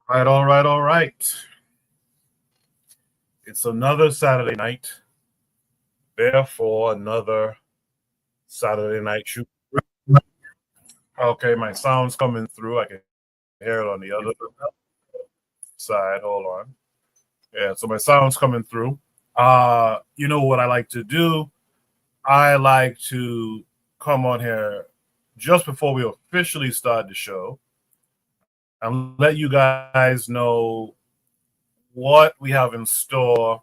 All right. It's another Saturday night. Therefore, another Saturday night shoot. Okay, my sound's coming through. I can hear it on the other side. Hold on. Yeah, so my sound's coming through. You know what I like to do? I like to come on here just before we officially start the show and let you guys know what we have in store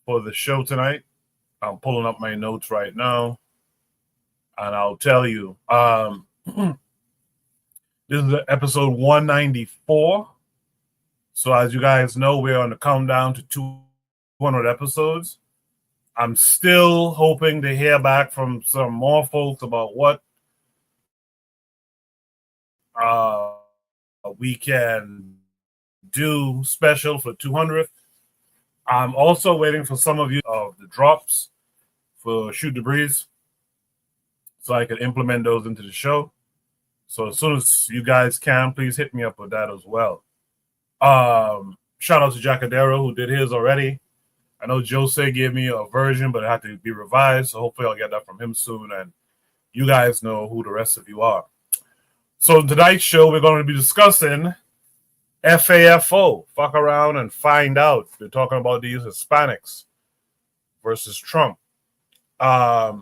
for the show tonight. I'm pulling up my notes right now, and I'll tell you. This is episode 194. So as you guys know, we're on the countdown to 200 episodes. I'm still hoping to hear back from some more folks about what we can do special for 200th. I'm also waiting for some of you of the drops for Shoot the Breeze so I can implement those into the show. So as soon as you guys can, please hit me up with that as well. Shout out to Jacadero who did his already. I know Jose gave me a version, but it had to be revised. So hopefully I'll get that from him soon. And you guys know who the rest of you are. So tonight's show, we're going to be discussing FAFO. Fuck around and find out. We're talking about these Hispanics versus Trump. We're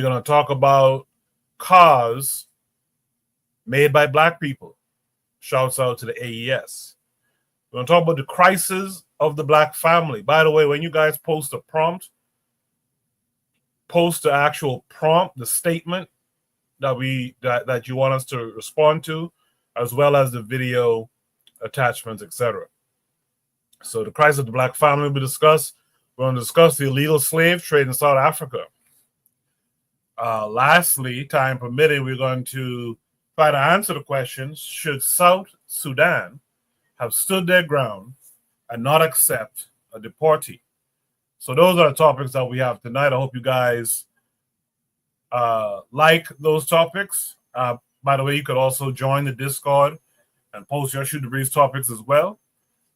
going to talk about cars made by black people. Shouts out to the AES. We're going to talk about the crisis of the black family. By the way, when you guys post a prompt, post the actual prompt, the statement that you want us to respond to, as well as the video attachments, etc. So the crisis of the black family will be discussed. We're going to discuss the illegal slave trade in South Africa. Lastly, time permitting, we're going to try to answer the question, should South Sudan have stood their ground and not accept a deportee? So those are the topics that we have tonight. I hope you guys like those topics. By the way, you could also join the Discord and post your Shoot the Breeze topics as well.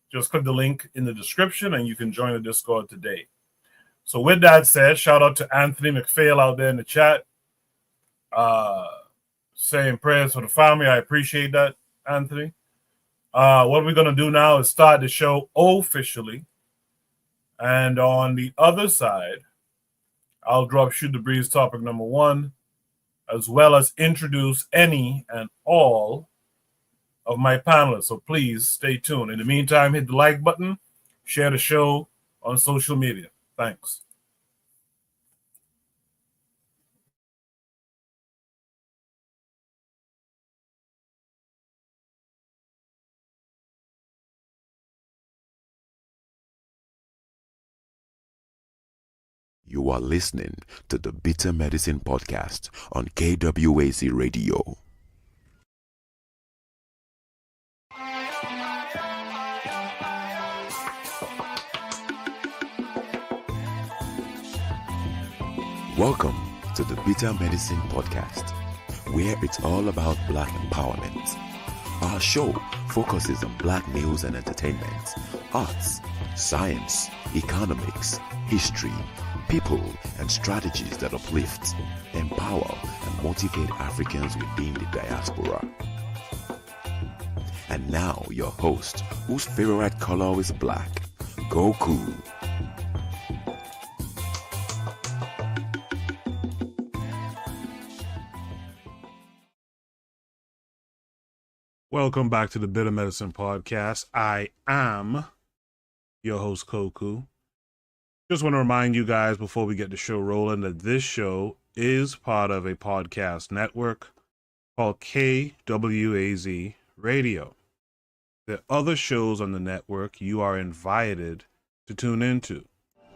Just click the link in the description and you can join the Discord today. So with that said, shout out to Anthony McPhail out there in the chat. Saying prayers for the family. I appreciate that, Anthony. What we're going to do now is start the show officially. And on the other side, I'll drop Shoot the Breeze topic number 1, as well as introduce any and all of my panelists. So please stay tuned. In the meantime, hit the like button, share the show on social media. Thanks. You are listening to the Bitter Medicine Podcast on KWAZ Radio. Welcome to the Bitter Medicine Podcast, where it's all about black empowerment. Our show focuses on black news and entertainment, arts, science, economics, history, people, and strategies that uplift, empower, and motivate Africans within the diaspora. And now, your host, whose favorite color is black, Goku. Welcome back to the Bitter Medicine Podcast. I am your host, Koku. Just want to remind you guys before we get the show rolling that this show is part of a podcast network called KWAZ Radio. There are other shows on the network you are invited to tune into.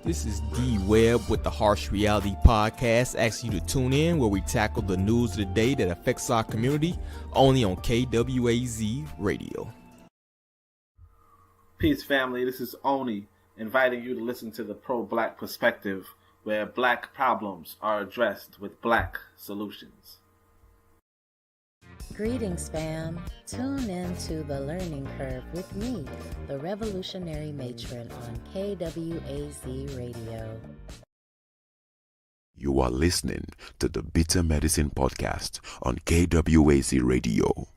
This is D Webb with the Harsh Reality Podcast, asking you to tune in where we tackle the news of the day that affects our community, only on KWAZ Radio. Peace, family. This is Oni, inviting you to listen to the Pro-Black Perspective, where black problems are addressed with black solutions. Greetings, fam. Tune in to The Learning Curve with me, the revolutionary matron on KWAZ Radio. You are listening to the Bitter Medicine Podcast on KWAZ Radio.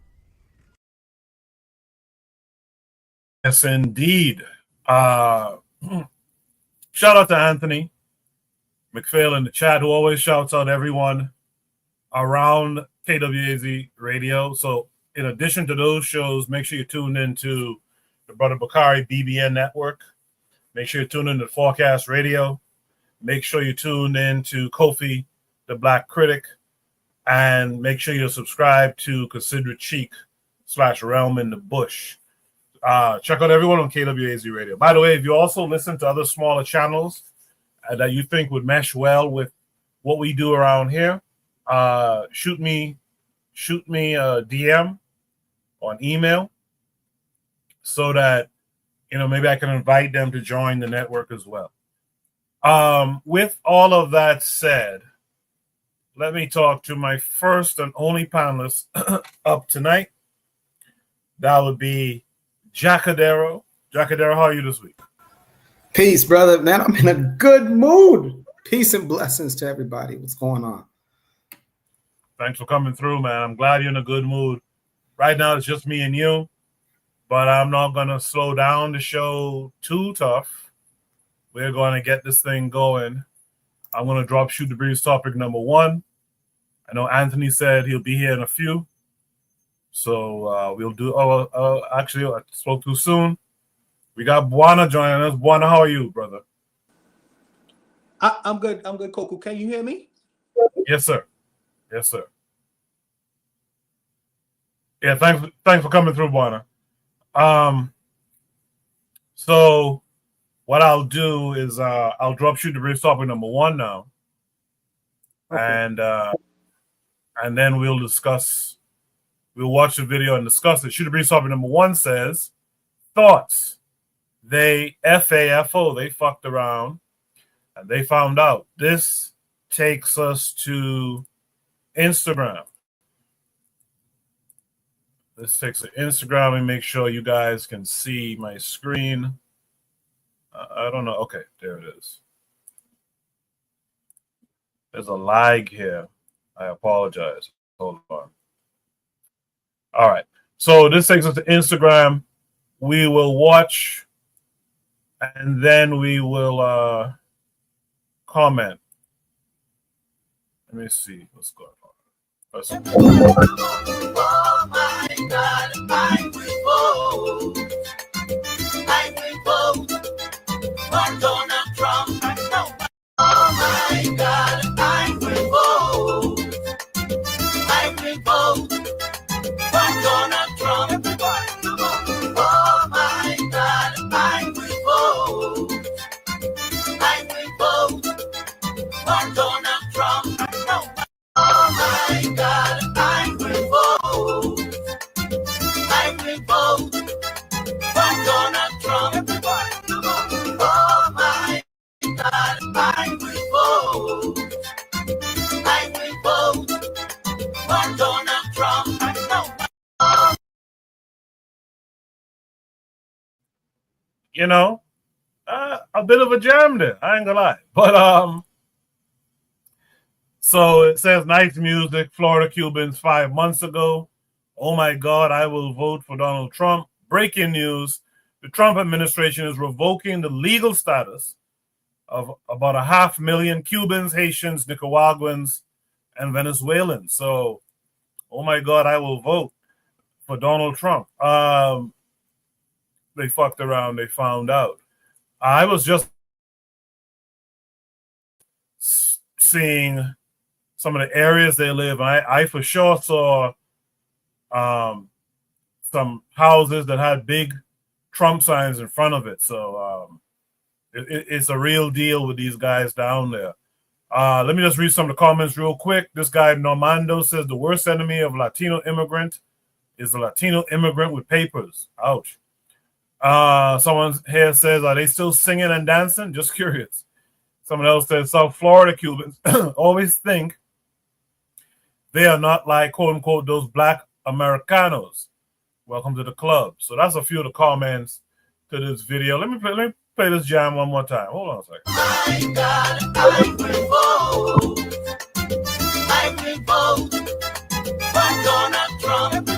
Yes, indeed. Shout out to Anthony McPhail in the chat, who always shouts out everyone around KWAZ Radio. So in addition to those shows, make sure you tune into the Brother Bakari BBN Network. Make sure you tune into Forecast Radio. Make sure you tune into Kofi, the Black Critic. And make sure you subscribe to Consider Cheek /Realm in the Bush. Check out everyone on KWAZ Radio. By the way, if you also listen to other smaller channels that you think would mesh well with what we do around here, shoot me a DM on email so that maybe I can invite them to join the network as well. With all of that said, let me talk to my first and only panelist up tonight. That would be Jacadero. Jacadero, how are you this week? Peace, brother. Man, I'm in a good mood. Peace and blessings to everybody. What's going on? Thanks for coming through, man. I'm glad you're in a good mood. Right now, it's just me and you, but I'm not going to slow down the show too tough. We're going to get this thing going. I'm going to drop Shoot the Breeze topic number 1. I know Anthony said he'll be here in a few. So we'll do. Actually, I spoke too soon. We got Buana joining us. Buana, how are you, brother? I'm good. I'm good, Koku. Can you hear me? Yes, sir. Yes, sir. Yeah, thanks for coming through, Buana. So what I'll do is I'll drop Shoot the Breeze topic number 1 now, okay. And then we'll discuss. We'll watch the video and discuss it. Shoot the Breeze topic number 1 says, thoughts. They, FAFO, they fucked around and they found out. This takes us to Instagram. Let's take to Instagram and make sure you guys can see my screen. I don't know. Okay, there it is. There's a lag here. I apologize. Hold on. All right. So this takes us to Instagram. We will watch and then we will comment. Let me see what's going on. Oh my God, I will vote. I will vote for Donald Trump. Oh my God, I will vote. I will vote for Donald Trump. Oh my God, I will vote. I will vote for Donald Trump. Oh my God, I will vote. I will vote for Donald Trump. Oh my God, I will vote. I will vote for Donald Trump. A bit of a jam there. I ain't gonna lie. But so it says nice music, Florida Cubans 5 months ago. Oh my God, I will vote for Donald Trump. Breaking news. The Trump administration is revoking the legal status of about 500,000 Cubans, Haitians, Nicaraguans, and Venezuelans. So, oh my God, I will vote for Donald Trump. They fucked around. They found out. I was just seeing some of the areas they live. I for sure saw some houses that had big Trump signs in front of it. So it's a real deal with these guys down there. Let me just read some of the comments real quick. This guy, Normando, says the worst enemy of Latino immigrant is a Latino immigrant with papers. Ouch. Someone here says, are they still singing and dancing? Just curious. Someone else says, South Florida Cubans always think they are not like, quote unquote, those black Americanos. Welcome to the club. So that's a few of the comments to this video. Let me play this jam one more time. Hold on a second. My God, I will vote for Donald Trump.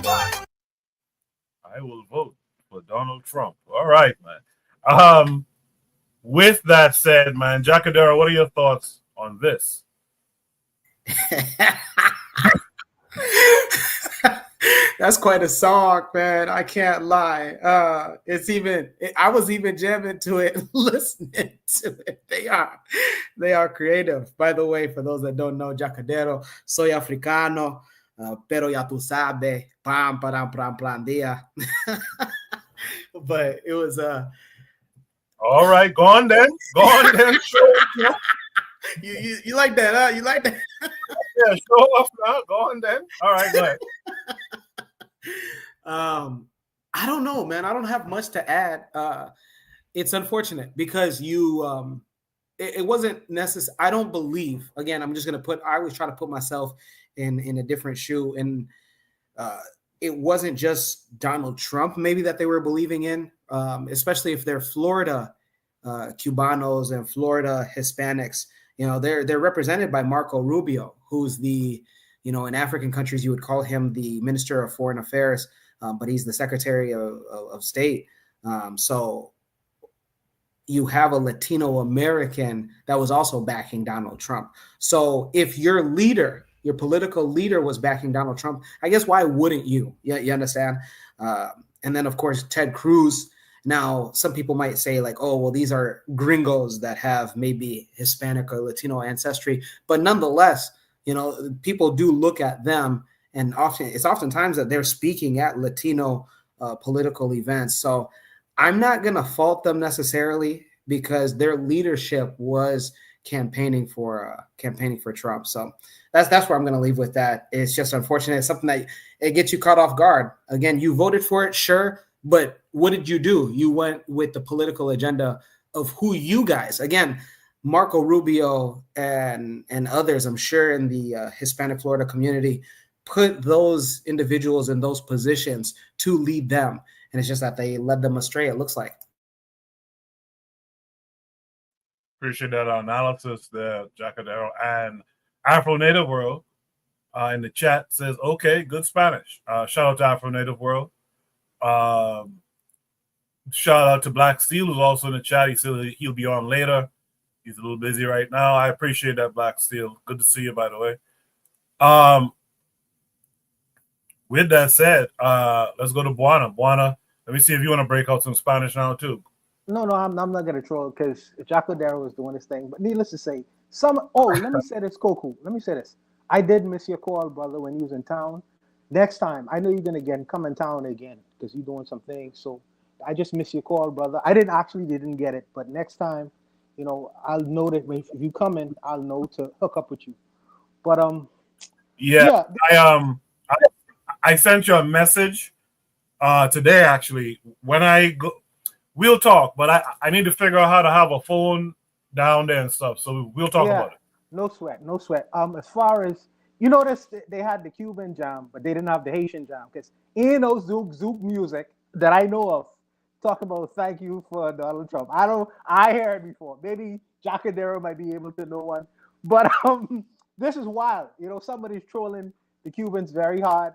I will vote for Donald Trump. All right, man. With that said, man, Jacadero, what are your thoughts on this? That's quite a song, man. I can't lie. I was even jamming to it, listening to it. They are creative. By the way, for those that don't know, Jacadero, soy africano, pero ya tú sabes, pam, param, pram, plan, dia. But it was all right, go on then. Show. You like that, huh? You like that? Yeah, show off now. Go on then. All right, go ahead. I don't know, man. I don't have much to add. It's unfortunate because it wasn't necessary. I don't believe. Again, I'm just gonna I always try to put myself in a different shoe, and it wasn't just Donald Trump maybe that they were believing in, especially if they're Florida Cubanos and Florida Hispanics. You know, they're represented by Marco Rubio, who's the, you know, in African countries you would call him the Minister of Foreign Affairs, but he's the Secretary of State. So you have a Latino American that was also backing Donald Trump. So if your political leader was backing Donald Trump, I guess why wouldn't you? Yeah, you understand? And then, of course, Ted Cruz. Now, some people might say like, oh, well, these are gringos that have maybe Hispanic or Latino ancestry. But nonetheless, you know, people do look at them, and it's oftentimes that they're speaking at Latino political events. So I'm not going to fault them necessarily because their leadership was campaigning for Trump. So that's where I'm going to leave with that. It's just unfortunate. It's something that it gets you caught off guard. Again, you voted for it, sure. But what did you do? You went with the political agenda of who you guys, again, Marco Rubio and others, I'm sure in the Hispanic Florida community, put those individuals in those positions to lead them. And it's just that they led them astray, it looks like. Appreciate that analysis there, Jacadero. And Afro Native World in the chat says, okay, good Spanish. Shout out to Afro Native World. Shout out to Black Steel, who's also in the chat. He said he'll be on later. He's a little busy right now. I appreciate that, Black Steel. Good to see you, by the way. With that said, let's go to Buana. Buana, let me see if you want to break out some Spanish now, too. No, I'm not gonna troll because Jacadero was doing his thing. But needless to say, let me say this, Coco. Let me say this. I did miss your call, brother, when you was in town. Next time, I know you're gonna come in town again because you're doing some things. So I just miss your call, brother. I didn't get it, but next time, you know, I'll know that if you come in, I'll know to hook up with you. But yeah. I sent you a message today, actually. When I go, we'll talk, but I need to figure out how to have a phone down there and stuff. So we'll talk about it. No sweat. As far as you notice, they had the Cuban jam, but they didn't have the Haitian jam because ain't no zouk music that I know of talking about thank you for Donald Trump. I heard it before. Maybe Jacadero might be able to know one, but this is wild. You know, somebody's trolling the Cubans very hard.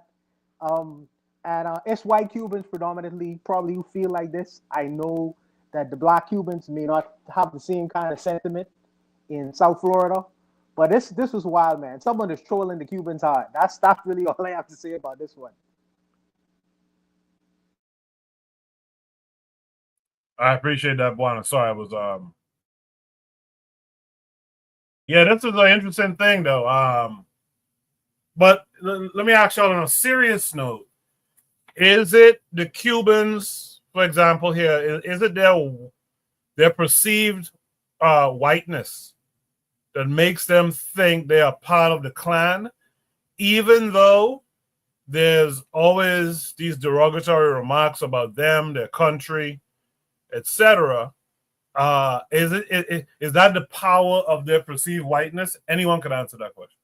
And it's white Cubans predominantly probably who feel like this. I know that the black Cubans may not have the same kind of sentiment in South Florida, but this was wild, man. Someone is trolling the Cubans hard. That's really all I have to say about this one. I appreciate that, Buana. Sorry, I was yeah, this is an interesting thing though. But let me ask y'all on a serious note. Is it the Cubans, for example, here, is it their perceived whiteness that makes them think they are part of the clan, even though there's always these derogatory remarks about them, their country, etc.? Is that the power of their perceived whiteness? Anyone can answer that question.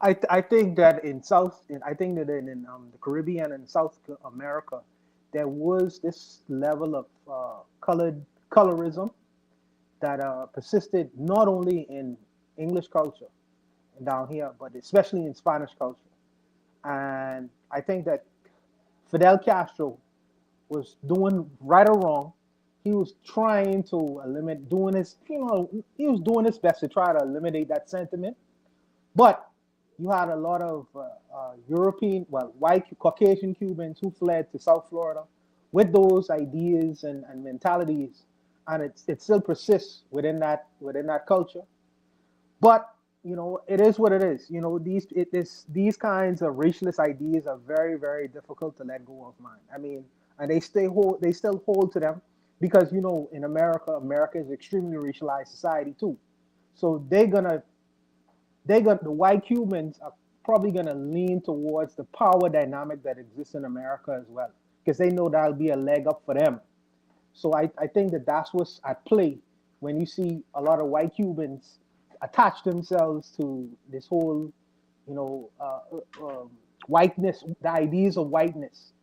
I think that I think that in the Caribbean and South America, there was this level of colorism that persisted not only in English culture down here, but especially in Spanish culture. And I think that Fidel Castro was doing right or wrong. He was trying to eliminate, he was doing his best to try to eliminate that sentiment. But you had a lot of white Caucasian Cubans who fled to South Florida with those ideas and mentalities, and it still persists within that culture. But it is what it is. These kinds of racialist ideas are very, very difficult to let go of, man. I mean, and they still hold to them because in America is an extremely racialized society too. So the white Cubans are probably gonna lean towards the power dynamic that exists in America as well, because they know that'll be a leg up for them. So I think that's what's at play when you see a lot of white Cubans attach themselves to this whole, whiteness, the ideas of whiteness.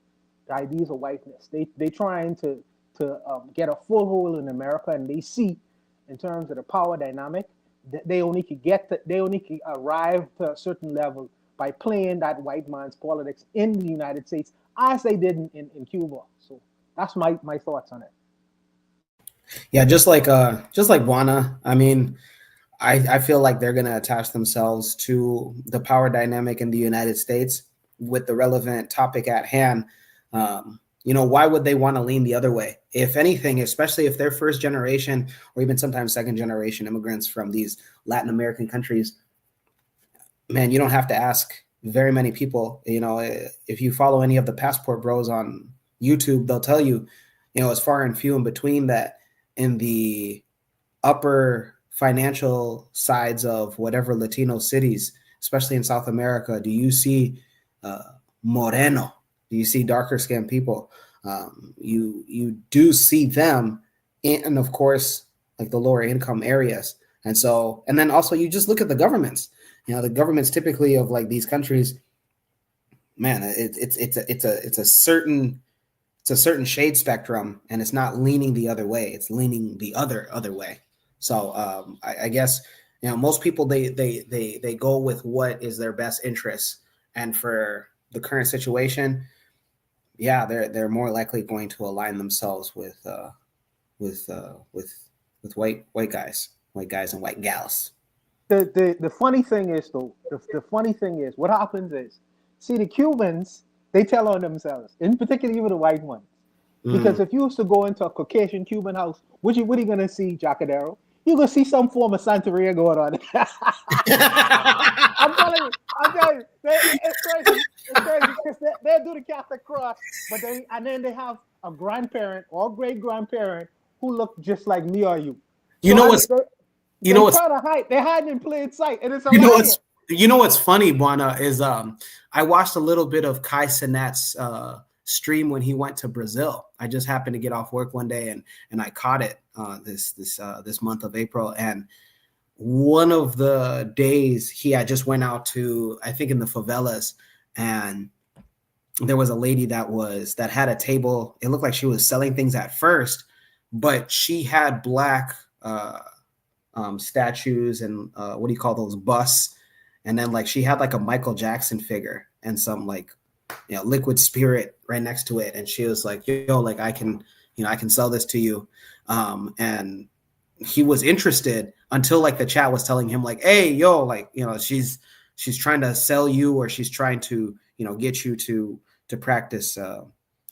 They trying to get a foothold in America, and they see, in terms of the power dynamic, that they only can arrive to a certain level by playing that white man's politics in the United States, as they did in Cuba. So that's my thoughts on it. Yeah, just like Juana, I mean, I feel like they're gonna attach themselves to the power dynamic in the United States with the relevant topic at hand. Why would they want to lean the other way? If anything, especially if they're first generation or even sometimes second generation immigrants from these Latin American countries, man, you don't have to ask very many people. If you follow any of the passport bros on YouTube, they'll tell you, it's far and few in between that in the upper financial sides of whatever Latino cities, especially in South America, do you see Moreno? Do you see darker skinned people? You do see them, and of course, like the lower income areas. And then also you just look at the governments. The governments typically of like these countries, man, it's a certain shade spectrum, and it's not leaning the other way. It's leaning the other way. So I guess most people they go with what is their best interest, and for the current situation, yeah, they're more likely going to align themselves with white guys and white gals. The funny thing is though, what happens is, see, the Cubans, they tell on themselves, in particular even the white ones, because if you used to go into a Caucasian Cuban house, what are you gonna see, Jacadero? You're gonna see some form of Santeria going on. I'm telling you, it's crazy because they do the Catholic cross, but then they have a grandparent or great grandparent who look just like me or you. They're hiding in plain sight, and it's hilarious. What's funny, Buana, is I watched a little bit of Kai Cenat's stream when he went to Brazil. I just happened to get off work one day and I caught it this month of April. And one of the days he had just went out to, I think in the favelas, and there was a lady that had a table. It looked like she was selling things at first, but she had black statues and what do you call those, busts, and then like she had like a Michael Jackson figure and some like liquid spirit right next to it, and she was like, yo, like I can sell this to you, and he was interested until like the chat was telling him like, hey, yo, like she's trying to sell you, or she's trying to get you to practice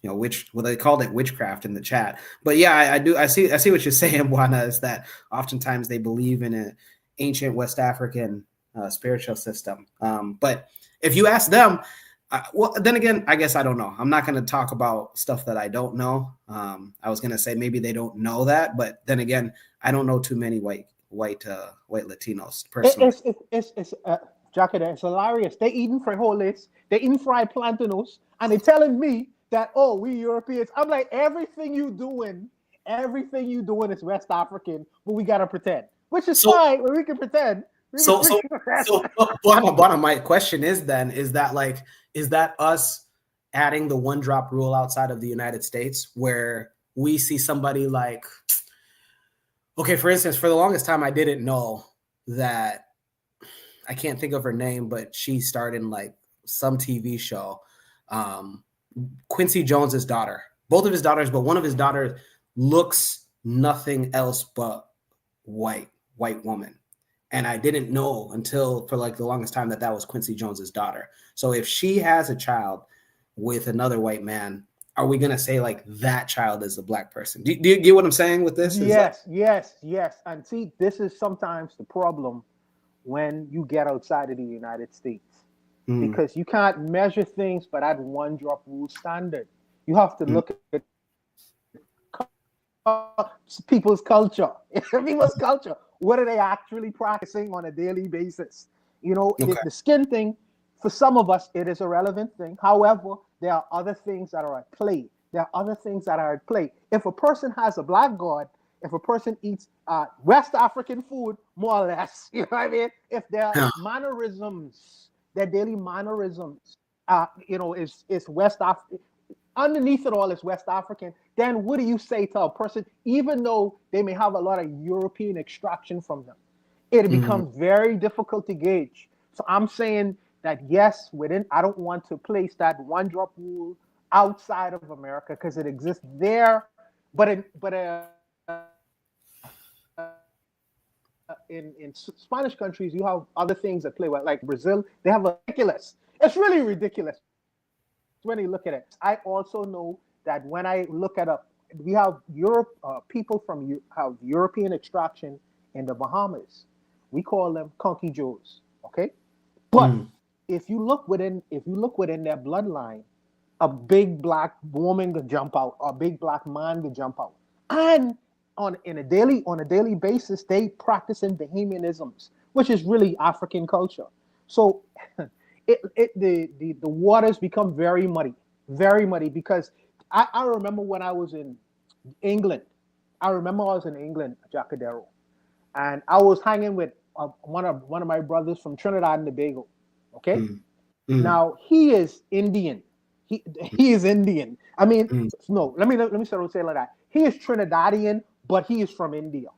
they called it witchcraft in the chat. But yeah, I see what you're saying, Juana, is that oftentimes they believe in an ancient West African spiritual system, but if you ask them, well, then again, I guess I don't know. I'm not going to talk about stuff that I don't know. I was going to say maybe they don't know that, but then again, I don't know too many white Latinos personally. It's Jacket, it's hilarious. They eating frijoles, they eating fried plantanos, and they telling me that, oh, we Europeans. I'm like, everything you doing is West African, but we gotta pretend, which is fine. We can pretend, So Bwana, my question is then, is that us adding the one drop rule outside of the United States, where we see somebody like, okay, for instance, for the longest time, I didn't know that, I can't think of her name, but she starred in like some TV show, Quincy Jones's daughter, both of his daughters, but one of his daughters looks nothing else but white woman. And I didn't know until for like the longest time that was Quincy Jones's daughter. So if she has a child with another white man, are we going to say like that child is a black person? Do you get what I'm saying with this? Yes. And see, this is sometimes the problem when you get outside of the United States, because you can't measure things by that one drop rule standard. You have to look at people's culture. What are they actually practicing on a daily basis? You know, the skin thing, for some of us, it is a relevant thing. However, there are other things that are at play. If a person has a black God, if a person eats West African food, more or less, you know what I mean? If their mannerisms, their daily mannerisms, is West African, underneath it all is West African, then what do you say to a person, even though they may have a lot of European extraction from them? It becomes very difficult to gauge. So I'm saying that yes, I don't want to place that one drop rule outside of America because it exists there, but in Spanish countries, you have other things that play well. Like Brazil, they have ridiculous. It's really ridiculous when you look at it. I also know that when I look at we have Europe, people have European extraction in the Bahamas. We call them Conky Joes. Okay, but if you look within their bloodline, a big black woman could jump out, or a big black man could jump out, and on a daily basis, they practice in Bahamianisms, which is really African culture. So the waters become very muddy because I remember when I was in England. Jacadero, and I was hanging with one of my brothers from Trinidad and Tobago. Okay, now he is Indian. He is Indian. I mean, no, let me say it like that. He is Trinidadian, but he is from India.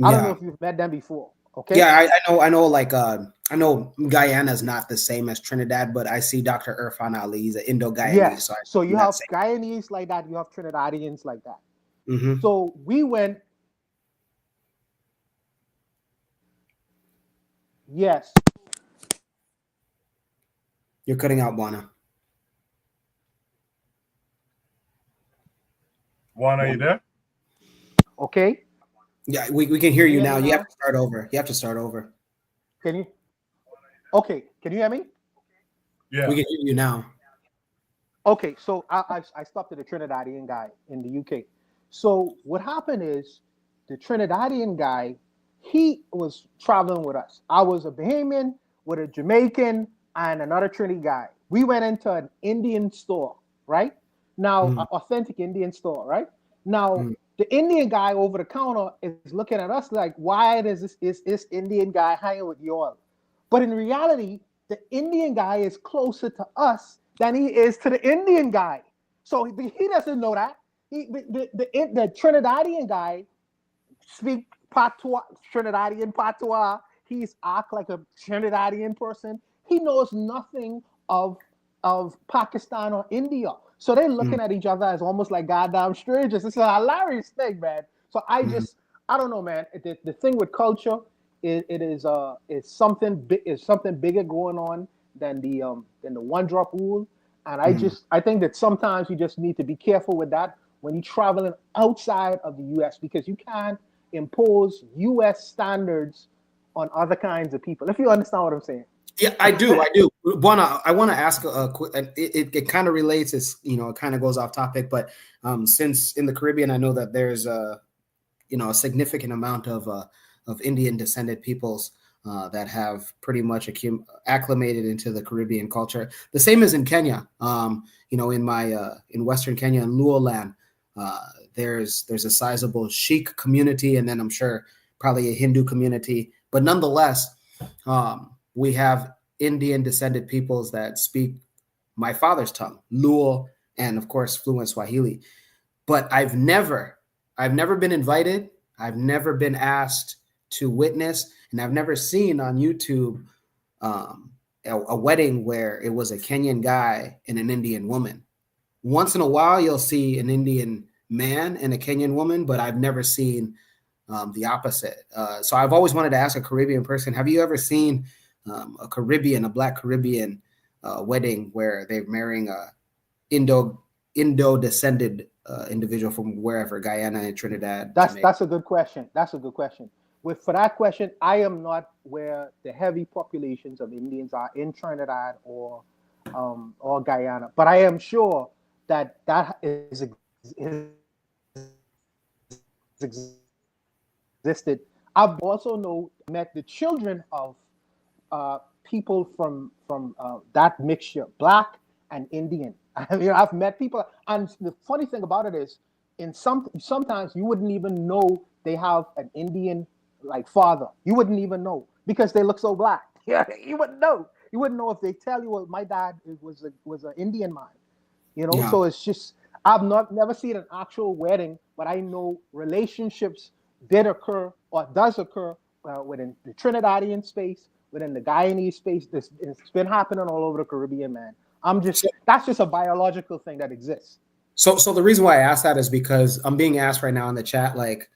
I don't know if you've met them before. Okay. Yeah, I know. Like, I know Guyana is not the same as Trinidad, but I see Dr. Irfan Ali. He's an Indo-Guyanese. Yes. So you have Guyanese like that. You have Trinidadians like that. So we went. Yes. You're cutting out, Bwana. Bwana, are you there? Okay. Yeah, we can hear you now. You have to start over. Can you? Okay. Can you hear me? Yeah. We can hear you now. Okay. So I stopped at a Trinidadian guy in the UK. So what happened is the Trinidadian guy, he was traveling with us. I was a Bahamian with a Jamaican and another Trinity guy. We went into an Indian store, right? Now, an authentic Indian store, right? Now, the Indian guy over the counter is looking at us like, why is this Indian guy hanging with you all? But in reality, the Indian guy is closer to us than he is to the Indian guy. So he doesn't know that. The Trinidadian guy speak patois, Trinidadian patois. He's act like a Trinidadian person. He knows nothing of Pakistan or India. So they're looking at each other as almost like goddamn strangers. It's a hilarious thing, man. So I don't know, man. The thing with culture is something bigger going on than the one drop rule. And I think that sometimes you just need to be careful with that when you're traveling outside of the U.S. because you can't impose U.S. standards on other kinds of people. If you understand what I'm saying. Yeah, I do. Bwana, I want to ask a quick. It kind of relates. It's it kind of goes off topic, but since in the Caribbean, I know that there's a significant amount of Indian descended peoples that have pretty much acclimated into the Caribbean culture. The same as in Kenya. In Western Kenya and Luo land, there's a sizable Sikh community, and then I'm sure probably a Hindu community. But nonetheless, We have Indian descended peoples that speak my father's tongue, Luo, and of course fluent Swahili. But I've never been invited. I've never been asked to witness, and I've never seen on YouTube a wedding where it was a Kenyan guy and an Indian woman. Once in a while, you'll see an Indian man and a Kenyan woman, but I've never seen the opposite. So I've always wanted to ask a Caribbean person, have you ever seen a Black Caribbean wedding where they're marrying a Indo-descended individual from wherever, Guyana and Trinidad? That's a good question. For that question, I am not where the heavy populations of Indians are in Trinidad or Guyana, but I am sure that is existed. I've also met the children of people from that mixture, Black and Indian. I mean, I've met people, and the funny thing about it is, sometimes you wouldn't even know they have an Indian like father. You wouldn't even know because they look so Black. Yeah, you wouldn't know. You wouldn't know if they tell you, well, my dad was an Indian man. You know, so it's just I've never seen an actual wedding, but I know relationships did occur or does occur within the Trinidadian space, within the Guyanese space. It's been happening all over the Caribbean, man. That's just a biological thing that exists. So the reason why I asked that is because I'm being asked right now in the chat, like,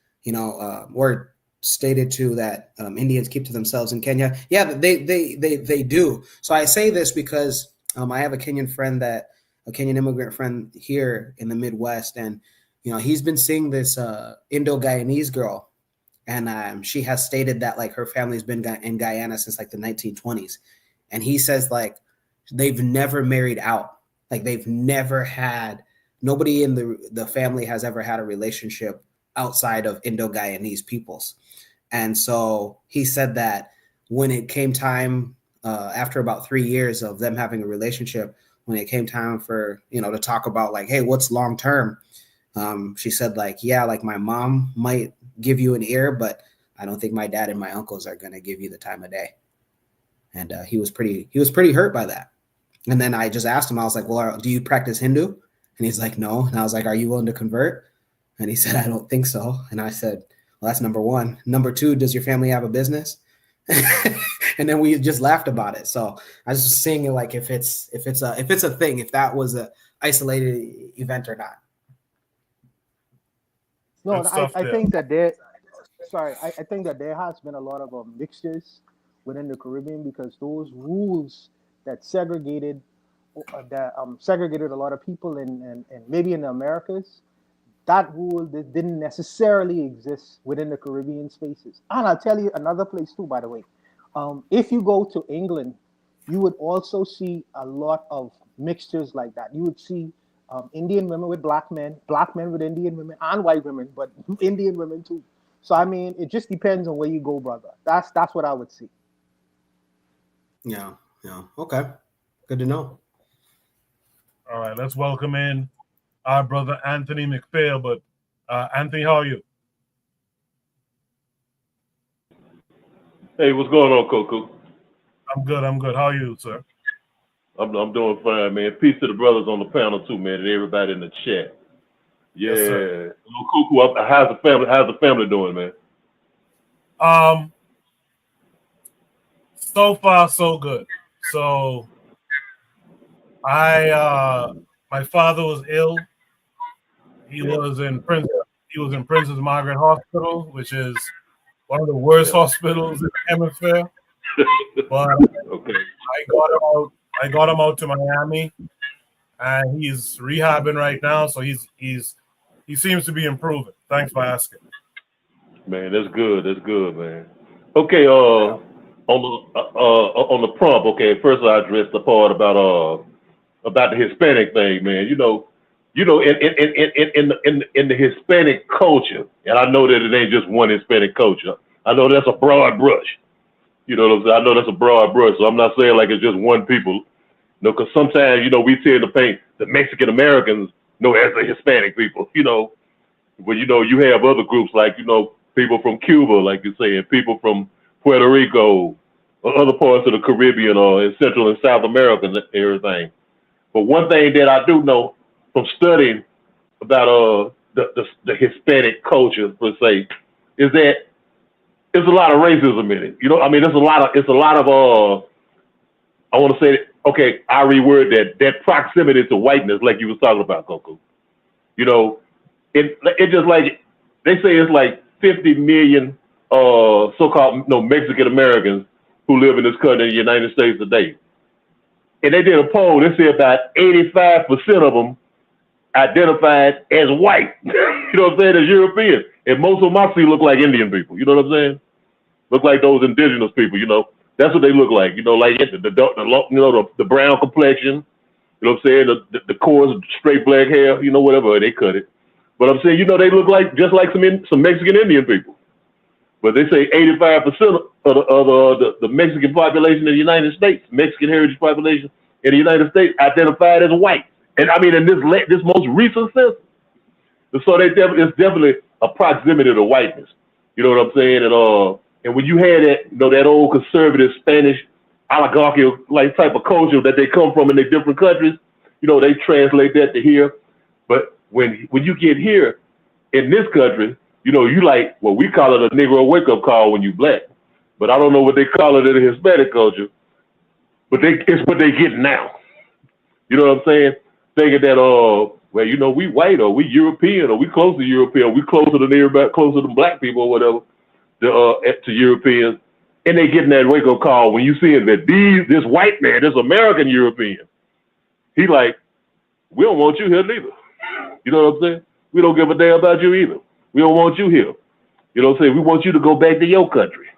or stated too that Indians keep to themselves in Kenya. Yeah, they do. So I say this because I have a Kenyan immigrant friend here in the Midwest, and he's been seeing this Indo-Guyanese girl, and she has stated that like her family's been in Guyana since like the 1920s, and he says like they've never married out, like they've never had, nobody in the family has ever had a relationship outside of Indo-Guyanese peoples. And so he said that when it came time after about 3 years of them having a relationship, when it came time for, to talk about like, hey, what's long term? She said like, yeah, like my mom might give you an ear, but I don't think my dad and my uncles are going to give you the time of day. And he was pretty hurt by that. And then I just asked him, I was like, well, do you practice Hindu? And he's like, no. And I was like, are you willing to convert? And he said, I don't think so. And I said, well, that's number one. Number two, does your family have a business? And then we just laughed about it. So I was just seeing it like if it's a thing, if that was a isolated event or not. No, I think that I think that there has been a lot of mixtures within the Caribbean, because those rules that segregated a lot of people and maybe in the Americas, that rule didn't necessarily exist within the Caribbean spaces. And I'll tell you another place too, by the way. If you go to England, you would also see a lot of mixtures like that. You would see Indian women with black men with Indian women, and white women, but Indian women too. So I mean, it just depends on where you go, brother. That's what I would see. Yeah. Okay. Good to know. All right, let's welcome in our brother Anthony McPhail. But Anthony, how are you? Hey, what's going on, Coco? I'm good. How are you, sir? I'm doing fine, man. Peace to the brothers on the panel too, man, and everybody in the chat. Yeah. Yes, sir. Coco, how's the family doing, man? So far so good. So my father was ill. He was in Princess Margaret Hospital, which is one of the worst hospitals in the hemisphere. But okay. I got him out to Miami, and he's rehabbing right now. So he seems to be improving. Thanks for asking. Man, that's good, man. Okay, on the prompt. Okay, first I addressed the part about the Hispanic thing, man. In the Hispanic culture, and I know that it ain't just one Hispanic culture. I know that's a broad brush. You know what I'm saying? I know that's a broad brush, so I'm not saying like it's just one people. Because sometimes, we tend to paint the Mexican Americans, as the Hispanic people, But, you have other groups like, people from Cuba, like you say, and people from Puerto Rico, or other parts of the Caribbean or in Central and South America and everything. But one thing that I do know from studying about the Hispanic culture per se is that there's a lot of racism in it. You know, I mean, it's a lot of I want to say, okay, I reword that proximity to whiteness, like you was talking about, Coco. You know, it just like they say it's like 50 million so-called Mexican Americans who live in this country, in the United States today. And they did a poll. They said about 85% of them identified as white. You know what I'm saying? As European. And most of them I see look like Indian people. You know what I'm saying? Look like those indigenous people. You know, that's what they look like. You know, like the brown complexion. You know what I'm saying? The coarse, straight black hair. You know, whatever they cut it. But I'm saying, you know, they look like just like some Mexican Indian people. But they say 85% of the Mexican population in the United States, Mexican heritage population in the United States, identified as white. And I mean, in this most recent census. So it's definitely a proximity to whiteness. You know what I'm saying? And when you had that, you know, that old conservative Spanish oligarchical like type of culture that they come from in the different countries, you know, they translate that to here. But when you get here in this country, you know, you like, well, we call it a Negro wake-up call when you black. But I don't know what they call it in the Hispanic culture. But it's what they get now. You know what I'm saying? Thinking that, well, you know, we white or we European or we close to European, we closer than everybody, closer than black people or whatever, to Europeans. And they getting that wake-up call when you see it that this white man, this American European, he like, we don't want you here neither. You know what I'm saying? We don't give a damn about you either. We don't want you here. You know what I'm saying? We want you to go back to your country,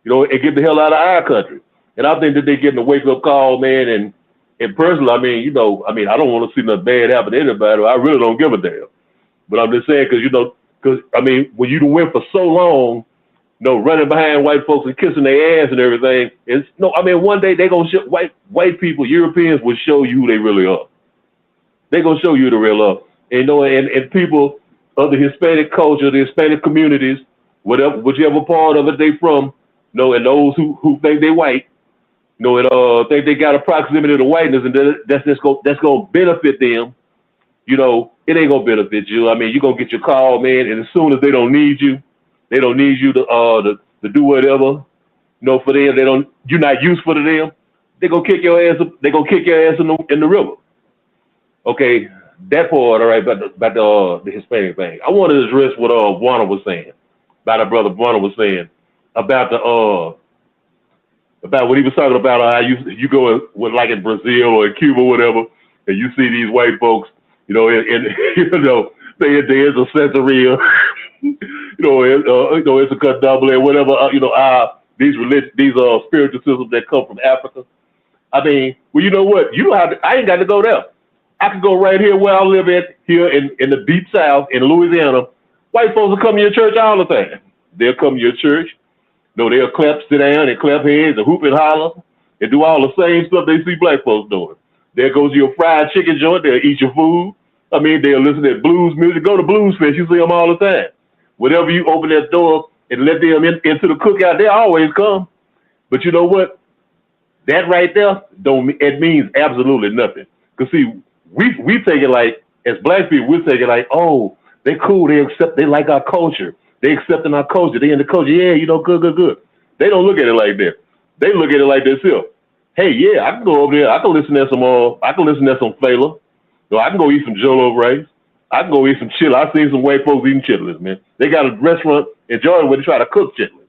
you know, and get the hell out of our country. And I think that they're getting a wake-up call, man. And personally, I mean, you know, I don't want to see nothing bad happen to anybody. I really don't give a damn. But I'm just saying, because I mean, when you went for so long, you know, running behind white folks and kissing their ass and everything, one day they gonna show white people, Europeans will show you who they really are. They gonna show you the real love. And, you know, and people of the Hispanic culture, the Hispanic communities, whichever part of it they from, you know, and those who think they white, you know, and think they got a proximity to whiteness, and that's gonna benefit them. You know, it ain't gonna benefit you. I mean, you're gonna get your call, man, and as soon as they don't need you to do whatever, you know, for them, you're not useful to them. They gonna kick your ass. They gonna kick your ass in the river. Okay, that part, all right, about the Hispanic thing. I wanted to address what Warner was saying, about our brother Warner was saying about about what he was talking about. How you go with like in Brazil or in Cuba, or whatever, and you see these white folks, you know, and you know, there's a sensory, you know, it's a cut double and whatever, you know, these spiritual systems that come from Africa. I mean, well, you know what? I ain't got to go there. I can go right here where I live at, here in the deep South in Louisiana. White folks will come to your church all the time. They'll come to your church. No, they'll sit down and clap hands and hoop and holler and do all the same stuff they see black folks doing. There goes your fried chicken joint. They'll eat your food. I mean, they'll listen to blues music. Go to Blues Fest. You see them all the time. Whenever you open that door and let them into the cookout, they always come. But you know what? That right there, it means absolutely nothing. Because see, we take it like, as black people, we take it like, oh, they cool. They like our culture. They accepting our culture. They in the culture. Yeah, you know, good. They don't look at it like that. They look at it like this here. Hey, yeah, I can go over there. I can listen to some Fela. So I can go eat some Jolo rice. I can go eat some chitlins. I've seen some white folks eating chitlins, man. They got a restaurant in Jordan where they try to cook chitlins.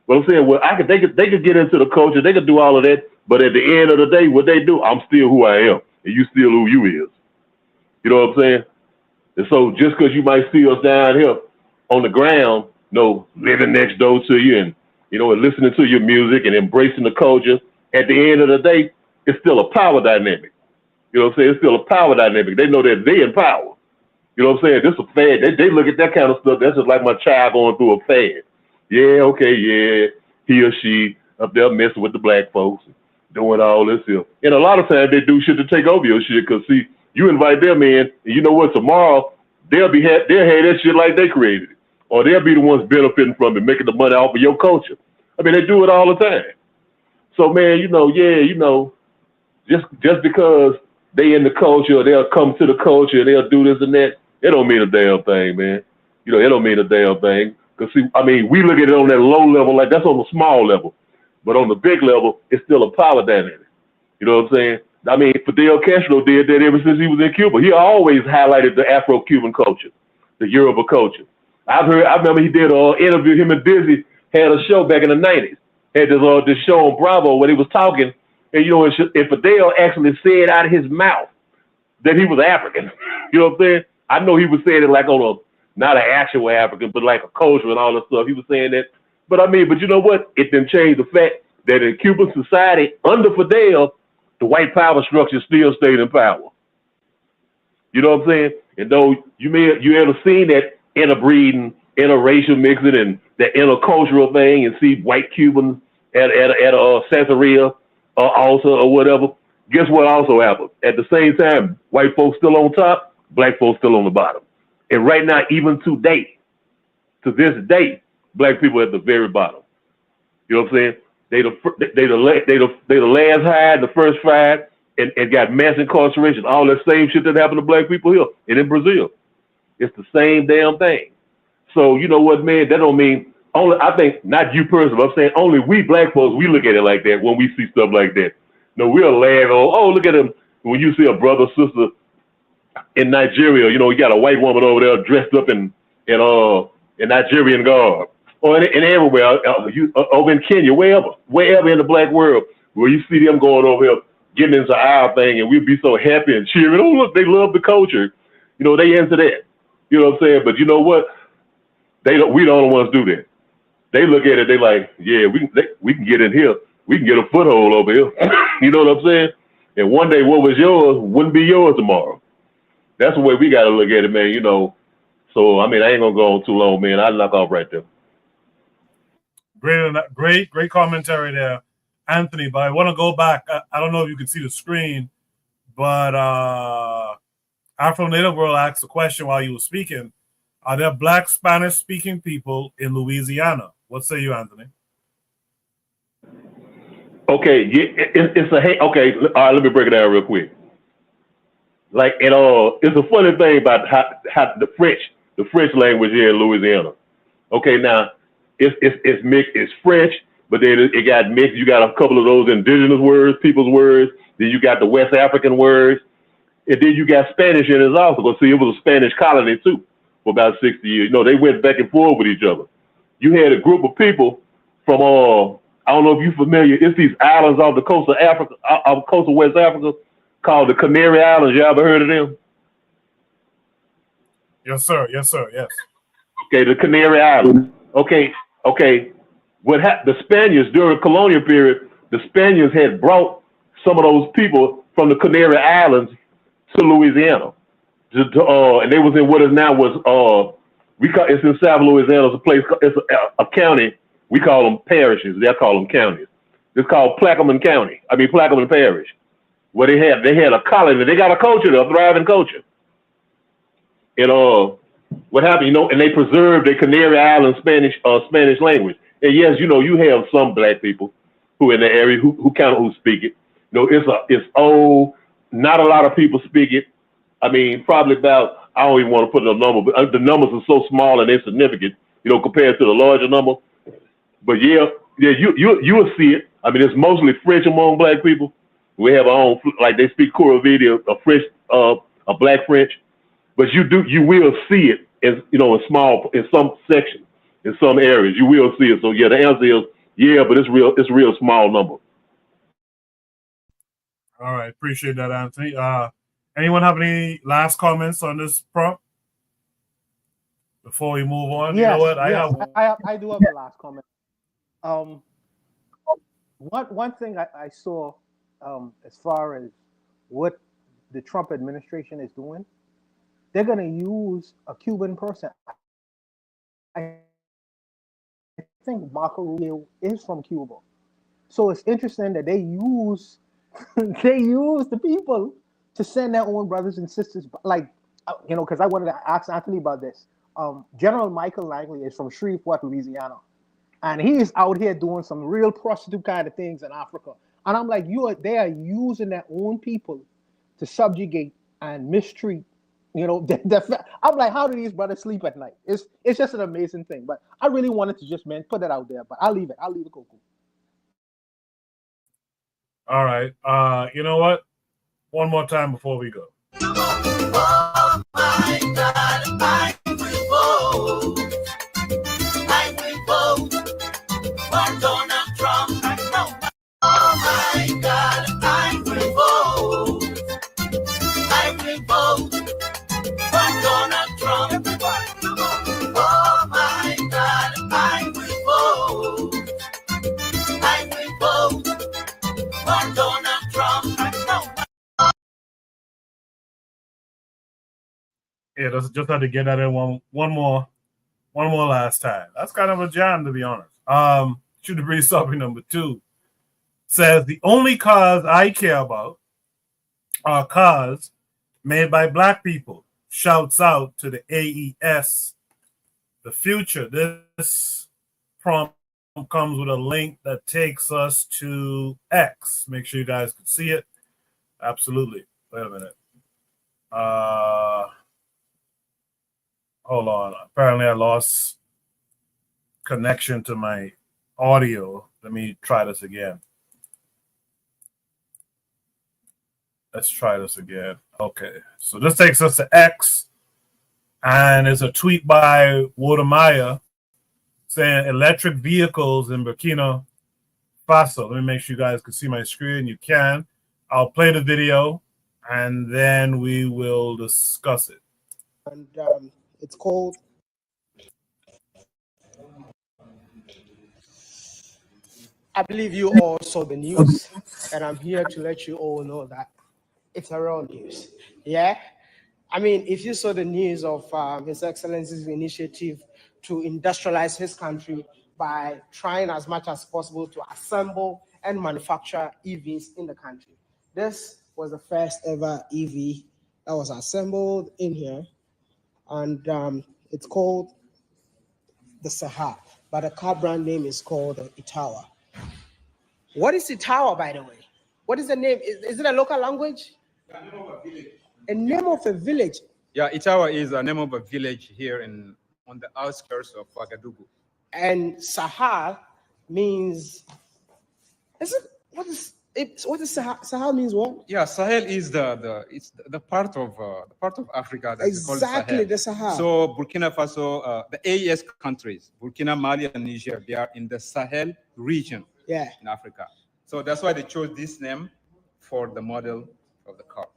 But I'm saying, well, they could get into the culture. They could do all of that. But at the end of the day, what they do, I'm still who I am, and you still who you is. You know what I'm saying? And so just because you might see us down here on the ground, you know, living next door to you and, you know, and listening to your music and embracing the culture, at the end of the day, it's still a power dynamic. You know what I'm saying? It's still a power dynamic. They know that they're in power. You know what I'm saying? This is a fad. They look at that kind of stuff. That's just like my child going through a fad. Yeah, okay, yeah. He or she up there messing with the black folks, doing all this here. And a lot of times they do shit to take over your shit because, see, you invite them in, and you know what? Tomorrow, they'll have that shit like they created it. Or they'll be the ones benefiting from it, making the money off of your culture. I mean, they do it all the time. So man, just because they in the culture, they'll come to the culture, they'll do this and that. It don't mean a damn thing, man. It don't mean a damn thing. Cause see, I mean, we look at it on that low level, like that's on the small level, but on the big level, it's still a power dynamic. You know what I'm saying? I mean, Fidel Castro did that ever since he was in Cuba. He always highlighted the Afro-Cuban culture, the Yoruba culture. I remember he did an interview. Him and Dizzy had a show back in the '90s. Had this show on Bravo where he was talking, and if Fidel actually said out of his mouth that he was African, you know what I'm saying? I know he was saying it like on not an actual African, but like a culture and all that stuff. He was saying that, but you know what? It didn't change the fact that in Cuban society under Fidel, the white power structure still stayed in power. You know what I'm saying? And though you ever seen that interbreeding, interracial mixing, and that intercultural thing, and see white Cubans at a Santeria altar or whatever, guess what also happened? At the same time, white folks still on top, black folks still on the bottom. And right now, even to this day, black people at the very bottom. You know what I'm saying? They the last hide, the first five, and got mass incarceration. All that same shit that happened to black people here and in Brazil. It's the same damn thing. So you know what, man? That don't mean only. I think not you personally. But I'm saying only we black folks. We look at it like that when we see stuff like that. No, we'll laugh. Oh, look at them. When you see a brother, sister in Nigeria, you got a white woman over there dressed up in Nigerian garb. Or in everywhere, over in Kenya, wherever in the black world, where you see them going over here, getting into our thing, and we'd be so happy and cheering. Oh, look, they love the culture. They into that. You know what I'm saying? But you know what? We the only ones do that. They look at it, they like, yeah, we can get in here. We can get a foothold over here. You know what I'm saying? And one day what was yours wouldn't be yours tomorrow. That's the way we got to look at it, man, So, I mean, I ain't going to go on too long, man. I'll knock off right there. Great commentary there, Anthony. But I want to go back. I don't know if you can see the screen, but Afro Native World asked a question while you were speaking. Are there Black Spanish-speaking people in Louisiana? What say you, Anthony? Okay, okay. All right, let me break it down real quick. Like it's a funny thing about how the French language here in Louisiana. Okay, now it's mixed. It's French, but then it got mixed. You got a couple of those indigenous words, people's words. Then you got the West African words, and then you got Spanish in it also. Because see, it was a Spanish colony too for about 60 years. They went back and forth with each other. You had a group of people from I don't know if you're familiar. It's these islands off the coast of Africa, off the coast of West Africa, called the Canary Islands. You ever heard of them? Yes, sir. Yes. Okay, the Canary Islands. Okay. The Spaniards during the colonial period, the Spaniards had brought some of those people from the Canary Islands to Louisiana, and they was in what is now it's in South Louisiana. It's a place. It's a county. We call them parishes. They call them counties. It's called Plaquemine County. Plaquemine Parish. Where they had a colony. They got a culture, a thriving culture. And what happened, and they preserved the Canary Island Spanish language. And yes, you have some black people who in the area who speak it. It's old. Not a lot of people speak it. I mean, probably about, I don't even want to put a number, but the numbers are so small and insignificant, compared to the larger number. But yeah, you will see it. I mean, it's mostly French among black people. We have our own, like they speak Korovidi, a French, a black French. But you will see it in some sections, in some areas. You will see it. So yeah, the answer is yeah, but it's real small number. All right, appreciate that, Anthony. Anyone have any last comments on this prompt before we move on? Yes, you know what? I do have a last comment. One thing I saw as far as what the Trump administration is doing, they're going to use a Cuban person. I think Marco Rubio is from Cuba. So it's interesting that they use the people to send their own brothers and sisters, like, because I wanted to ask Anthony about this. General Michael Langley is from Shreveport, Louisiana. and he is out here doing some real prostitute kind of things in Africa. And I'm like, they are using their own people to subjugate and mistreat. You know, I'm like, how do these brothers sleep at night? It's just an amazing thing. But I really wanted to just put it out there. But I'll leave it, Coco. All right. You know what? One more time before we go. Oh my God, I will vote. I will vote for Donald Trump. Oh my God, I will vote. I will vote for Donald Trump. Oh my God, I will vote. I will vote for Donald Trump. Yeah, just had to get that in one more last time. That's kind of a jam, to be honest. Shoot the breeze topic number 2 says the only cars I care about are cars made by black people. Shouts out to the AES. The future. This prompt comes with a link that takes us to X. Make sure you guys can see it. Absolutely. Wait a minute. Hold on. Apparently I lost connection to my audio. Let me try this again. Let's try this again. Okay. So this takes us to X. And it's a tweet by Wodamaya saying electric vehicles in Burkina Faso. Let me make sure you guys can see my screen. You can. I'll play the video and then we will discuss it. And it's called I believe you all saw the news, and I'm here to let you all know that it's a real news. Yeah? I mean, if you saw the news of His Excellency's initiative to industrialize his country by trying as much as possible to assemble and manufacture EVs in the country. This was the first ever EV that was assembled in here, and it's called the Sahar, but the car brand name is called the Itawa. What is Itawa, by the way? What is the name? Is it a local language? The name of a village. A name of a village? Yeah, Itawa is a name of a village here on the outskirts of Ouagadougou. And Sahar means, what is Sahel? Sahel means what? Yeah, Sahel is the part of Africa that is called Sahel. Exactly, the Sahel. So Burkina Faso, the AES countries, Burkina, Mali, and Niger, they are in the Sahel region. Yeah. In Africa. So that's why they chose this name for the model of the car.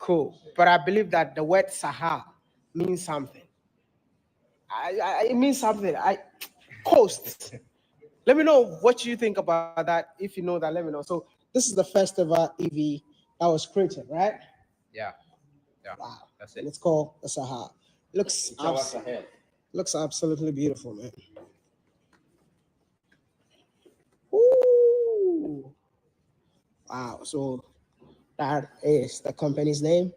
Cool. But I believe that the word Sahel means something. It means something. Coast. Let me know what you think about that. If you know that, let me know. So this is the first ever EV that was created, right? Yeah. Wow. That's it. And it's called the Sahel. Looks absolutely beautiful, man. Ooh. Wow. So that is the company's name.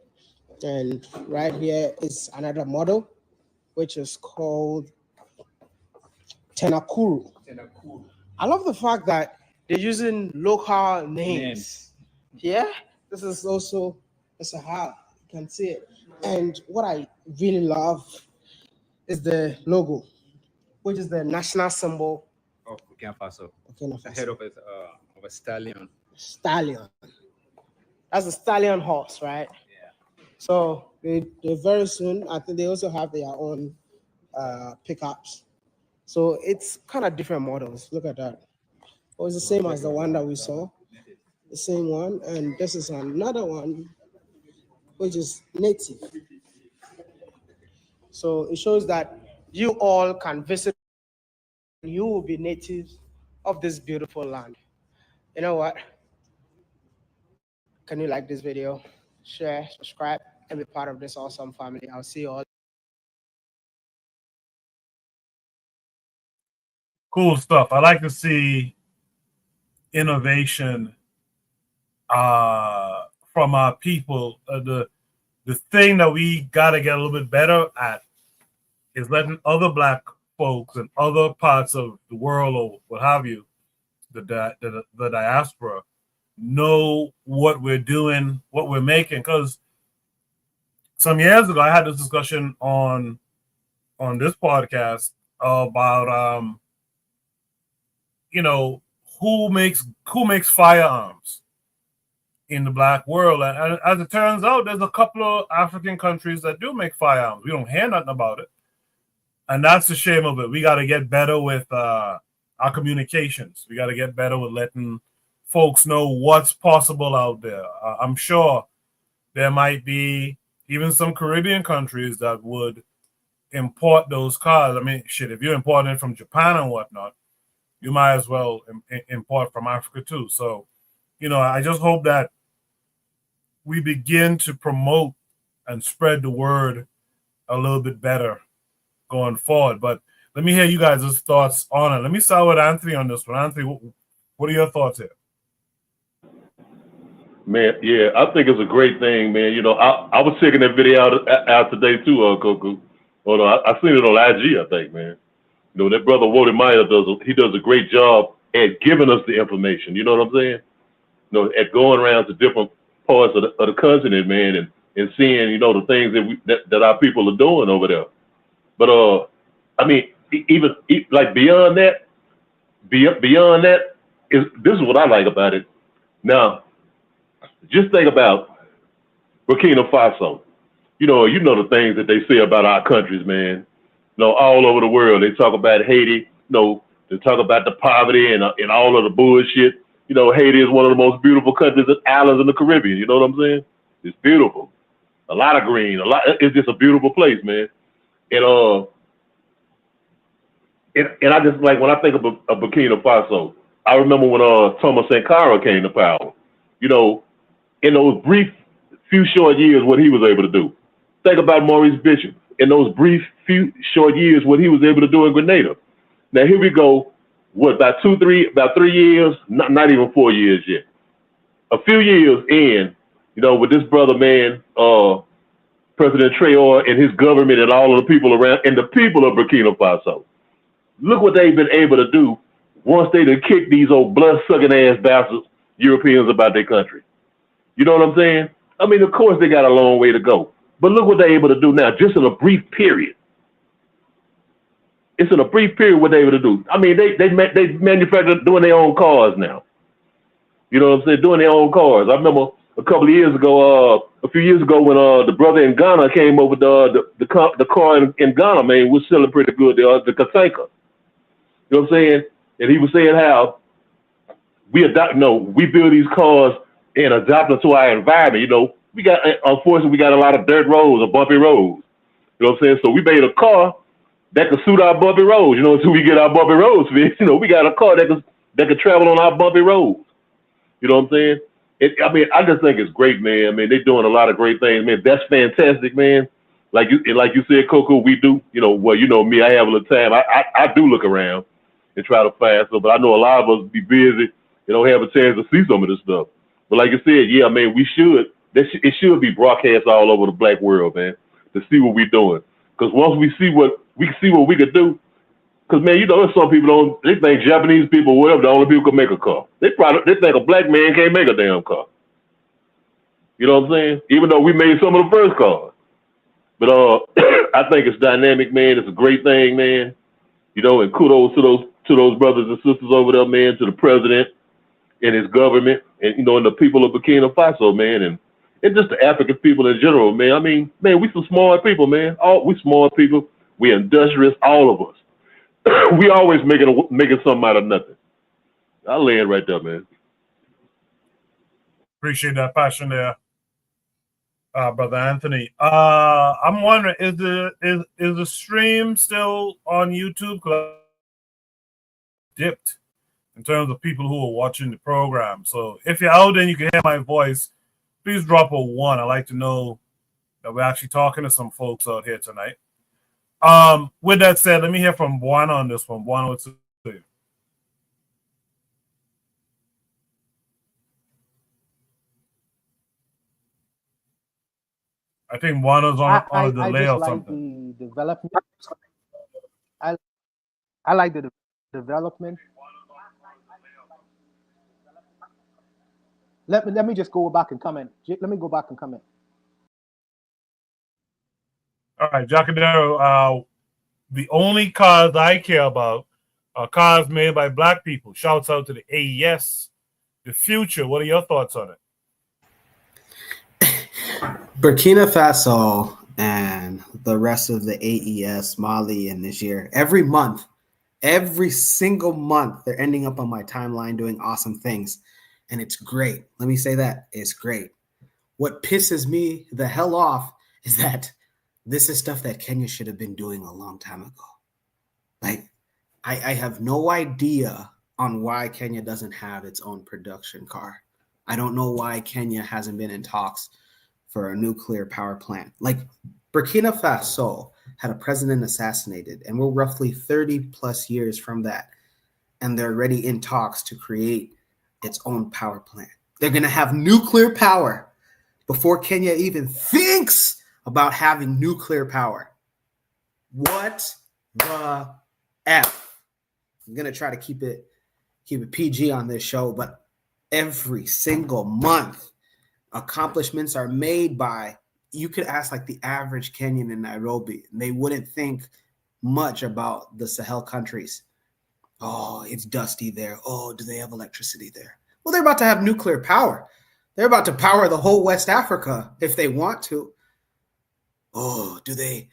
And right here is another model, which is called Tenakuru. I love the fact that they're using local names. Yeah, this is also a Sahara. You can see it. And what I really love is the logo, which is the national symbol of Burkina Faso. The head of a stallion. Stallion. That's a stallion horse, right? Yeah. So they very soon, I think they also have their own pickups. So it's kind of different models. Look at that. Oh, it's the same as the one that we saw. The same one. And this is another one, which is native. So it shows that you all can visit. You will be natives of this beautiful land. You know what? Can you like this video? Share, subscribe, and be part of this awesome family. I'll see you all. Cool stuff. I like to see innovation from our people. The thing that we got to get a little bit better at is letting other Black folks in other parts of the world or what have you, the diaspora, know what we're doing, what we're making. Because some years ago, I had this discussion on this podcast about who makes firearms in the black world, and as it turns out, there's a couple of African countries that do make firearms. We don't hear nothing about it, and that's the shame of it. We got to get better with our communications. We got to get better with letting folks know what's possible out there. I'm sure there might be even some Caribbean countries that would import those cars. I mean, shit, if you're importing from Japan and whatnot, you might as well import from Africa too. So, I just hope that we begin to promote and spread the word a little bit better going forward. But let me hear you guys' thoughts on it. Let me start with Anthony on this one. Anthony, what are your thoughts here? Man, yeah, I think it's a great thing, man. I was checking that video out today too, Coco. Oh no, I seen it on IG, I think, man. That brother Wody Meyer does a great job at giving us the information. You know what I'm saying? At going around to different parts of the continent, man, and seeing, the things that our people are doing over there. But I mean, even like beyond that, this is what I like about it. Now, just think about Burkina Faso. You know the things that they say about our countries, man. All over the world, they talk about Haiti. They talk about the poverty and all of the bullshit. Haiti is one of the most beautiful countries and islands in the Caribbean. You know what I'm saying? It's beautiful. A lot of green. It's just a beautiful place, man. And I just like when I think of Burkina Faso, I remember when Thomas Sankara came to power. In those brief few short years, what he was able to do. Think about Maurice Bishop. In those brief few short years, what he was able to do in Grenada. Now here we go. About 3 years, not even 4 years yet. A few years in, with this brother, man, President Traore and his government and all of the people around and the people of Burkina Faso. Look what they've been able to do once they done kick these old blood-sucking ass bastards, Europeans, about their country. You know what I'm saying? I mean, of course they got a long way to go. But look what they're able to do now, just in a brief period. It's in a brief period what they're able to do. I mean, they manufacture doing their own cars now. You know what I'm saying? Doing their own cars. I remember a few years ago, when the brother in Ghana came over, the car in Ghana, man, was selling pretty good. The Kasenka. You know what I'm saying? And he was saying how we build these cars and adapt them to our environment. Unfortunately, we got a lot of dirt roads or bumpy roads. You know what I'm saying? So we made a car that could suit our bumpy roads. Until we get our bumpy roads fixed, we got a car that could travel on our bumpy roads. You know what I'm saying? I just think it's great, man. I mean, they're doing a lot of great things, man. That's fantastic, man. Like you said, Coco, we do. Me, I have a little time. I do look around and try to find stuff, but I know a lot of us be busy and don't have a chance to see some of this stuff. But like you said, yeah, man, we should. It should be broadcast all over the black world, man, to see what we're doing. Because once we see what we could do, because man, there's some people they think Japanese people, whatever, the only people can make a car. They think a black man can't make a damn car. You know what I'm saying? Even though we made some of the first cars. But I think it's dynamic, man. It's a great thing, man. And kudos to those brothers and sisters over there, man, to the president and his government, and and the people of Burkina Faso, man, and just the African people in general, man. I mean, man, we some smart people, man. We smart people. We industrious, all of us. We always making something out of nothing. I'll land right there, man. Appreciate that passion there, Brother Anthony. I'm wondering, is the stream still on YouTube? 'Cause dipped in terms of people who are watching the program. So if you're out there and you can hear my voice, please drop a 1. I'd like to know that we're actually talking to some folks out here tonight. With that said, let me hear from Buana on this one. Buana, what's it? I think Buana's on a delay or something. The development. I like the development. Let me just go back and comment. Let me go back and comment. All right, Jacadero, the only cars I care about are cars made by black people. Shouts out to the AES, the future. What are your thoughts on it? Burkina Faso and the rest of the AES, Mali, and Niger, every month, every single month, they're ending up on my timeline doing awesome things. And it's great. Let me say that. It's great. What pisses me the hell off is that this is stuff that Kenya should have been doing a long time ago. Like, I have no idea on why Kenya doesn't have its own production car. I don't know why Kenya hasn't been in talks for a nuclear power plant. Like, Burkina Faso had a president assassinated, and we're roughly 30 plus years from that. And they're already in talks to create its own power plant. They're going to have nuclear power before Kenya even thinks about having nuclear power. What the F? I'm going to try to keep it PG on this show, but every single month, accomplishments are made by, you could ask like the average Kenyan in Nairobi, and they wouldn't think much about the Sahel countries. Oh, it's dusty there. Oh, do they have electricity there? Well, they're about to have nuclear power. They're about to power the whole West Africa if they want to. Oh, do they,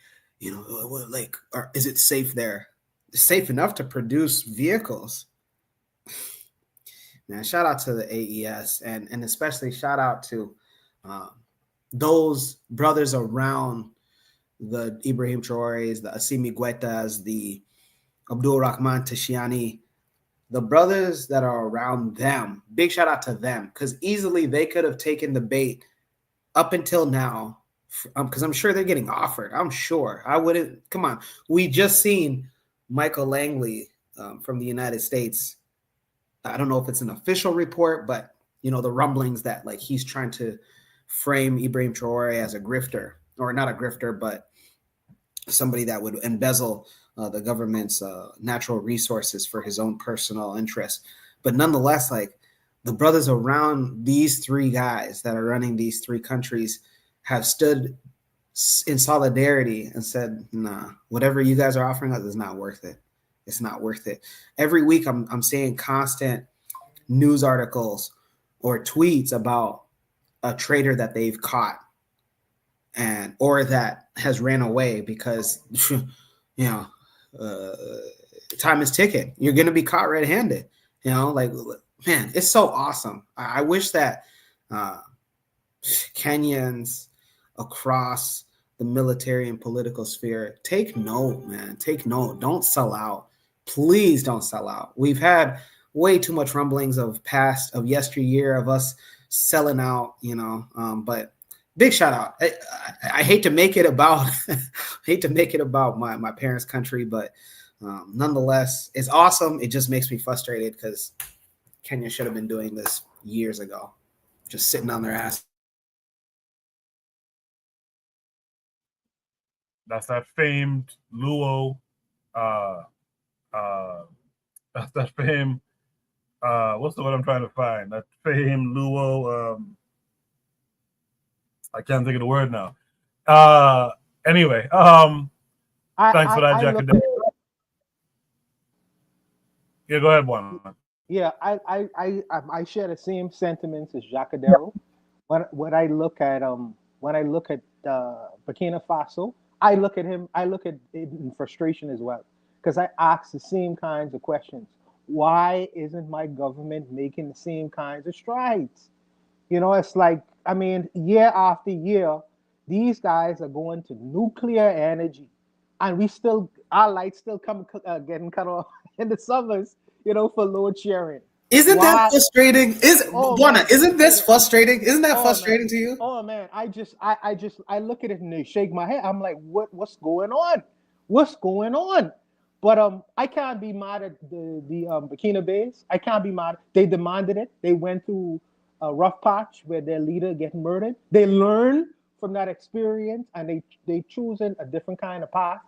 like, is it safe there? It's safe enough to produce vehicles. Man, shout out to the AES and especially shout out to those brothers around the Ibrahim Traores, the Assimi Guetas, the Abdul Rahman Tashiani, the brothers that are around them. Big shout out to them, because easily they could have taken the bait up until now, because I'm sure they're getting offered. I'm sure. I wouldn't. Come on. We just seen Michael Langley from the United States. I don't know if it's an official report, but the rumblings that like he's trying to frame Ibrahim Traore as a grifter, or not a grifter, but somebody that would embezzle the government's natural resources for his own personal interest. But nonetheless, like, the brothers around these three guys that are running these three countries have stood in solidarity and said, nah, whatever you guys are offering us is not worth it. It's not worth it. Every week I'm seeing constant news articles or tweets about a trader that they've caught or that has ran away because, time is ticking. You're going to be caught red-handed. Like, man, it's so awesome. I wish that Kenyans across the military and political sphere take note, man. Take note. Don't sell out. Please don't sell out. We've had way too much rumblings of yesteryear of us selling out, but big shout out. I hate to make it about my parents' country, but nonetheless, it's awesome. It just makes me frustrated because Kenya should have been doing this years ago, just sitting on their ass. That's that famed Luo. That's that famed. What's the word I'm trying to find? That famed Luo. I can't think of the word now. Anyway, thanks for that, Jack. Yeah, go ahead, one. Yeah, I share the same sentiments as Jacadero. When I look at Burkina Faso, I look at it in frustration as well, because I ask the same kinds of questions. Why isn't my government making the same kinds of strides? It's like, year after year, these guys are going to nuclear energy, and our lights still getting cut off in the summers, for load sharing. Isn't that frustrating? Isn't this frustrating? Isn't that frustrating to you? Oh man, I look at it and they shake my head. I'm like, what's going on? What's going on? But I can't be mad at the Burkina Faso. I can't be mad. They demanded it. They went through a rough patch where their leader getting murdered. They learned from that experience and they choosing a different kind of path.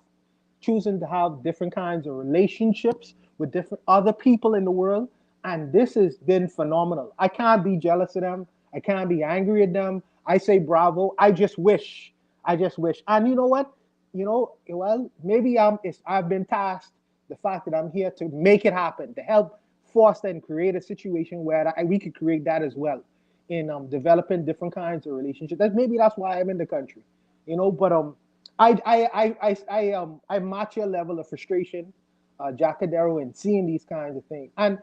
choosing to have different kinds of relationships with different other people in the world. And this has been phenomenal. I can't be jealous of them. I can't be angry at them. I say bravo. I just wish. And you know what? Well, maybe I've been tasked the fact that I'm here to make it happen, to help foster and create a situation where we could create that as well in developing different kinds of relationships. Maybe that's why I'm in the country, But I match your level of frustration, Jacadero, and seeing these kinds of things. And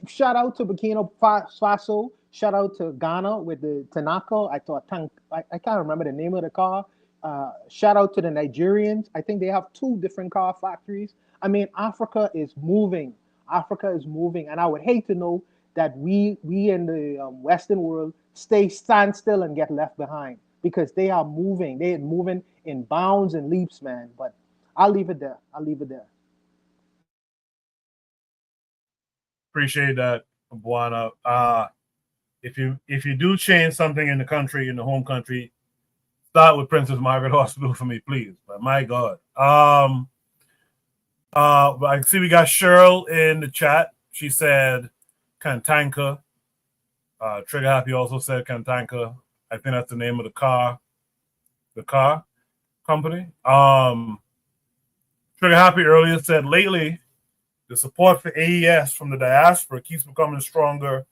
shout out to Burkina Faso. Shout out to Ghana with the Tanaka. I can't remember the name of the car. Shout out to the Nigerians. I think they have 2 different car factories. I mean, Africa is moving. And I would hate to know that we in the Western world stand still and get left behind, because they are moving. They are moving in bounds and leaps, man. But I'll leave it there. Appreciate that, Buana. If you do change something in the country, in the home country, start with Princess Margaret Hospital for me, please. But my God. I see we got Cheryl in the chat. She said Kantanka. Trigger Happy also said Kantanka. I think that's the name of the car company. Trigger Happy earlier said lately the support for AES from the diaspora keeps becoming stronger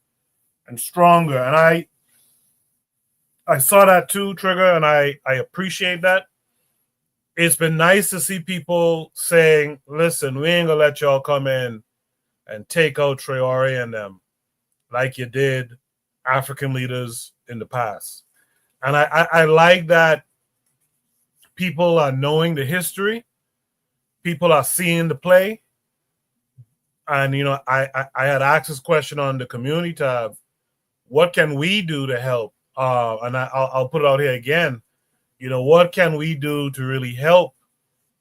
and stronger. And I saw that too, Trigger, and I appreciate that. It's been nice to see people saying, listen, we ain't gonna let y'all come in and take out Traore and them like you did African leaders in the past. And I like that people are knowing the history, people are seeing the play. And I had asked this question on the community tab: what can we do to help? And I'll put it out here again. What can we do to really help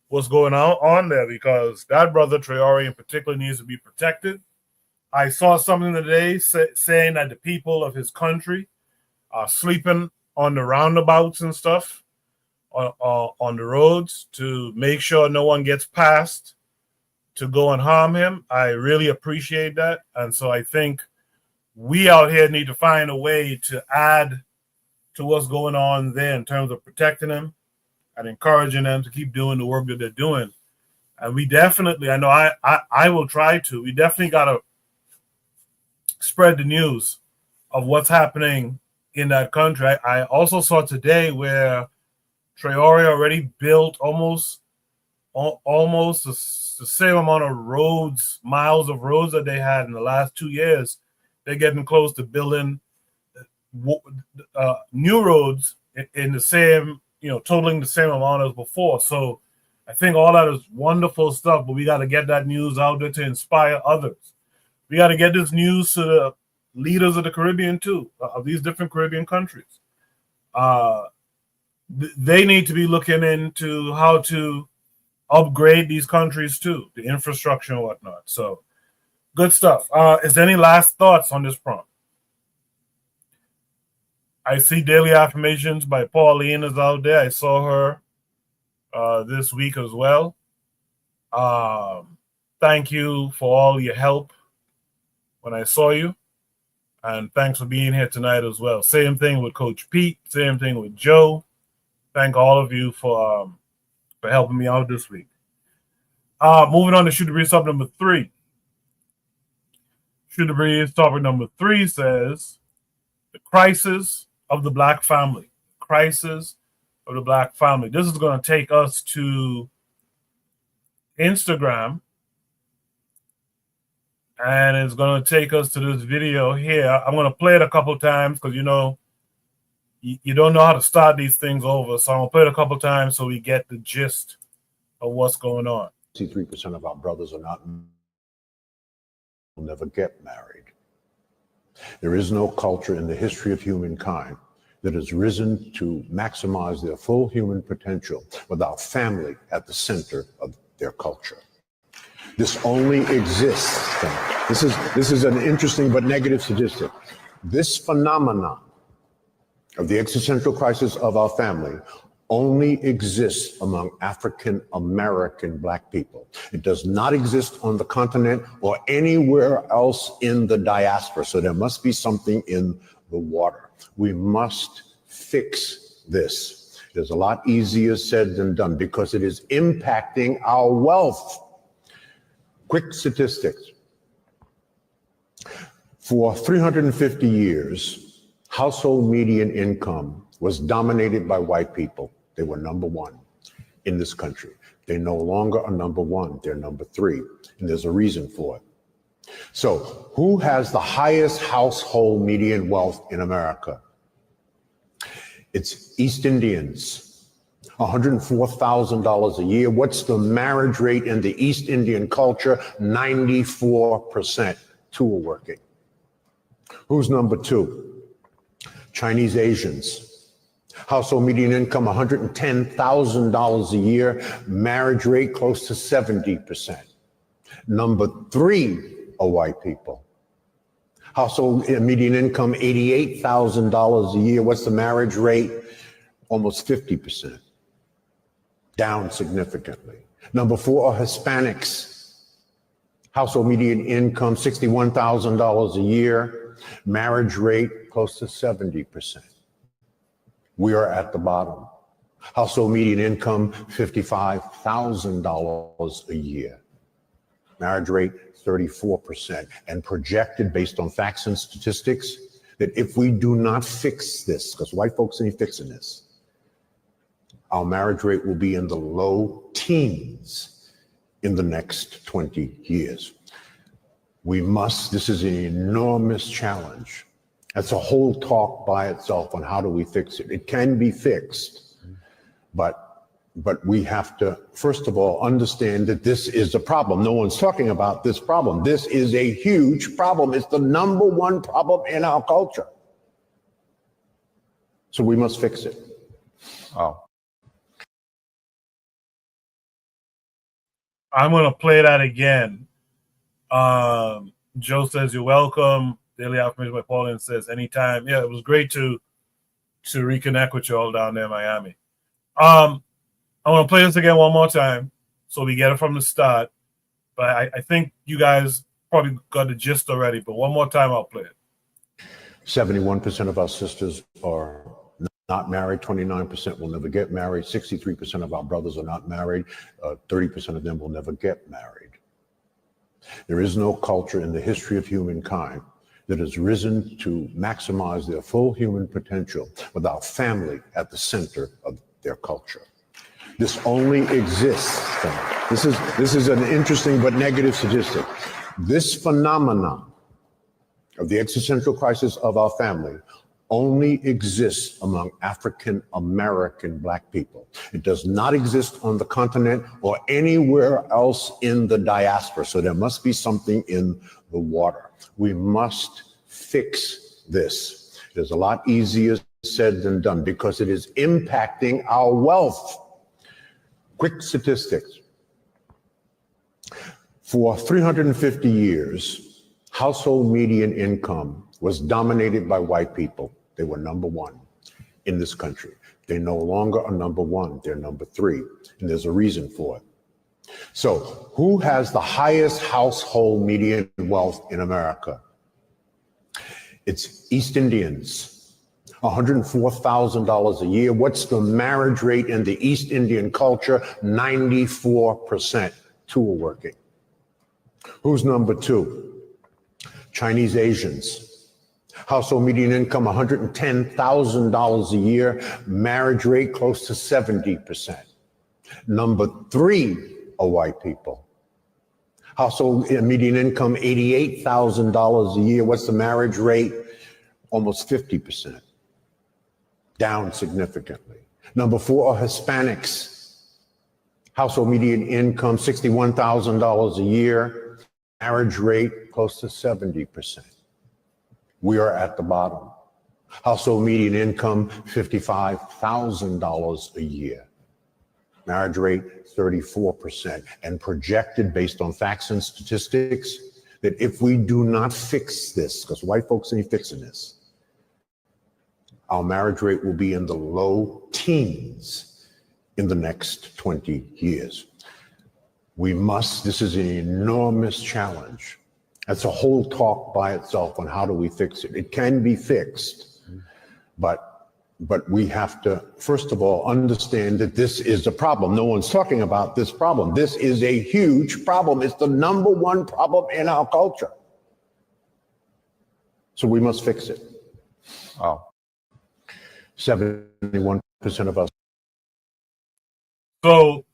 what's going on there? Because that brother Traore in particular needs to be protected. I saw something today saying that the people of his country are sleeping on the roundabouts and stuff, on the roads, to make sure no one gets past to go and harm him. I really appreciate that. And so I think we out here need to find a way to add to what's going on there in terms of protecting them and encouraging them to keep doing the work that they're doing. And we definitely, I know I will try to, we definitely got to spread the news of what's happening in that country. I also saw today where Traore already built almost the same amount of roads, miles of roads that they had in the last 2 years. They're getting close to building new roads in the same, totaling the same amount as before. So I think all that is wonderful stuff, but we got to get that news out there to inspire others. We got to get this news to the leaders of the Caribbean too, of these different Caribbean countries. They need to be looking into how to upgrade these countries too, the infrastructure and whatnot. So good stuff. Is there any last thoughts on this prompt? I see Daily Affirmations by Pauline is out there. I saw her this week as well. Thank you for all your help when I saw you. And thanks for being here tonight as well. Same thing with Coach Pete. Same thing with Joe. Thank all of you for helping me out this week. Moving on to Shoot the Breeze topic number 3. Shoot the Breeze topic number 3 says, the crisis of the Black family. Crisis of the Black family. This is going to take us to Instagram. And it's going to take us to this video here. I'm going to play it a couple times because, you don't know how to start these things over. So I'm going to play it a couple times so we get the gist of what's going on. 63% of our brothers will never get married. There is no culture in the history of humankind that has risen to maximize their full human potential without family at the center of their culture. This only exists. This is an interesting but negative statistic. This phenomenon of the existential crisis of our family only exists among African American Black people. It does not exist on the continent or anywhere else in the diaspora. So there must be something in the water. We must fix this. It is a lot easier said than done because it is impacting our wealth. Quick statistics. For 350 years, household median income was dominated by white people. They were number one in this country. They no longer are number one, they're number three, and there's a reason for it. So, who has the highest household median wealth in America? It's East Indians, $104,000 a year. What's the marriage rate in the East Indian culture? 94%. Two are working. Who's number two? Chinese Asians. Household median income, $110,000 a year. Marriage rate close to 70%. Number three are white people. Household median income, $88,000 a year. What's the marriage rate? Almost 50%. Down significantly. Number four are Hispanics. Household median income, $61,000 a year. Marriage rate close to 70%. We are at the bottom. Household median income, $55,000 a year. Marriage rate, 34%. And projected based on facts and statistics that if we do not fix this, because white folks ain't fixing this, our marriage rate will be in the low teens in the next 20 years. We must, this is an enormous challenge. That's a whole talk by itself on how do we fix it. It can be fixed, but we have to, first of all, understand that this is a problem. No one's talking about this problem. This is a huge problem. It's the number one problem in our culture. So we must fix it. I'm going to play that again. Joe says, you're welcome. Daily Affirmation by Pauline says, anytime. Yeah, it was great to reconnect with you all down there in Miami. I want to play this again one more time so we get it from the start. But I think you guys probably got the gist already, but one more time I'll play it. 71% of our sisters are not married. 29% will never get married. 63% of our brothers are not married. 30% of them will never get married. There is no culture in the history of humankind that has risen to maximize their full human potential without family at the center of their culture. This only exists. This is an interesting but negative statistic. This phenomenon of the existential crisis of our family only exists among African American Black people. It does not exist on the continent or anywhere else in the diaspora. So there must be something in the water. We must fix this. It is a lot easier said than done because it is impacting our wealth. Quick statistics. For 350 years, household median income was dominated by white people. They were number one in this country. They no longer are number one, they're number three, and there's a reason for it. So, who has the highest household median wealth in America? It's East Indians, $104,000 a year. What's the marriage rate in the East Indian culture? 94%. Two are working. Who's number two? Chinese Asians. Household median income, $110,000 a year. Marriage rate close to 70%. Number three are white people. Household median income, $88,000 a year. What's the marriage rate? Almost 50%. Down significantly. Number four are Hispanics. Household median income, $61,000 a year. Marriage rate close to 70%. We are at the bottom. Household median income, $55,000 a year. Marriage rate, 34%. And projected based on facts and statistics that if we do not fix this, because white folks ain't fixing this, our marriage rate will be in the low teens in the next 20 years. This is an enormous challenge. That's a whole talk by itself on how do we fix it. It can be fixed, but we have to, first of all, understand that this is a problem. No one's talking about this problem. This is a huge problem. It's the number one problem in our culture. So we must fix it. Wow. 71% of us. So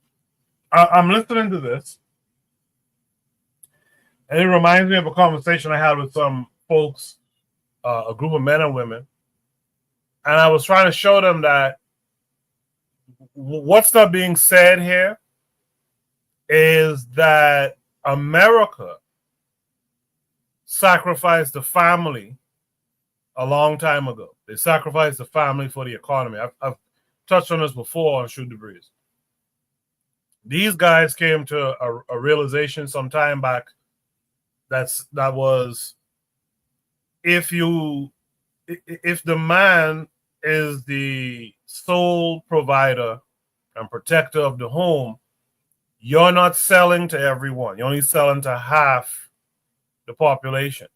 I'm listening to this, and it reminds me of a conversation I had with some folks, a group of men and women, and I was trying to show them that what's not being said here is that America sacrificed the family a long time ago. They sacrificed the family for the economy. I've touched on this before on Shoot the Breeze. These guys came to a realization some time back that was if the man is the sole provider and protector of the home, you're not selling to everyone. You're only selling to half the population.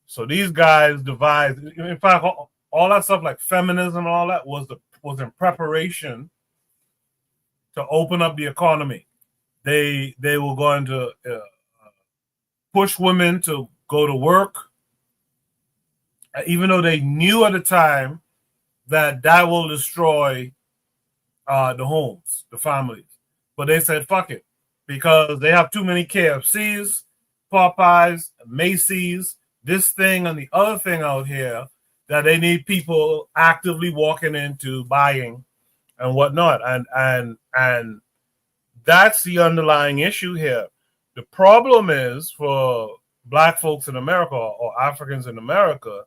So these guys devised, in fact, all that stuff like feminism and all that was in preparation to open up the economy. They were going to push women to go to work, even though they knew at the time that will destroy the homes, the families. But they said, fuck it, because they have too many KFCs, Popeyes, Macy's, this thing and the other thing out here that they need people actively walking into buying and whatnot. And that's the underlying issue here. The problem is for Black folks in America or Africans in America,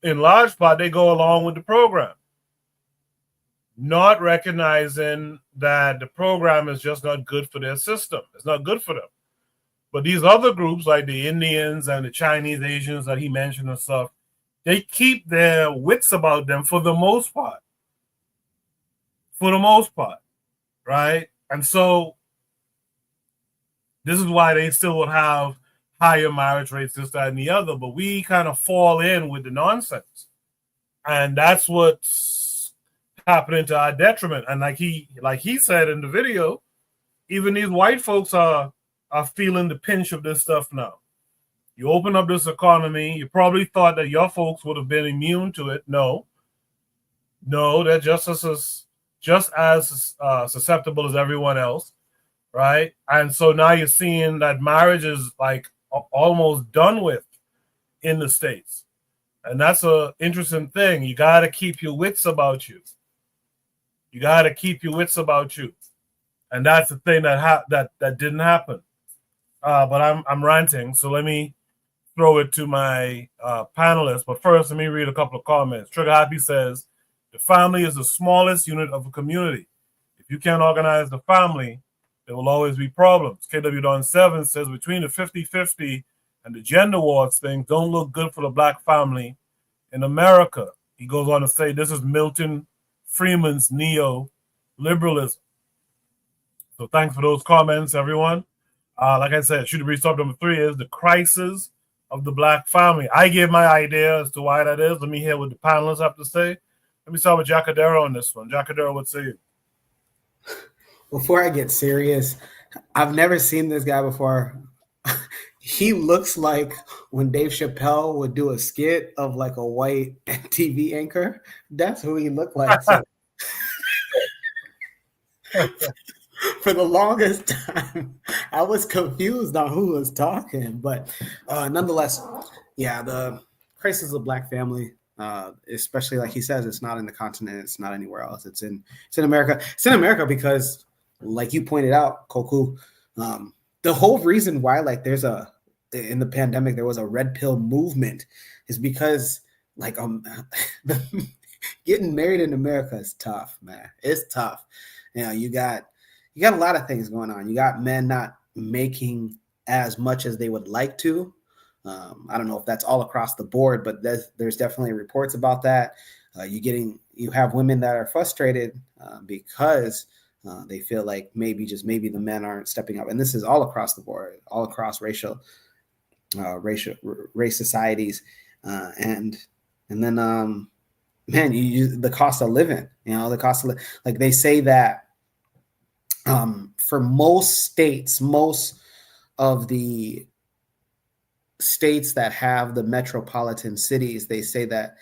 in large part, they go along with the program, not recognizing that the program is just not good for their system. It's not good for them. But these other groups, like the Indians and the Chinese, Asians that he mentioned and stuff, they keep their wits about them for the most part. For the most part, right? And so this is why they still would have higher marriage rates, this, that, and the other. But we kind of fall in with the nonsense. And that's what's happening to our detriment. And like he said in the video, even these white folks are feeling the pinch of this stuff now. You open up this economy, you probably thought that your folks would have been immune to it. No, they're just as susceptible as everyone else, right? And so now you're seeing that marriage is like almost done with in the States. And that's an interesting thing. You got to keep your wits about you. You got to keep your wits about you. And that's the thing that didn't happen. But I'm ranting, so let me throw it to my panelists. But first, let me read a couple of comments. Trigger Happy says, the family is the smallest unit of a community. If you can't organize the family, there will always be problems. KW Don 7 says, between the 50-50 and the gender wars thing, don't look good for the Black family in America. He goes on to say, this is Milton Freeman's neo-liberalism. So thanks for those comments, everyone. Like I said, Shoot the Breeze top number 3 is the crisis of the Black family. I gave my idea as to why that is. Let me hear what the panelists have to say. Let me start with Jacadero on this one. Jacadero, what say you? Before I get serious, I've never seen this guy before. He looks like when Dave Chappelle would do a skit of like a white TV anchor. That's who he looked like. So. For the longest time, I was confused on who was talking, but nonetheless, yeah, the crisis of the Black family, especially like he says, it's not in the continent, it's not anywhere else. It's in America. It's in America because, like you pointed out, Koku, the whole reason why in the pandemic there was a red pill movement is because getting married in America is tough, man. It's tough. You know, you got a lot of things going on. You got men not making as much as they would like to. I don't know if that's all across the board, but there's definitely reports about that. You have women that are frustrated because they feel like maybe the men aren't stepping up, and this is all across the board, all across race societies, and then man, the cost of living, like they say that for most of the states that have the metropolitan cities, they say that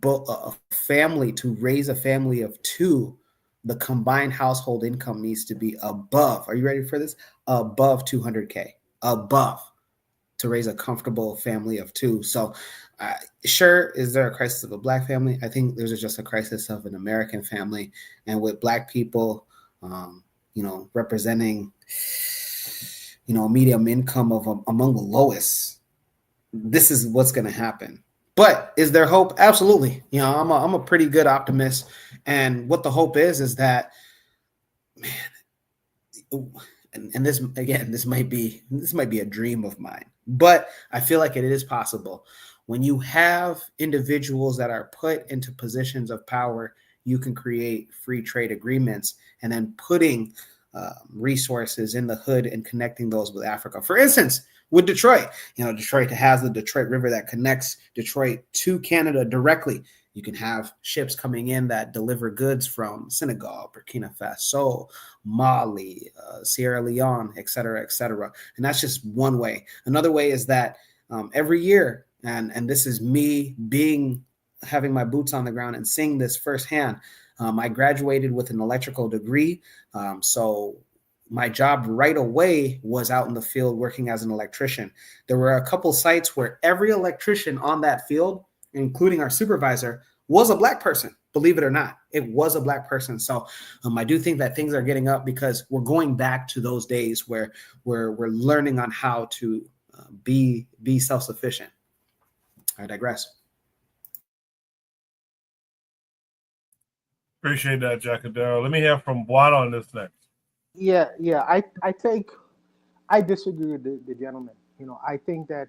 to raise a family of two, the combined household income needs to be above, are you ready for this? Above 200K, above, to raise a comfortable family of two. So sure, is there a crisis of a Black family? I think there's just a crisis of an American family. And with Black people, representing, a medium income of among the lowest, this is what's going to happen. But is there hope? Absolutely. I'm a pretty good optimist. And what the hope is that, man, and this, again, this might be a dream of mine, but I feel like it is possible. When you have individuals that are put into positions of power, you can create free trade agreements, and then putting resources in the hood and connecting those with Africa. For instance, with Detroit, Detroit has the Detroit River that connects Detroit to Canada directly. You can have ships coming in that deliver goods from Senegal, Burkina Faso, Mali, Sierra Leone, et cetera, et cetera. And that's just one way. Another way is that every year, and this is me having my boots on the ground and seeing this firsthand. I graduated with an electrical degree. So my job right away was out in the field working as an electrician. There were a couple sites where every electrician on that field, including our supervisor, was a Black person. Believe it or not, it was a Black person. So I do think that things are getting up, because we're going back to those days where we're learning on how to be self-sufficient. I digress. Appreciate that, Jack and Daryl. Let me hear from Juan on this next. Yeah. I think I disagree with the gentleman. I think that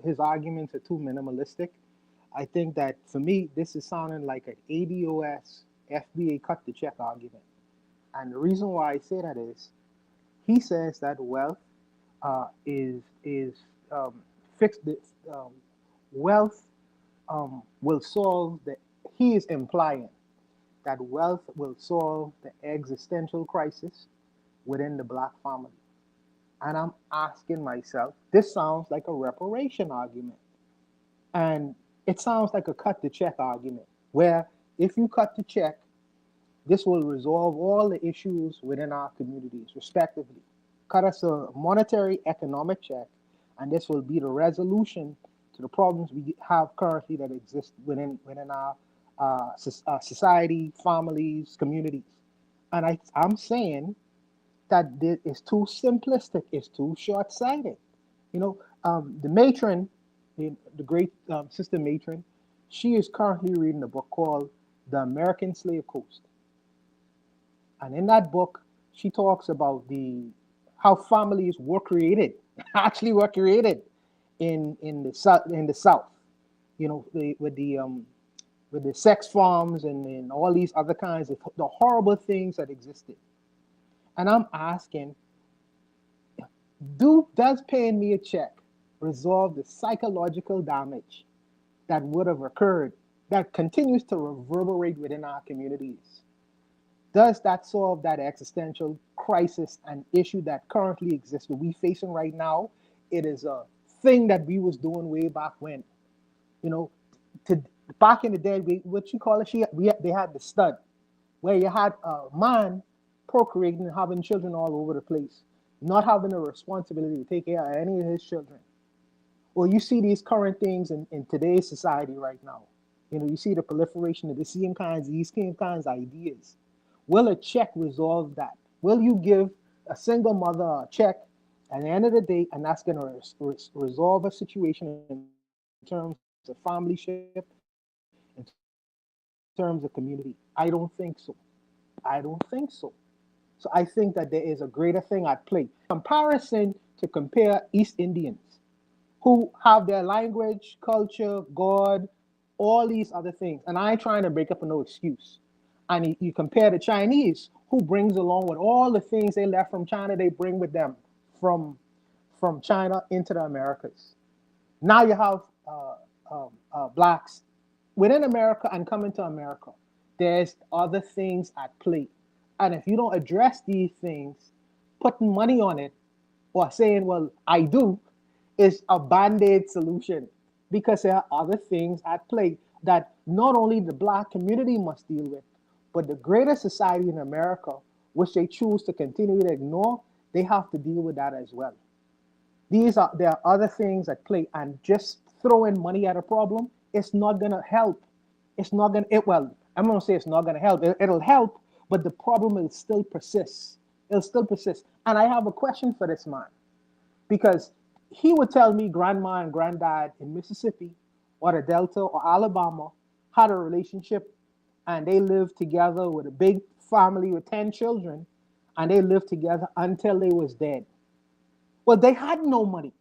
his arguments are too minimalistic. I think that, for me, this is sounding like an ADOS FBA cut the check argument. And the reason why I say that is, he says that wealth is fixed. Wealth will solve he is implying that wealth will solve the existential crisis within the Black family. And I'm asking myself, this sounds like a reparation argument. And it sounds like a cut the check argument, where if you cut the check, this will resolve all the issues within our communities, respectively. Cut us a monetary economic check, and this will be the resolution to the problems we have currently that exist within our society, families, communities. And I'm saying that it's too simplistic, it's too short-sighted. The matron, the great Sister Matron, she is currently reading a book called The American Slave Coast. And in that book, she talks about how families were created, actually were created in the South, with the sex farms and all these other kinds of the horrible things that existed. And I'm asking, does paying me a check resolve the psychological damage that would have occurred, that continues to reverberate within our communities? Does that solve that existential crisis and issue that currently exists, that we facing right now? It is a thing that we was doing way back when. Back in the day, what you call it? They had the stud, where you had a man procreating and having children all over the place, not having a responsibility to take care of any of his children. Well, you see these current things in today's society right now. You see the proliferation of these same kinds of ideas. Will a check resolve that? Will you give a single mother a check at the end of the day, and that's going to resolve a situation in terms of familyship, in terms of community? I don't think so. So I think that there is a greater thing at play. Comparison to compare East Indians, who have their language, culture, God, all these other things. And I ain't trying to break up a no excuse. And you compare the Chinese, who brings along with all the things they left from China, they bring with them from China into the Americas. Now you have blacks within America and coming to America. There's other things at play. And if you don't address these things, putting money on it or saying, well, I do, is a band-aid solution, because there are other things at play that not only the black community must deal with, but the greater society in America, which they choose to continue to ignore, they have to deal with that as well. There are other things at play, and just throwing money at a problem, it's not gonna help. It's not gonna, well, I'm gonna say it's not gonna help. It'll help, but the problem will still persist. It'll still persist. And I have a question for this man, because he would tell me grandma and granddad in Mississippi or the Delta or Alabama had a relationship and they lived together with a big family with 10 children, and they lived together until they was dead. Well, they had no money.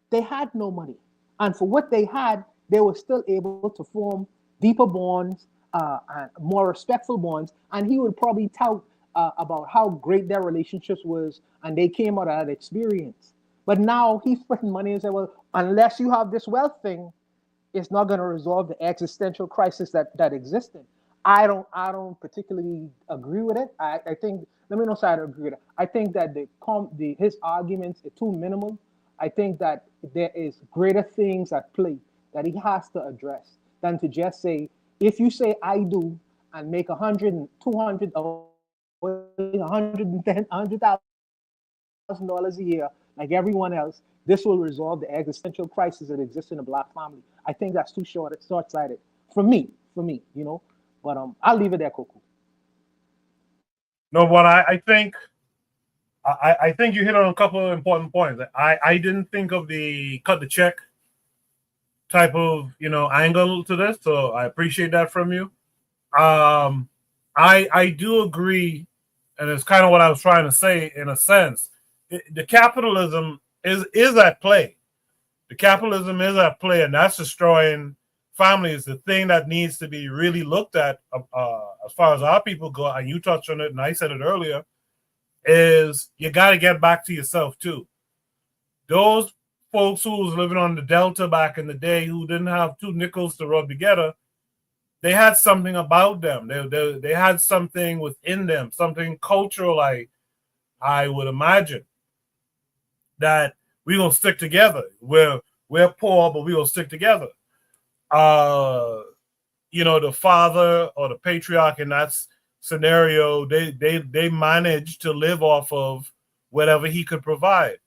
They had no money. And for what they had, they were still able to form deeper bonds, and more respectful bonds. And he would probably tout about how great their relationships was, and they came out of that experience. But now he's putting money and saying, well, unless you have this wealth thing, it's not going to resolve the existential crisis that existed. I don't particularly agree with it. I think, let me know if I agree with it. I think that his arguments are too minimal. I think that there is greater things at play that he has to address than to just say, if you say I do and make $100,000, $200,000, or $100,000 a year like everyone else, this will resolve the existential crisis that exists in a black family. I think that's too short-sighted for me, you know. But I'll leave it there, Coco. No, but I think you hit on a couple of important points. I didn't think of the cut the check type of angle to this, so I appreciate that from you. I do agree, and it's kind of what I was trying to say in a sense. The capitalism is at play. The capitalism is at play, and that's destroying families. The thing that needs to be really looked at, as far as our people go, and you touched on it, and I said it earlier, is you got to get back to yourself too. Those folks who was living on the Delta back in the day, who didn't have two nickels to rub together, they had something about them. They had something within them, something cultural. I would imagine that we're gonna stick together. We're poor, but we're gonna stick together. The father or the patriarch in that scenario, they managed to live off of whatever he could provide.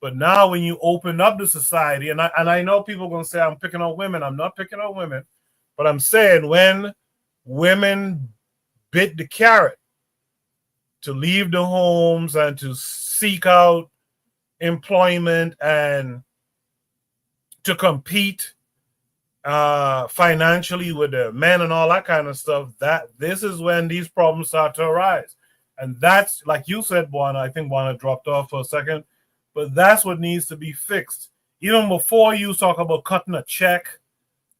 But now when you open up the society, and I know people are going to say I'm picking on women. I'm not picking on women, but I'm saying when women bit the carrot to leave the homes and to seek out employment and to compete financially with the men and all that kind of stuff, that this is when these problems start to arise. And that's, like you said, Buana, I think Buana dropped off for a second, but that's what needs to be fixed. Even before you talk about cutting a check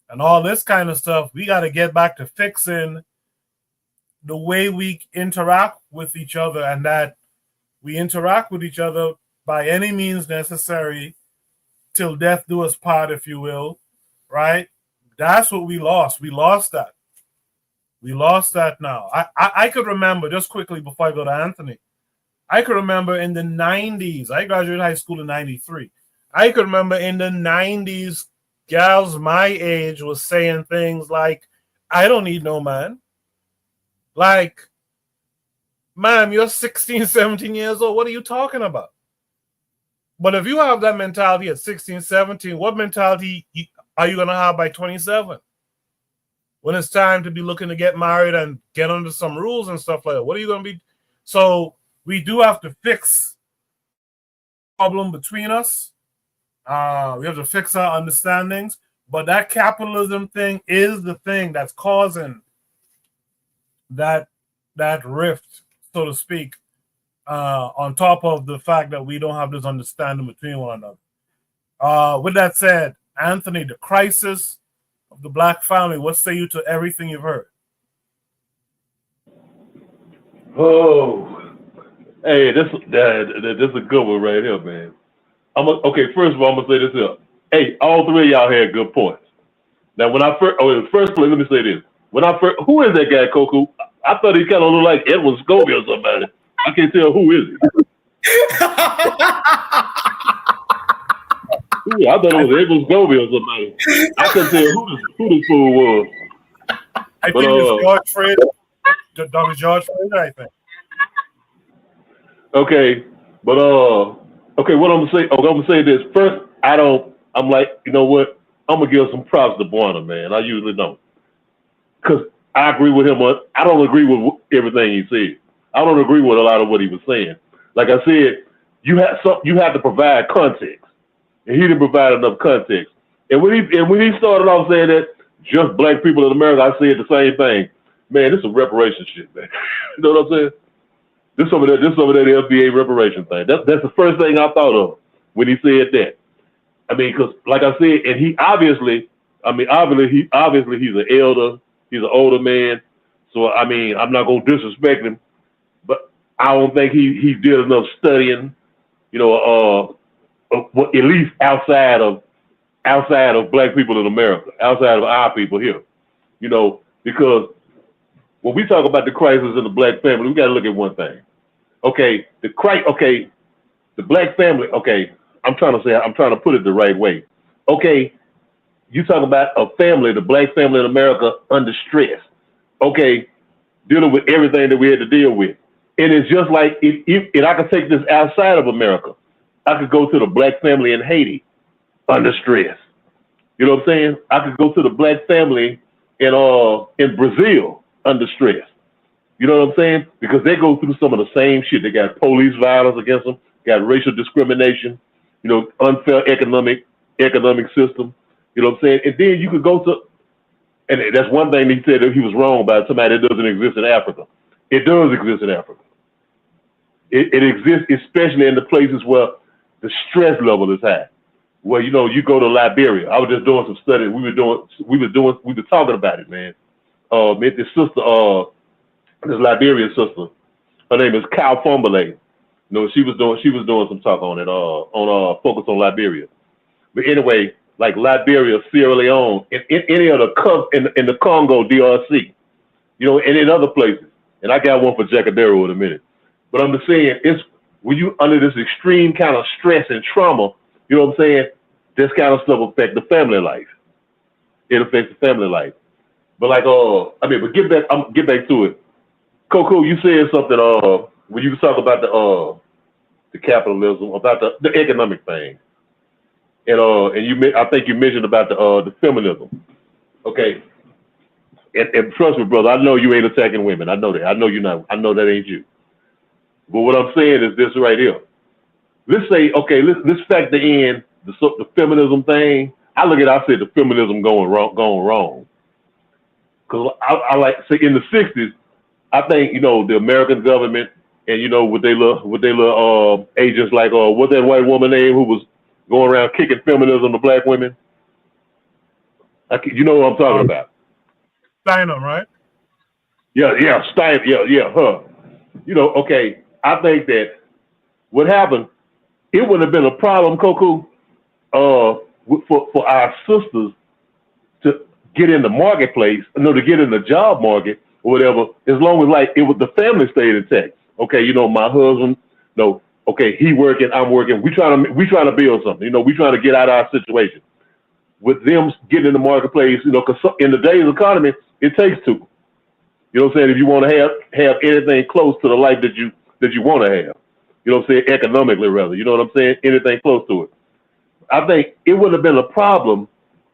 and all this kind of stuff, we got to get back to fixing the way we interact with each other, and that we interact with each other by any means necessary till death do us part, if you will, right? That's what we lost. We lost that. We lost that now. I could remember, just quickly before I go to Anthony, I could remember in the 90s, I graduated high school in 93. I could remember in the 90s, gals my age was saying things like, I don't need no man. Like, ma'am, you're 16, 17 years old. What are you talking about? But if you have that mentality at 16, 17, what mentality are you going to have by 27? When it's time to be looking to get married and get under some rules and stuff like that, what are you going to be? So we do have to fix the problem between us. We have to fix our understandings. But that capitalism thing is the thing that's causing that rift, so to speak, on top of the fact that we don't have this understanding between one another. With that said, Anthony, the crisis of the black family, what say you to everything you've heard? Oh, hey, this is a good one right here, man. Okay, first of all, I'm gonna say this here. Hey, all three of y'all had good points. Now, when I first, in the first place, let me say this. When I first, who is that guy, Coco? I thought he kind of looked like Edwin Scobie or somebody. I can't tell who is he. I thought it was Edwin Scobie or somebody. I couldn't tell who this fool was. I think it's George Fred. Dr. George Fred, I think. Okay, but okay, what I'm gonna say? Okay, I'm gonna say this first. I'm like, you know what? I'm gonna give some props to Buana, man. I usually don't, cause I agree with him on. I don't agree with everything he said. I don't agree with a lot of what he was saying. Like I said, you have to provide context, and he didn't provide enough context. And when he started off saying that just black people in America, I said the same thing. Man, this is reparation shit, man. You know what I'm saying? This over there, the FBA reparation thing. That's the first thing I thought of when he said that. I mean, because like I said, and he obviously he's an elder, he's an older man. So I mean, I'm not gonna disrespect him, but I don't think he did enough studying, you know, at least outside of black people in America, outside of our people here, you know, because when we talk about the crisis in the black family, we got to look at one thing. Okay, the black family. Okay, I'm trying to put it the right way. Okay, you talk about a family, the black family in America under stress. Okay, dealing with everything that we had to deal with, and it's just like if I could take this outside of America, I could go to the black family in Haiti under stress. You know what I'm saying? I could go to the black family in Brazil under stress. You know what I'm saying? Because they go through some of the same shit. They got police violence against them, got racial discrimination, you know, unfair economic system. You know what I'm saying? And then you could go to, and that's one thing he said that he was wrong about, somebody that doesn't exist in Africa. It does exist in Africa. It exists especially in the places where the stress level is high. Well, you know, you go to Liberia. I was just doing some studies. We were talking about it, man. This sister, this Liberian sister, her name is Cal Fombele. You know, she was doing some talk on it, on Focus on Liberia. But anyway, like Liberia, Sierra Leone, in any of in the Congo DRC, you know, and in other places. And I got one for Jacadero in a minute. But I'm just saying, it's when you under this extreme kind of stress and trauma, you know what I'm saying? This kind of stuff affects the family life. It affects the family life. But like, but get back to it. Coco, you said something when you talk about the capitalism, about the economic thing, and I think you mentioned about the feminism. Okay, and trust me, brother, I know you ain't attacking women. I know that. I know you're not. I know that ain't you. But what I'm saying is this right here. Let's say, okay, let's factor in the feminism thing. I say the feminism going wrong. Because I like say in the 60s, I think, you know, the American government and, you know, with their little agents like what's that white woman name who was going around kicking feminism to black women? You know what I'm talking about? Steinem, right? Yeah, Stein. Yeah, her. You know, okay. I think that what happened, it wouldn't have been a problem, Coco, for our sisters to get in the marketplace, to get in the job market or whatever, as long as like it was the family stayed intact. Okay, you know, my husband, no, okay, he working, I'm working. We trying to build something. You know, we trying to get out of our situation. With them getting in the marketplace, you know, because in today's economy, it takes two. You know what I'm saying? If you want to have anything close to the life that you want to have, you know what I'm saying, economically rather, you know what I'm saying, anything close to it. I think it wouldn't have been a problem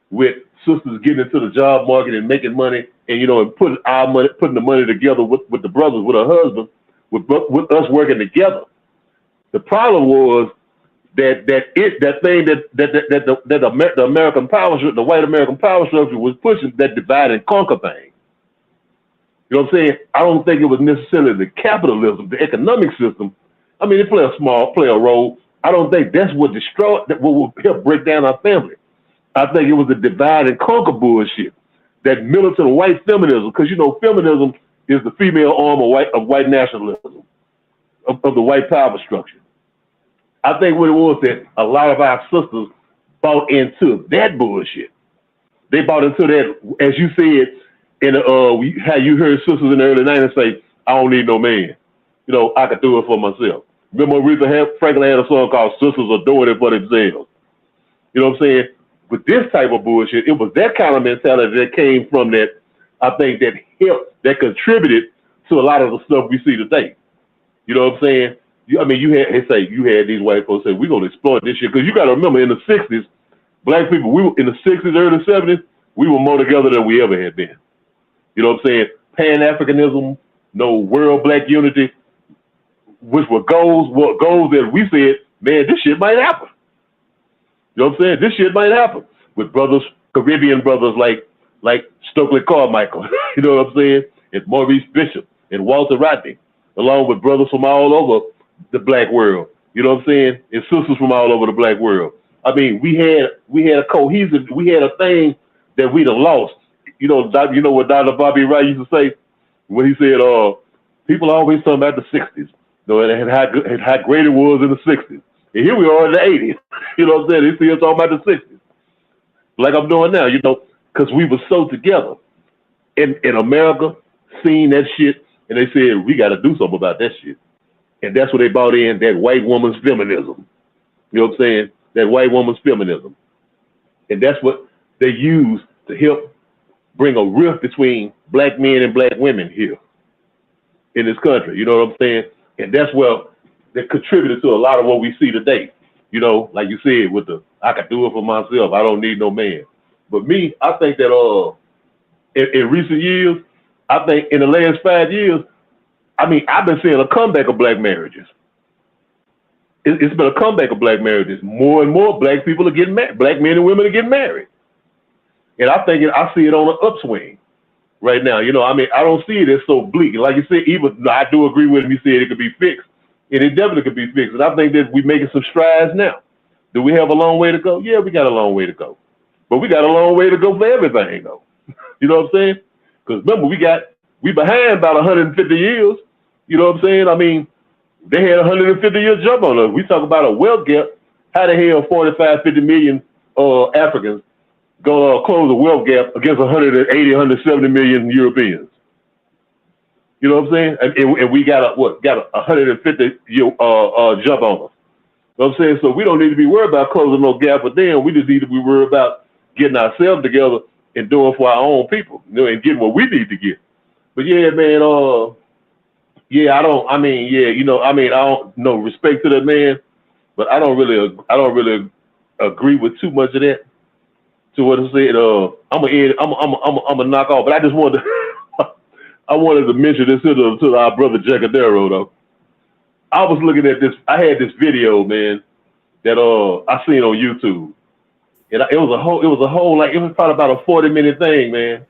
with sisters getting into the job market and making money, and you know, and putting the money together with the brothers, with her husband, with us working together. The problem was that the American power structure, the white American power structure was pushing that divide and conquer thing. You know what I'm saying? I don't think it was necessarily the capitalism, the economic system. I mean, it play a role. I don't think that's what will help break down our family. I think it was the divide and conquer bullshit, that militant white feminism, because you know feminism is the female arm of white nationalism, of the white power structure. I think what it was that a lot of our sisters bought into that bullshit. They bought into that, as you said, in how you heard sisters in the early 90s say, I don't need no man. You know, I could do it for myself. Remember Aretha Franklin had a song called Sisters Are Doing It For Themselves. You know what I'm saying? With this type of bullshit, it was that kind of mentality that came from that, I think, that helped, that contributed to a lot of the stuff we see today. You know what I'm saying? I mean, you had these white folks say, we're going to exploit this shit. Because you got to remember, in the 60s, black people, we were in the 60s, early 70s, we were more together than we ever had been. You know what I'm saying? Pan-Africanism, no world black unity, which were goals that we said, man, this shit might happen. You know what I'm saying? This shit might happen with brothers, Caribbean brothers like Stokely Carmichael, you know what I'm saying? And Maurice Bishop and Walter Rodney, along with brothers from all over the black world, you know what I'm saying? And sisters from all over the black world. I mean, we had a cohesive, we had a thing that we'd have lost. You know what Dr. Bobby Wright used to say when he said, people always talking about the 60s, you know, and how great it was in the 60s. And here we are in the 80s. You know what I'm saying? They still talking about the 60s. Like I'm doing now, you know, because we were so together. In America, seeing that shit, and they said, we got to do something about that shit. And that's what they brought in, that white woman's feminism. You know what I'm saying? That white woman's feminism. And that's what they use to help bring a rift between black men and black women here in this country. You know what I'm saying? And that's where that contributed to a lot of what we see today. You know, like you said, with the, I can do it for myself. I don't need no man. But me, I think that in recent years, I think in the last 5 years, I mean, I've been seeing a comeback of black marriages. It's been a comeback of black marriages. More and more black people are getting married. Black men and women are getting married. And I see it on an upswing right now. You know, I mean, I don't see it as so bleak. Like you said, even I do agree with him. He said it could be fixed. And it definitely could be fixed. And I think that we're making some strides now. Do we have a long way to go? Yeah, we got a long way to go. But we got a long way to go for everything, though. You know what I'm saying? Because remember, we behind about 150 years. You know what I'm saying? I mean, they had 150 years jump on us. We talk about a wealth gap. How the hell 45, 50 million Africans gonna close a wealth gap against 180, 170 million Europeans? You know what I'm saying? And we got a 150 year jump on us. You know what I'm saying? So we don't need to be worried about closing no gap with them. We just need to be worried about getting ourselves together and doing for our own people, you know, and getting what we need to get. But yeah, man, I don't know, respect to that man, but I don't really agree with too much of that. To what I said, I'm gonna knock off, but I just wanted to, I wanted to mention this to our brother Jacadero though. I was looking at this. I had this video, man, that I seen on YouTube, and it was probably about a 40-minute thing, man.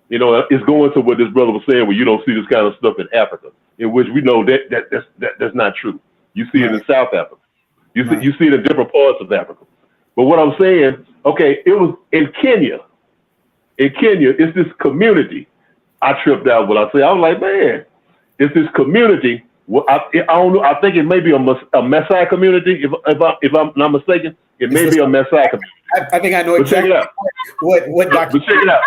You know, it's going to what this brother was saying, where you don't see this kind of stuff in Africa, in which we know that's not true. You see it in South Africa. You see it in different parts of Africa. But what I'm saying, okay, it was in Kenya. In Kenya, it's this community. I tripped out when I say, I was like, man, it's this community. Well, I don't know. I think it may be a Maasai community. If I'm not mistaken, it may be a Maasai community. I think I know exactly what Dr. But check it out.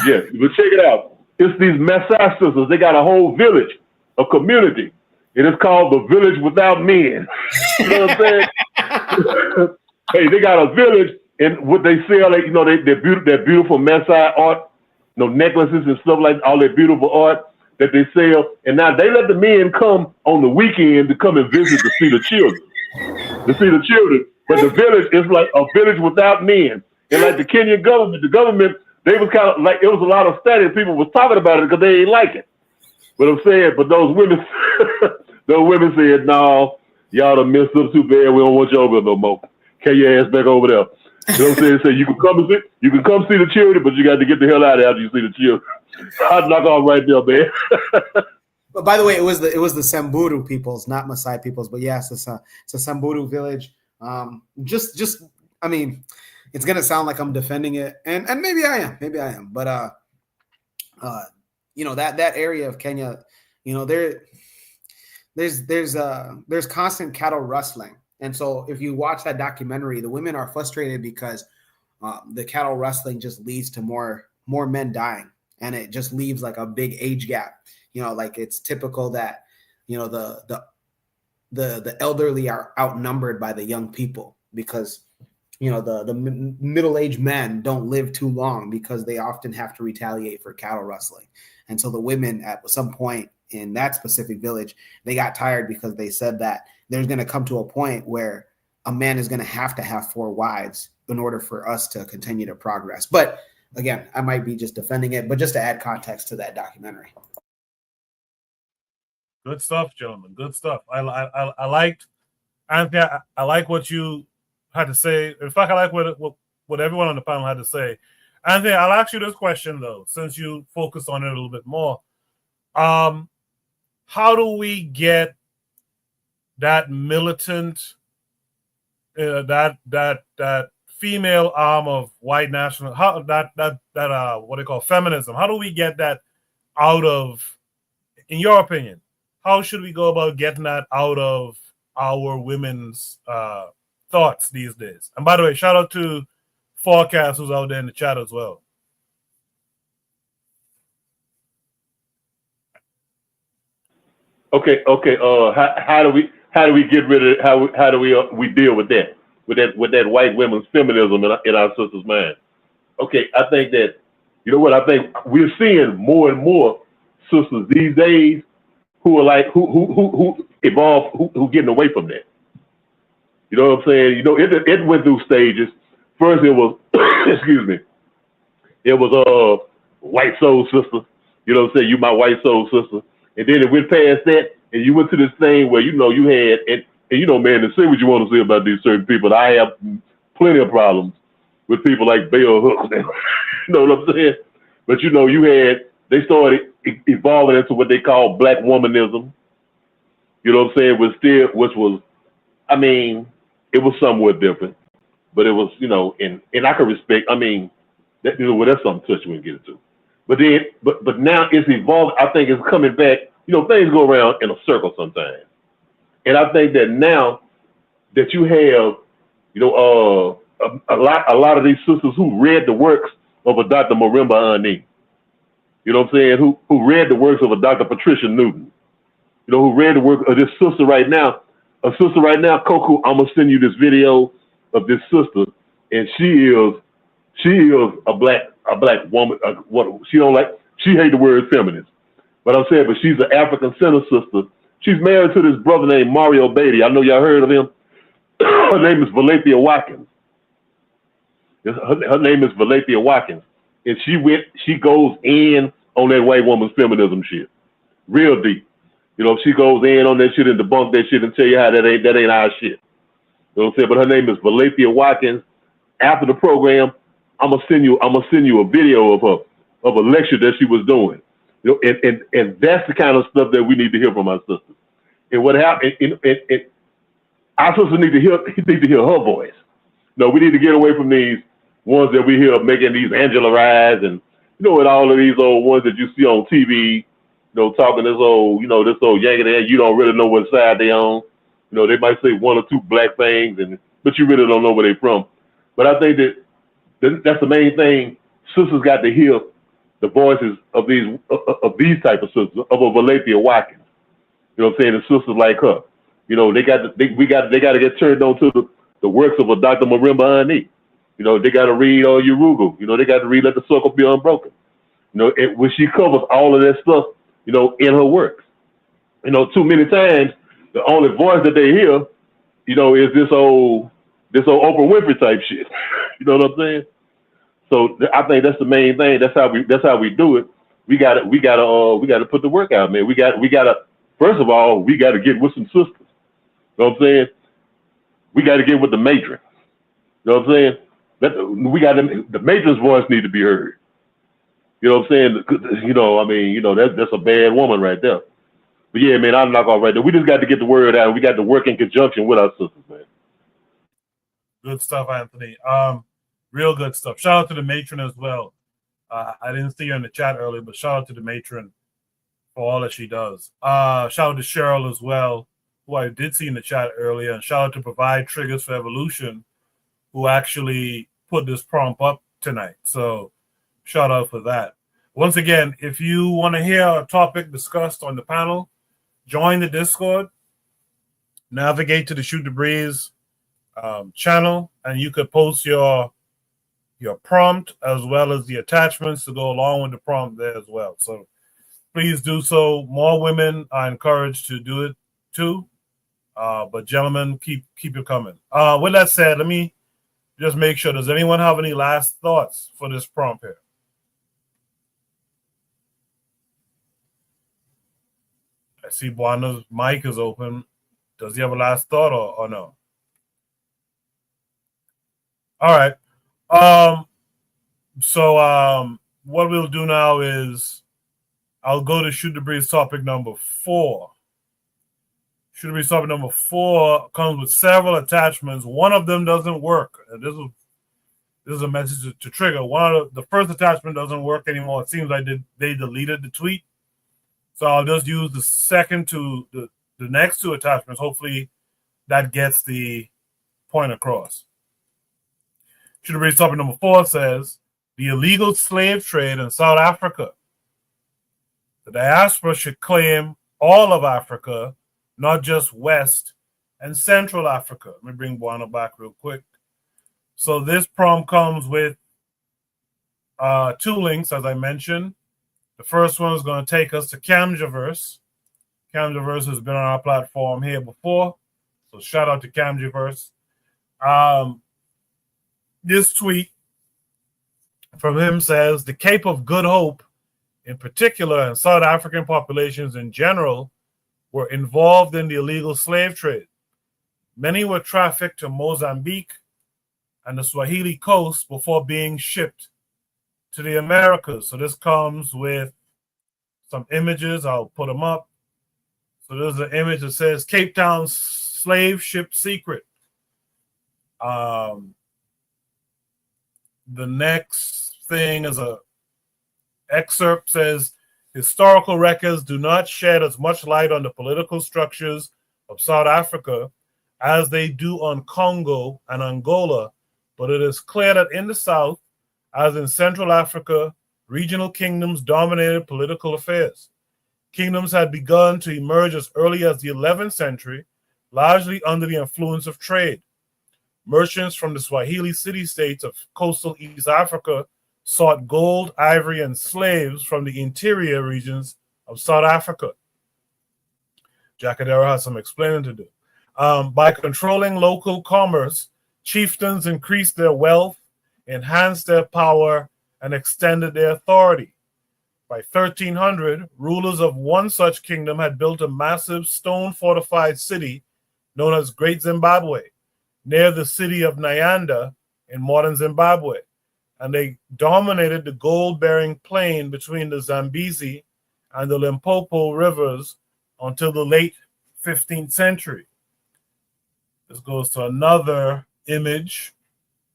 Yeah, but check it out. It's these Maasai sisters. They got a whole village, a community. It is called the Village Without Men. You know what I'm saying? Hey, they got a village, and what they sell, their beautiful Maasai art, necklaces and stuff like all that beautiful art that they sell. And now they let the men come on the weekend to come and visit to see the children. But the village is like a village without men. And like the Kenyan government, they was kind of like, it was a lot of studies. People was talking about it because they ain't like it. But I'm saying, but those women said, no, y'all done messed up too bad. We don't want you over there no more. Carry your ass back over there. You know what I'm saying? So you can come see the children, but you got to get the hell out of there after you see the children. I'd knock off right there, man. But by the way, it was the Samburu peoples, not Maasai peoples. But yes, it's a Samburu village. I mean, it's gonna sound like I'm defending it, and maybe I am, but you know, that area of Kenya, you know, there's constant cattle rustling, and so if you watch that documentary, the women are frustrated because the cattle rustling just leads to more men dying, and it just leaves like a big age gap. You know, like it's typical that, you know, the elderly are outnumbered by the young people because, you know, the middle-aged men don't live too long because they often have to retaliate for cattle rustling. And so the women at some point in that specific village, they got tired because they said that there's going to come to a point where a man is going to have 4 wives in order for us to continue to progress. But again, I might be just defending it, but just to add context to that documentary. Good stuff, gentlemen. Good stuff. I liked, Anthony. I like what you had to say. In fact, I like what everyone on the panel had to say. Anthony, I'll ask you this question though, since you focus on it a little bit more. How do we get that militant, that female arm of white national, what they call feminism? How do we get that out of, in your opinion? How should we go about getting that out of our women's thoughts these days? And by the way, shout out to Forecast who's out there in the chat as well. Okay. How do we get rid of it? How do we deal with that white women's feminism in our sisters' mind? Okay, I think that, you know what, I think we're seeing more and more sisters these days who are like who evolve, who getting away from that. You know what I'm saying? You know, it went through stages. First, it was excuse me, it was white soul sister. You know what I'm saying? You my white soul sister. And then it went past that, and you went to this thing where, you know, you had, and you know, man, to say what you want to say about these certain people, I have plenty of problems with people like Bell Hooks. You know what I'm saying? But, you know, they started evolving into what they call black womanism. You know what I'm saying? Which was, I mean, it was somewhat different, but it was, you know, and I can respect, I mean, that, you know, well, that's something touchy we can get into. But then, but now it's evolved. I think it's coming back. You know, things go around in a circle sometimes. And I think that now that you have, you know, a lot of these sisters who read the works of a Dr. Marimba Ani, you know what I'm saying, who read the works of a Dr. Patricia Newton, you know, who read the work of this sister right now, Coco, I'm gonna send you this video of this sister, and she is a black woman. She hate the word feminist, but I'm saying, but she's an African center sister. She's married to this brother named Mario Beatty. I know y'all heard of him. Her name is Valencia Watkins. Her name is Valencia Watkins, and she goes in on that white woman's feminism shit, real deep. You know, she goes in on that shit and debunk that shit and tell you how that ain't our shit. You know what I'm saying? But her name is Valencia Watkins. After the program, I'm gonna send you a video of a lecture that she was doing. You know, and that's the kind of stuff that we need to hear from our sisters. And what happened? And our sisters need to hear her voice. No, we need to get away from these ones that we hear making these Angela Rise and, you know, and all of these old ones that you see on TV, you know, talking this old yanking head. You don't really know what side they on. You know, they might say one or two black things, but you really don't know where they from. But I think that's the main thing. Sisters got to hear the voices of these type of sisters, of a Valencia Watkins. You know what I'm saying? And sisters like her. You know, they got to get turned on to the works of a Dr. Marimba Ani. You know, they got to read Urugu. You know, they got to read Let the Circle Be Unbroken. You know, when she covers all of that stuff, you know, in her works. You know, too many times the only voice that they hear, you know, is this old Oprah Winfrey type shit. You know what I'm saying? So I think that's the main thing. That's how we do it. We gotta put the work out, man. We gotta first of all, we gotta get with some sisters. You know what I'm saying? We gotta get with the matron. You know what I'm saying? The matron's voice need to be heard. You know what I'm saying? You know, I mean, you know, that's a bad woman right there. But yeah, man, I'm not all right there. We just got to get the word out. We got to work in conjunction with our sisters, man. Good stuff, Anthony. Real good stuff. Shout out to the matron as well. I didn't see her in the chat earlier, but shout out to the matron for all that she does. Shout out to Cheryl as well, who I did see in the chat earlier. And shout out to Provide Triggers for Evolution, who actually put this prompt up tonight. So shout out for that. Once again, if you want to hear a topic discussed on the panel, join the Discord, navigate to the Shoot the Breeze channel, and you could post your prompt as well as the attachments to go along with the prompt there as well. So please do so. More women are encouraged to do it too. But gentlemen, keep it coming. With that said, let me just make sure. Does anyone have any last thoughts for this prompt here? I see Buana's mic is open. Does he have a last thought or no? All right. So what we'll do now is I'll go to Shoot the Breeze topic number 4. Shoot the Breeze topic number 4 comes with several attachments. One of them doesn't work. And this is a message to trigger. The first attachment doesn't work anymore. It seems like they deleted the tweet. So I'll just use the second to the next two attachments. Hopefully that gets the point across. Shoot the Breeze topic number 4 says, the illegal slave trade in South Africa. The diaspora should claim all of Africa, not just West and Central Africa. Let me bring Buana back real quick. So this prompt comes with 2 links, as I mentioned. The first one is going to take us to Camgiverse. Camgiverse has been on our platform here before, so shout out to Camgiverse. This tweet from him says, the Cape of Good Hope, in particular, and South African populations in general, were involved in the illegal slave trade. Many were trafficked to Mozambique and the Swahili coast before being shipped to the Americas. So this comes with some images. I'll put them up. So there's an image that says Cape Town slave ship secret. The next thing is a excerpt says, historical records do not shed as much light on the political structures of South Africa as they do on Congo and Angola, but it is clear that in the South, as in Central Africa, regional kingdoms dominated political affairs. Kingdoms had begun to emerge as early as the 11th century, largely under the influence of trade. Merchants from the Swahili city-states of coastal East Africa sought gold, ivory, and slaves from the interior regions of South Africa. Jacadero has some explaining to do. By controlling local commerce, chieftains increased their wealth, enhanced their power, and extended their authority. By 1300, rulers of one such kingdom had built a massive stone-fortified city known as Great Zimbabwe, near the city of Nyanda in modern Zimbabwe, and they dominated the gold-bearing plain between the Zambezi and the Limpopo rivers until the late 15th century. This goes to another image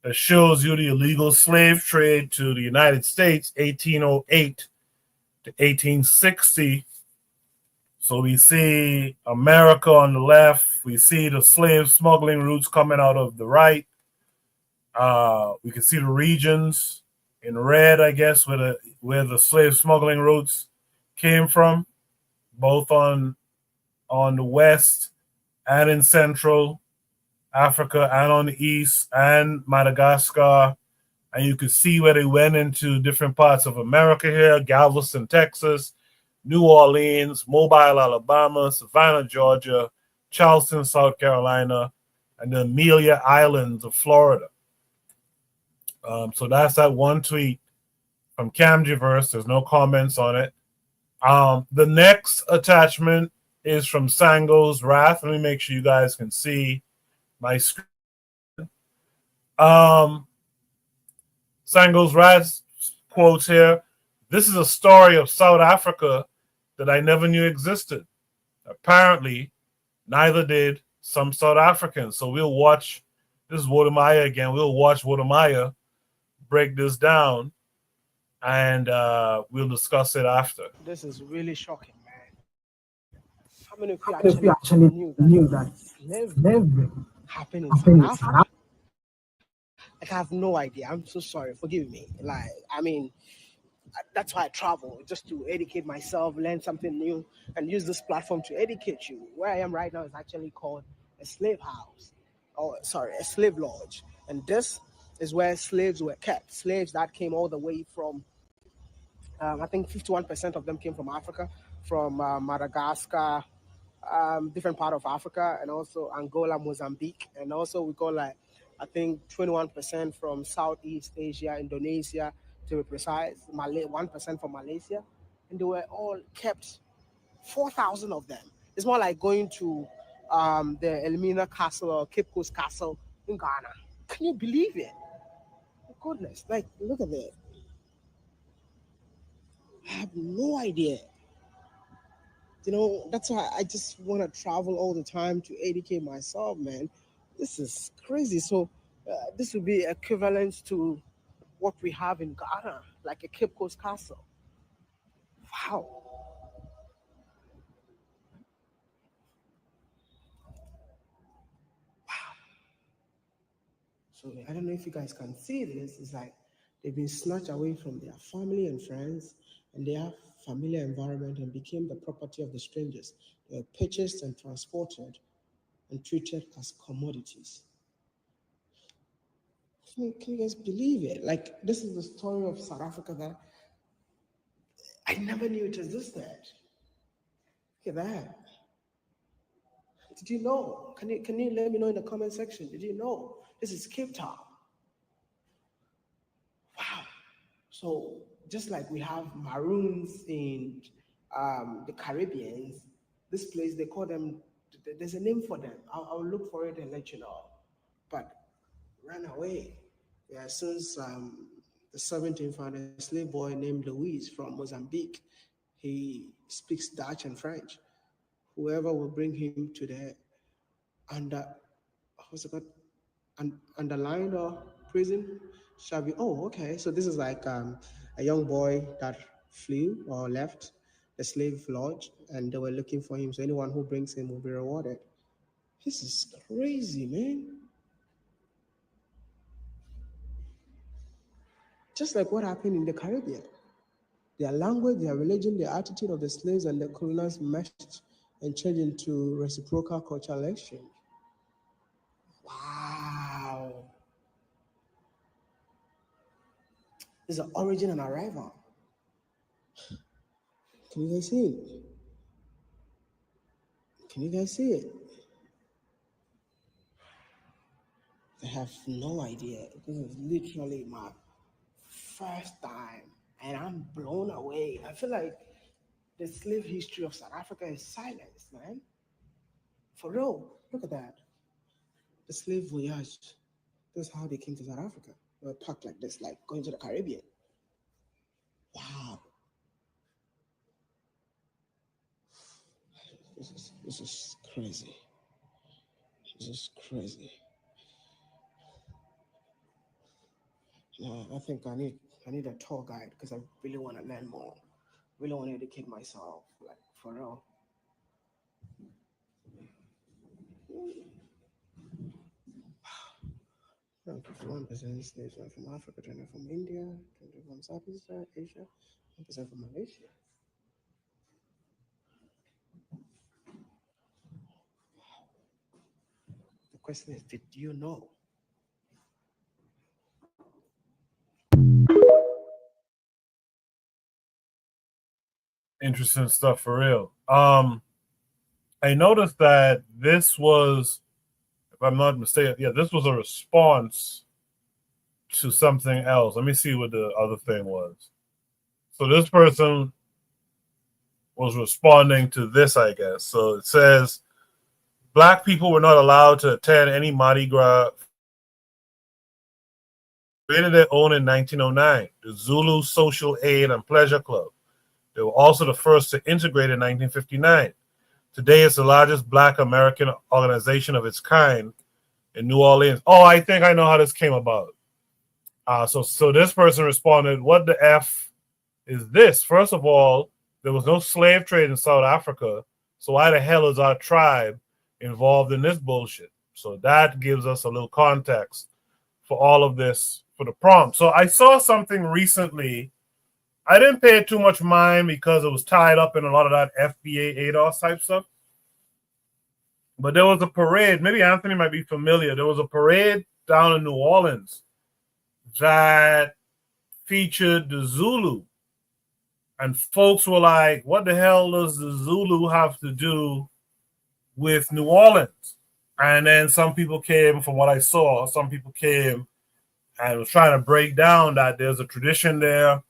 that shows you the illegal slave trade to the United States, 1808 to 1860. So we see America on the left. We see the slave smuggling routes coming out of the right. We can see the regions in red, I guess, where the slave smuggling routes came from, both on the west and in Central Africa and on the east and Madagascar. And you can see where they went into different parts of America here, Galveston, Texas, New Orleans, Mobile, Alabama, Savannah, Georgia, Charleston, South Carolina, and the Amelia Islands of Florida. So that's that one tweet from Camgiverse. There's no comments on it. The next attachment is from Sango's Wrath. Let me make sure you guys can see my screen. Sango's Wrath quotes here, "This is a story of South Africa that I never knew existed. Apparently, neither did some South Africans." So we'll watch, this is Wodemaya again, we'll watch Wodemaya break this down, and we'll discuss it after. This is really shocking, man. How many of you actually knew that slavery happened in South Africa? Like, I have no idea. I'm so sorry. Forgive me. Like, I mean, that's why I travel, just to educate myself, learn something new, and use this platform to educate you. Where I am right now is actually called a slave house, or sorry, a slave lodge. And this is where slaves were kept. Slaves that came all the way from, I think 51% of them came from Africa, from Madagascar, different part of Africa, and also Angola, Mozambique, and also we got like, I think 21% from Southeast Asia, Indonesia, to be precise, 1% from Malaysia, and they were all kept, 4,000 of them. It's more like going to the Elmina Castle or Cape Coast Castle in Ghana. Can you believe it? Goodness, like, look at that. I have no idea. You know, that's why I just want to travel all the time to educate myself, man. This is crazy. So this would be equivalent to what we have in Ghana, like a Cape Coast Castle. Wow. So I don't know if you guys can see this. It's like they've been snatched away from their family and friends and their familiar environment and became the property of the strangers. They were purchased and transported and treated as commodities. Can you guys believe it? Like, this is the story of South Africa that I never knew it existed. Look at that. Did you know? Can you let me know in the comment section? Did you know? This is Cape Town. Wow. So just like we have maroons in the Caribbean, this place, they call them, there's a name for them. I'll look for it and let you know. But ran away. Yeah, since the 17th, found a slave boy named Luis from Mozambique. He speaks Dutch and French. Whoever will bring him to the underlined or prison shall be. Oh, okay. So this is like a young boy that flew or left the slave lodge, and they were looking for him. So anyone who brings him will be rewarded. This is crazy, man. Just like what happened in the Caribbean. Their language, their religion, their attitude of the slaves and the colonials meshed and changed into reciprocal cultural exchange. Wow. This is the origin and arrival. Can you guys see it? Can you guys see it? I have no idea. This is literally my first time, and I'm blown away. I feel like the slave history of South Africa is silenced, man. For real, look at that. The slave voyage. That's how they came to South Africa. They were packed like this, like going to the Caribbean. Wow. This is crazy. This is crazy. I think I need a tour guide because I really want to learn more. Really want to educate myself, like, for real. 51% slaves were from Africa, 20% from India, 20% from Southeast Asia, 1% from Malaysia. The question is, did you know? Interesting stuff for real. I noticed that this was, if I'm not mistaken, this was a response to something else. Let me see what the other thing was. So this person was responding to this, I guess. So it says, Black people were not allowed to attend any Mardi Gras. Created their own in 1909, the Zulu Social Aid and Pleasure Club. They were also the first to integrate in 1959. Today, it's the largest Black American organization of its kind in New Orleans. Oh, I think I know how this came about. So this person responded, "What the F is this? First of all, there was no slave trade in South Africa. So why the hell is our tribe involved in this bullshit?" So that gives us a little context for all of this for the prompt. So I saw something recently. I didn't pay too much mind because it was tied up in a lot of that FBA ADOS type stuff. But there was a parade. Maybe Anthony might be familiar. There was a parade down in New Orleans that featured the Zulu. And folks were like, what the hell does the Zulu have to do with New Orleans? And then some people came, from what I saw, some people came and was trying to break down that there's a tradition there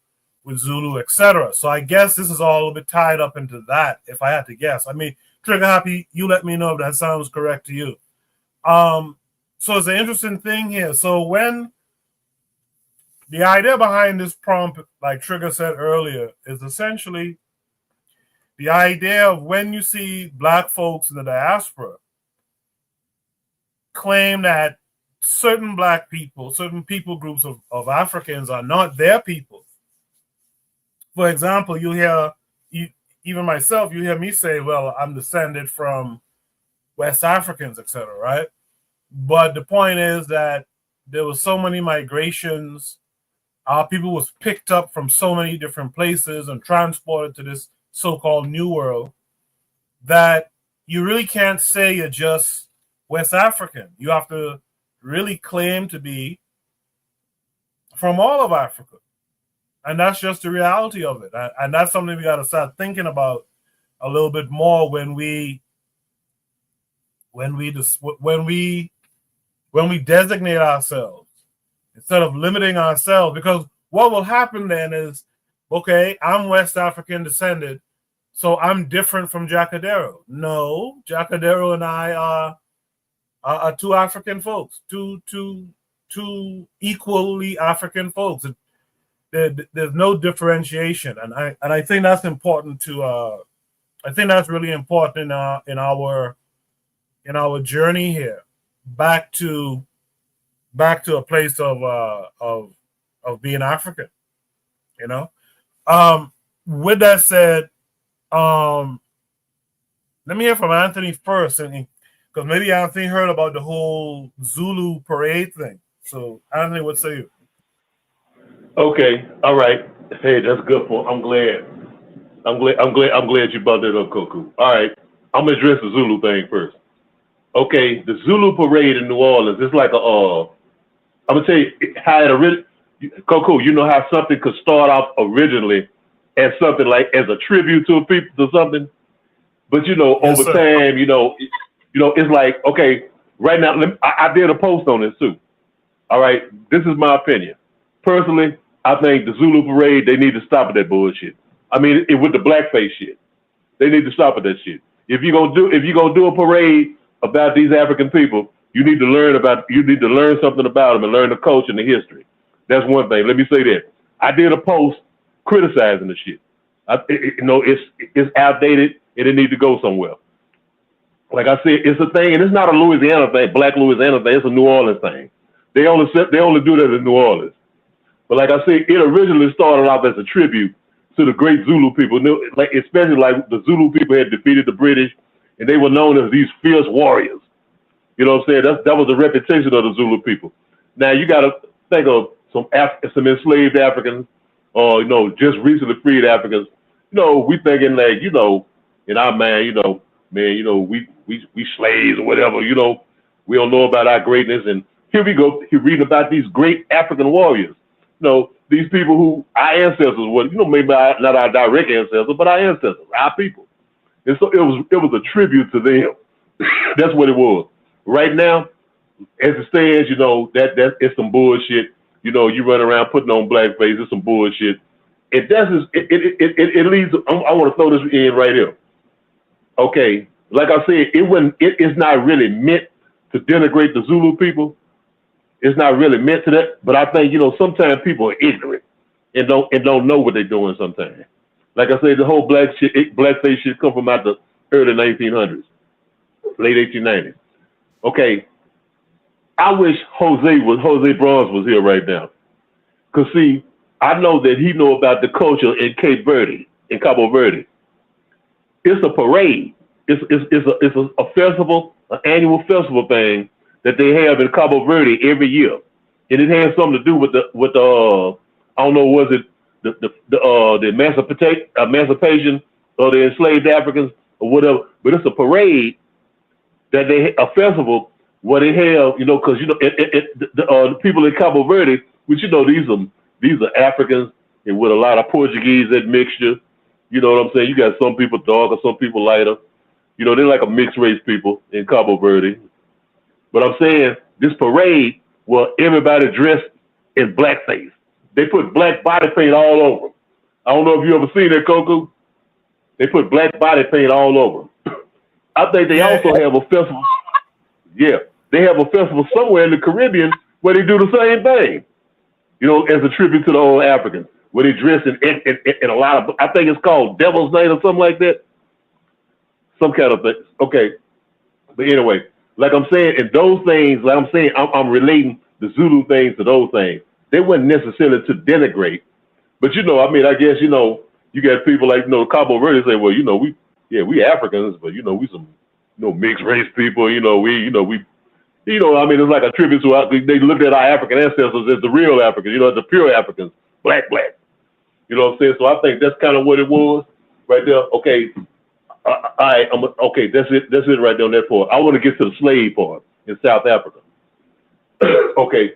with Zulu, etc. So I guess this is all a little bit tied up into that, if I had to guess. I mean, Trigger Happy, you let me know if that sounds correct to you. So it's an interesting thing here. So when the idea behind this prompt, like Trigger said earlier, is essentially the idea of when you see Black folks in the diaspora claim that certain Black people, certain people groups of Africans are not their people. For example, you hear, even myself, you hear me say, well, I'm descended from West Africans, etc., right? But the point is that there were so many migrations. People was picked up from so many different places and transported to this so-called New World that you really can't say you're just West African. You have to really claim to be from all of Africa. And that's just the reality of it. And that's something we got to start thinking about a little bit more when we designate ourselves instead of limiting ourselves. Because what will happen then is, okay, I'm West African descended, so I'm different from Jacadero. No, Jacadero and I are two African folks, two equally African folks. There's no differentiation, and I think that's important to. I think that's really important in our journey here, back to a place of being African. You know. With that said, let me hear from Anthony first, and because maybe Anthony heard about the whole Zulu parade thing. So Anthony, what say you? Okay, all right. Hey, that's good. I'm glad you brought that up, Koku. All right, I'm gonna address the Zulu thing first. Okay, the Zulu parade in New Orleans is like I'm gonna tell you how it originally. Koku, you know how something could start off originally as something like as a tribute to a people to something, but yes, over time, it's like, okay, right now I did a post on this too. All right, this is my opinion. Personally, I think the Zulu parade, they need to stop with that bullshit. I mean, with the blackface shit, they need to stop with that shit. If you're gonna do a parade about these African people, you need to learn something about them and learn the culture and the history. That's one thing. Let me say that. I did a post criticizing the shit. It's outdated and it needs to go somewhere. Like I said, it's a thing, and it's not a Louisiana thing, Black Louisiana thing. It's a New Orleans thing. They only do that in New Orleans. But like I said, it originally started off as a tribute to the great Zulu people, like especially like the Zulu people had defeated the British, and they were known as these fierce warriors. You know what I'm saying? That was the reputation of the Zulu people. Now you got to think of some enslaved Africans, or just recently freed Africans. We thinking like in our mind, we slaves or whatever. We don't know about our greatness, and here we go. You're reading about these great African warriors. These people who our ancestors were, maybe not our direct ancestors, but our ancestors, our people. And so it was a tribute to them. That's what it was. Right now, as it stands, that it's some bullshit. You run around putting on blackface, it's some bullshit. It leads. I want to throw this in right here. Okay, like I said, it's not really meant to denigrate the Zulu people. It's not really meant to that, but I think sometimes people are ignorant and don't know what they're doing. Sometimes, like I said, the whole blackface shit come from out the early 1900s, late 1890s. Okay, I wish Jose Bronze was here right now. Because see, I know that he know about the culture in Cabo Verde. It's a parade. It's a festival, an annual festival thing that they have in Cabo Verde every year, and it has something to do with the I don't know, was it the emancipation of the enslaved Africans or whatever? But it's a parade that a festival where they have, because the people in Cabo Verde, which these are Africans and with a lot of Portuguese admixture. You know what I'm saying? You got some people darker, some people lighter. They're like a mixed race people in Cabo Verde. But I'm saying this parade where everybody dressed in blackface. They put black body paint all over them. I don't know if you ever seen that, Coco. They put black body paint all over them. I think they also have a festival. Yeah, they have a festival somewhere in the Caribbean where they do the same thing. As a tribute to the old Africans, where they dress in a lot of, I think it's called Devil's Night or something like that. Some kind of thing. Okay. But anyway, like I'm saying, in those things, like I'm saying, I'm relating the Zulu things to those things. They weren't necessarily to denigrate. But, I guess, you got people like, Cabo Verde say, well, we Africans, but, we some, mixed race people, it's like a tribute to, they looked at our African ancestors as the real Africans, as the pure Africans, black. You know what I'm saying? So I think that's kind of what it was right there. Okay. Okay, that's it right there on that part. I want to get to the slave part in South Africa. Okay.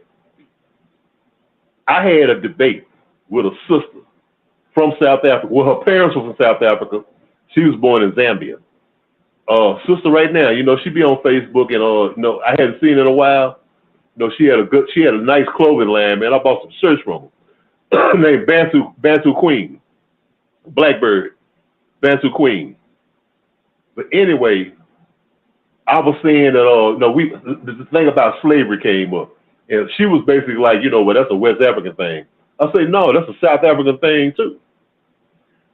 I had a debate with a sister from South Africa. Well, her parents were from South Africa. She was born in Zambia. Sister right now, she be on Facebook and I hadn't seen her in a while. She had a nice clothing line, man. I bought some shirts from her. Named Bantu Queen. Blackbird. Bantu Queen. But anyway, I was saying that the thing about slavery came up. And she was basically like, well, that's a West African thing. I say, no, that's a South African thing too.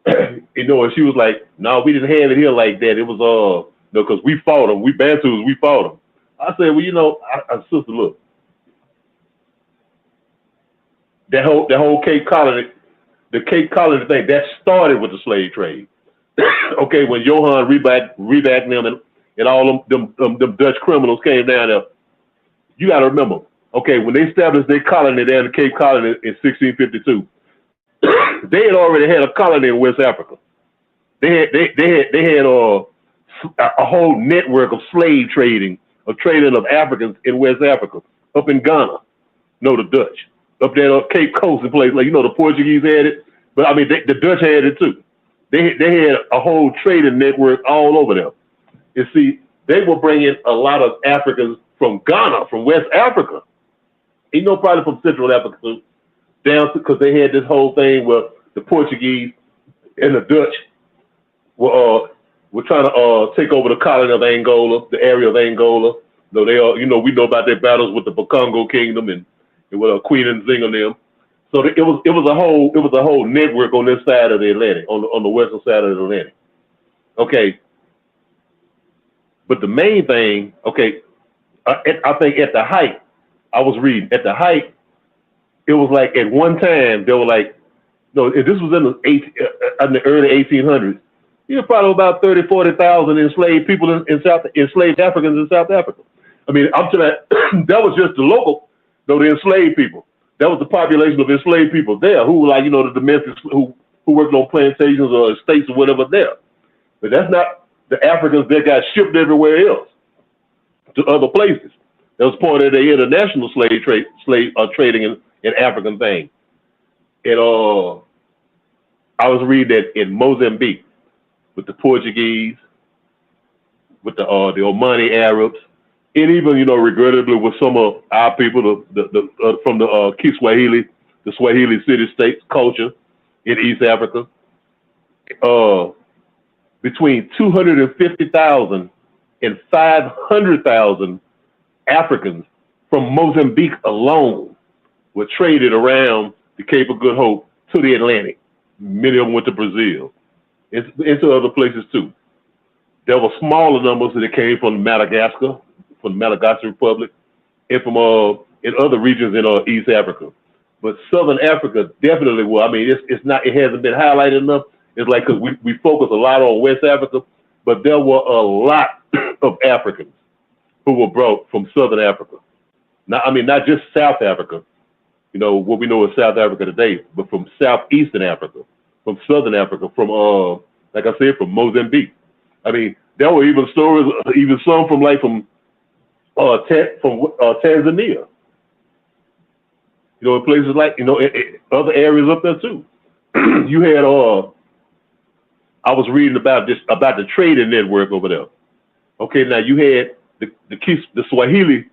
And she was like, no, we didn't have it here like that. It was because we fought them. We Bantus, we fought them. I said, well, sister, look, that whole Cape Colony, the Cape Colony thing, that started with the slave trade. Okay, when Johann Riebeck them and all them Dutch criminals came down there, you got to remember, okay, when they established their colony there in the Cape Colony in 1652, they had already had a colony in West Africa. They had a whole network of slave trading of Africans in West Africa, up in Ghana. The Dutch up there on Cape Coast and places like the Portuguese had it, but I mean the Dutch had it too. They had a whole trading network all over there. You see, they were bringing a lot of Africans from Ghana, from West Africa. Probably from Central Africa too, down because they had this whole thing where the Portuguese and the Dutch were trying to take over the colony of Angola, the area of Angola. We know about their battles with the Bakongo Kingdom and with Queen Nzinga and them. So it was a whole network on this side of the Atlantic, on the western side of the Atlantic. Okay. But the main thing, okay, I think at the height, I was reading, at the height, it was like at one time, they were like, this was in the early 1800s. Probably about 30,000, 40,000 enslaved people enslaved Africans in South Africa. I mean, I'm telling you, that was just the local, the enslaved people. That was the population of enslaved people there who were like, the domestics who worked on plantations or estates or whatever there. But that's not the Africans that got shipped everywhere else to other places. That was part of the international slave trading in African thing. And I was reading that in Mozambique with the Portuguese, with the Omani Arabs, and even regrettably with some of our people, from the Kiswahili, the Swahili city-states culture in East Africa, between 250,000 and 500,000 Africans from Mozambique alone were traded around the Cape of Good Hope to the Atlantic. Many of them went to Brazil, into other places too. There were smaller numbers that came from Madagascar, from the Madagascar Republic, and from in other regions in East Africa. but Southern Africa definitely will. I mean, it's not, it hasn't been highlighted enough. It's like, because we focus a lot on West Africa, but there were a lot of Africans who were brought from Southern Africa. Not just South Africa, what we know as South Africa today, but from Southeastern Africa, from Southern Africa, from, like I said, from Mozambique. I mean, there were even stories, even some from Tanzania. In places like, other areas up there too. You had, I was reading about the trading network over there. Okay, now you had the Swahili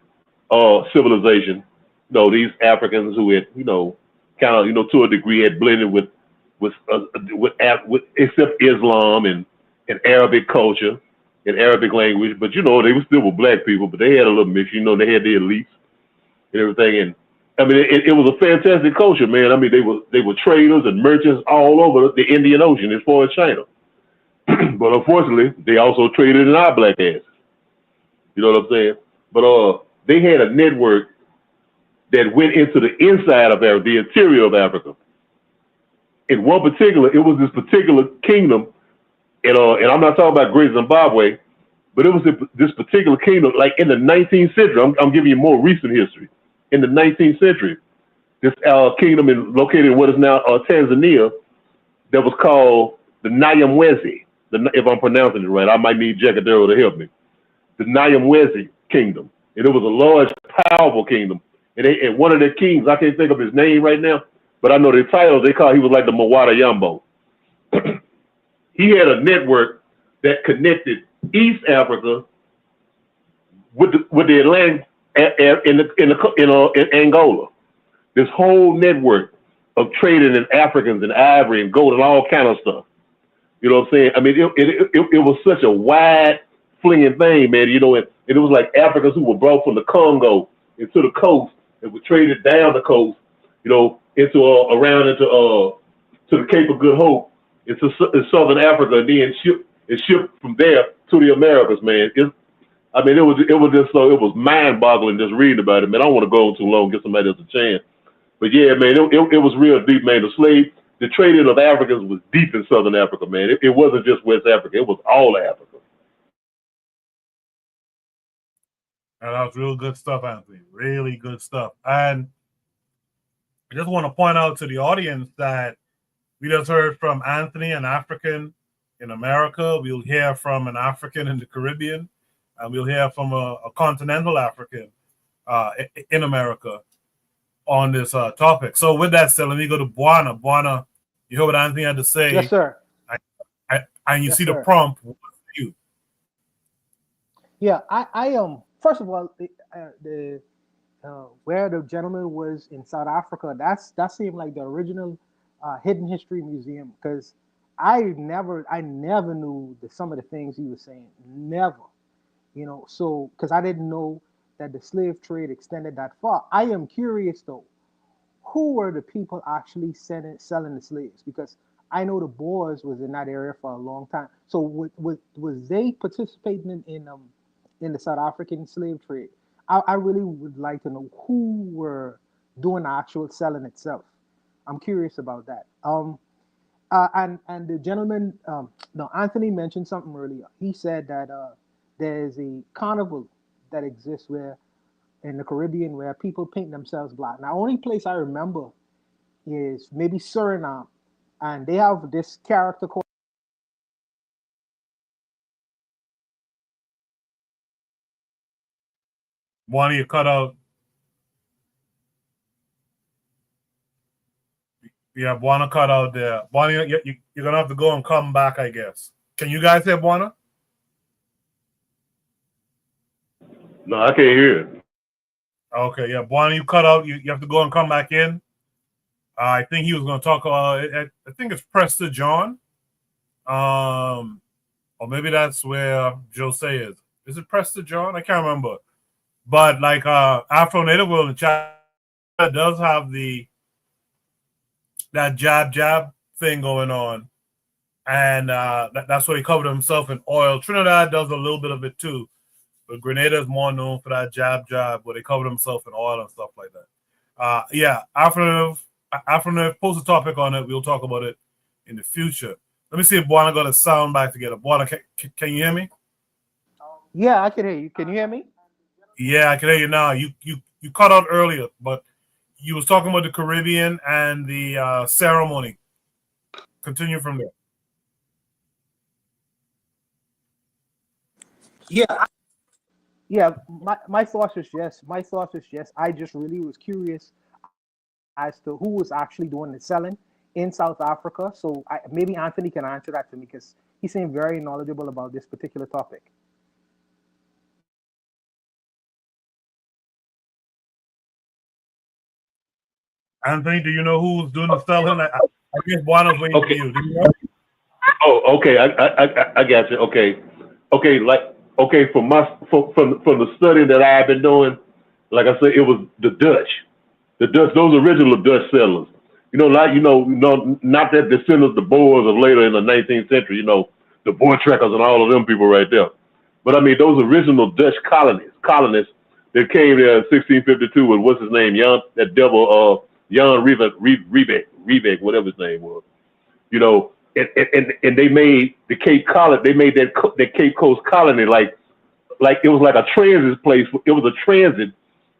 civilization. These Africans who had, kind of, to a degree, had blended with except Islam and Arabic culture and Arabic language. But they were still with black people, but they had a little mix. They had the elites and everything. And I mean, it was a fantastic culture, man. I mean, they were traders and merchants all over the Indian Ocean as far as China. But unfortunately, they also traded in our black asses. You know what I'm saying? But they had a network that went into the inside of Africa, the interior of Africa. In one particular, it was this particular kingdom, and I'm not talking about Great Zimbabwe, but it was this particular kingdom, like in the 19th century. I'm giving you more recent history. In the 19th century, this kingdom is located in what is now Tanzania, that was called the Nyamwezi. If I'm pronouncing it right, I might need Jacadero to help me. The Nyamwezi kingdom, and it was a large, powerful kingdom. And one of their kings, I can't think of his name right now, but I know the title he was like the Mwata Yambo. He had a network that connected East Africa with the Atlantic in Angola. This whole network of trading in Africans and ivory and gold and all kind of stuff. You know what I'm saying? I mean, it was such a wide flinging thing, man. And it was like Africans who were brought from the Congo into the coast and were traded down the coast, into around to the Cape of Good Hope, into Southern Africa, and then shipped from there to the Americas, man. It was mind-boggling just reading about it, man. I don't want to go on too long, get somebody else a chance. But yeah, man, it was real deep, man. The trading of Africans was deep in Southern Africa, man. It wasn't just West Africa; it was all Africa. And that was real good stuff, Anthony. Really good stuff. And I just want to point out to the audience that we just heard from Anthony, an African in America. We'll hear from an African in the Caribbean, and we'll hear from a continental African in America on this topic. So with that said, let me go to Buana. Buana, you heard what Anthony had to say. Yes, sir. And you Yes, see sir. the prompt. What do you? Yeah, I first of all, where the gentleman was in South Africa, that seemed like the original Hidden History Museum, because I never knew some of the things he was saying. Never, so because I didn't know that the slave trade extended that far. I am curious though, who were the people actually selling the slaves? Because I know the Boers was in that area for a long time. So was they participating in the South African slave trade? I really would like to know who were doing the actual selling itself. I'm curious about that. And the gentleman, Anthony mentioned something earlier. He said that there's a carnival that exists in the Caribbean where people paint themselves black. Now, only place I remember is maybe Suriname, and they have this character called. Buana, you cut out. Yeah, Buana cut out there. Buana, you're going to have to go and come back, I guess. Can you guys hear Buana? No, I can't hear it. Okay, yeah. Buana, you cut out. You have to go and come back in. I think he was going to talk I think it's Prester John. Or maybe that's where Jose is. Is it Prester John? I can't remember. But like Afro Native World in the chat does have that jab thing going on, and that's where he covered himself in oil. Trinidad does a little bit of it too, but Grenada is more known for that jab, where they cover themselves in oil and stuff like that. Yeah, after post a topic on it, we'll talk about it in the future. Let me see if Buana got a sound back together. Buana, can you hear me? Yeah, I can hear you. Can you hear me? Yeah, I can hear you now. You cut out earlier, but you was talking about the Caribbean and the ceremony. Continue from there. Yeah, my thoughts is yes. My thoughts is yes. I just really was curious as to who was actually doing the selling in South Africa. So maybe Anthony can answer that to me because he seemed very knowledgeable about this particular topic. Anthony, do you know who's doing the selling? I guess Buana's waiting for you. Do you know? Oh, okay. I got you. Okay. From the study that I've been doing, like I said, it was the Dutch. Those original Dutch settlers. Not that descendants, the Boers of later in the 19th century, the Boer trekkers and all of them people right there. But I mean, those original Dutch colonists that came there in 1652 with what's his name, Jan Riebeck, whatever his name was. And they made the Cape Colony. They made that Cape Coast colony like it was like a transit place. It was a transit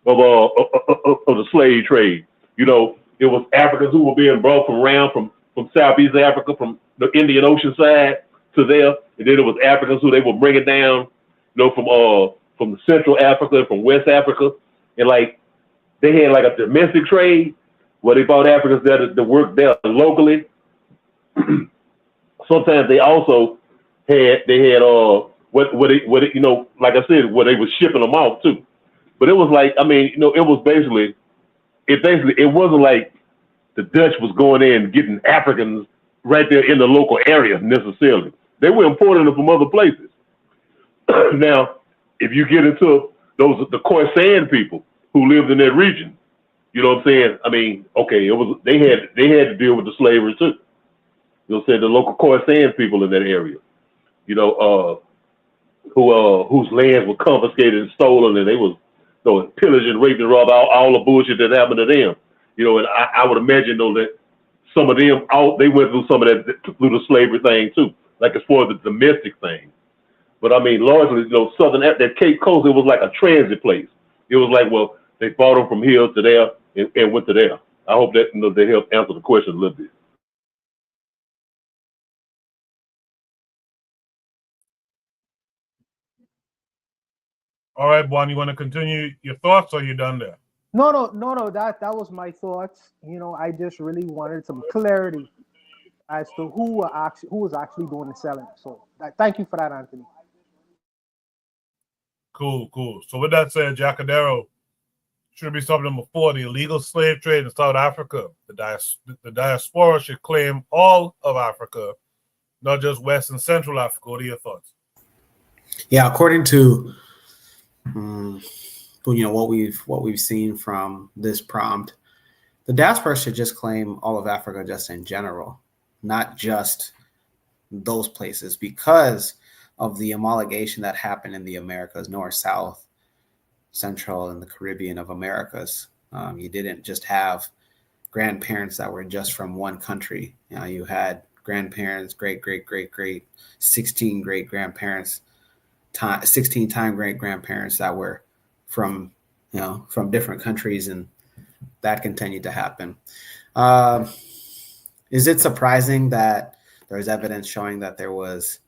of the slave trade. It was Africans who were being brought from Southeast Africa, from the Indian Ocean side to there, and then it was Africans who they were bringing down, from the Central Africa, from West Africa, and like they had like a domestic trade where they brought Africans there to work there locally. Sometimes they also had like I said, where they were shipping them off too. But it was like, it wasn't like the Dutch was going in and getting Africans right there in the local area necessarily. They were importing them from other places. Now, if you get into the Khoisan people who lived in that region, you know what I'm saying? I mean, okay, they had to deal with the slavery too. You know what I'm saying? The local Khoisan people in that area, whose lands were confiscated and stolen, and they was pillaged and raped and robbed, all the bullshit that happened to them. And I would imagine though that some of them they went through some of that through the slavery thing too, like as far as the domestic thing. But I mean, largely, that Cape Coast, it was like a transit place. It was like, well, they brought them from here to there and went to there. I hope that they help answer the question a little bit. All right, Buana, you want to continue your thoughts, or are you done there? No. That was my thoughts. I just really wanted some clarity as to who was actually doing the selling. So thank you for that, Anthony. Cool. So with that said, Jacadero should be something number 4, the illegal slave trade in South Africa. The diaspora should claim all of Africa, not just West and Central Africa. What are your thoughts? Yeah, according to what we've seen from this prompt, the diaspora should just claim all of Africa just in general, not just those places, because of the amalgamation that happened in the Americas, North, South, Central, and the Caribbean of Americas. You didn't just have grandparents that were just from one country. You had grandparents, great, 16 great grandparents, 16 time great grandparents that were from different countries, and that continued to happen. Is it surprising that there's evidence showing that there was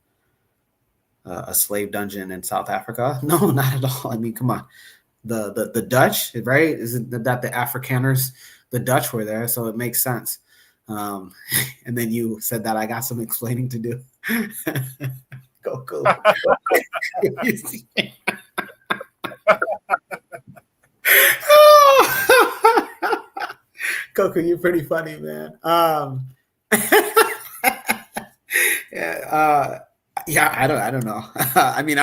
a slave dungeon in South Africa? No, not at all. I mean, come on. The Dutch, right? Isn't that the Afrikaners? The Dutch were there, so it makes sense. And then you said that I got some explaining to do. Go. Coco, you're pretty funny, man. I don't know. I mean,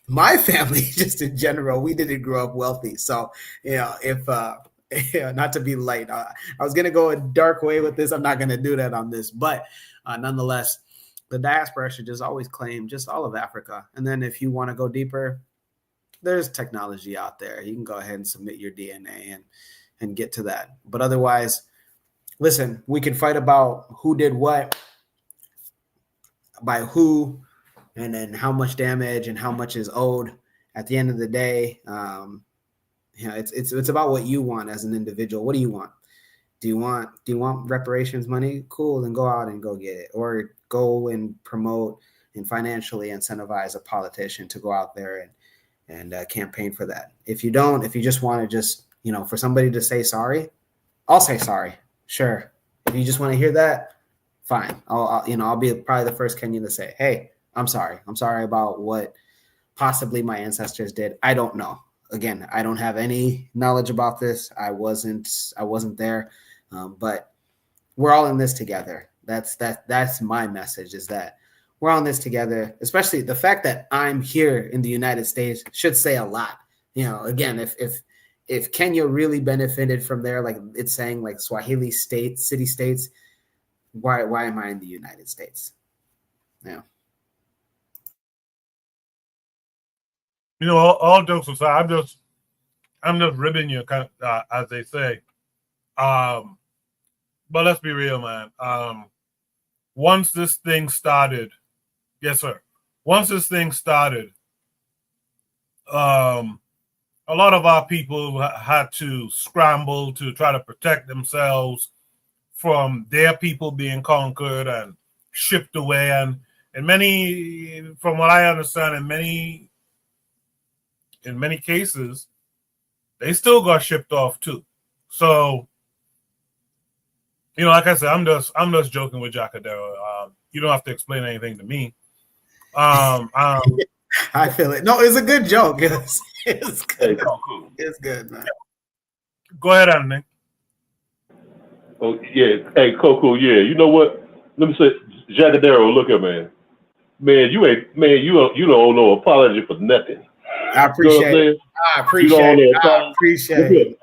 my family, just in general, we didn't grow up wealthy. So, if not to be light, I was gonna go a dark way with this. I'm not gonna do that on this, but nonetheless, the diaspora should just always claim just all of Africa. And then if you want to go deeper, there's technology out there. You can go ahead and submit your DNA, and and get to that. But otherwise, listen, we can fight about who did what by who, and then how much damage and how much is owed. At the end of the day, it's about what you want as an individual. What do you want? Do you want reparations money? Cool, then go out and go get it, or go and promote and financially incentivize a politician to go out there and campaign for that. If you don't, if you just want to just, for somebody to say sorry, I'll say sorry. Sure. If you just want to hear that, fine. I'll be probably the first Kenyan to say, hey, I'm sorry. I'm sorry about what possibly my ancestors did. I don't know. Again, I don't have any knowledge about this. I wasn't there, but we're all in this together. That's my message, is that we're all in this together. Especially the fact that I'm here in the United States should say a lot. Again, if Kenya really benefited from there, like it's saying, like Swahili states, city states, why am I in the United States? Yeah. All jokes aside, I'm just ribbing you, as they say. But let's be real, man. Once this thing started, yes, sir. Once this thing started, a lot of our people had to scramble to try to protect themselves from their people being conquered and shipped away. And many, from what I understand, in many cases, they still got shipped off too. So, like I said, I'm just joking with Jacadero. You don't have to explain anything to me. I feel it. No, it's a good joke. It's good. Hey, cool. It's good, man. Go ahead, Anthony. Oh yeah. Hey, Coco. Yeah. You know what? Let me say, Jacadero. Look at man. Man, you don't know apology for nothing. I appreciate it. I appreciate it.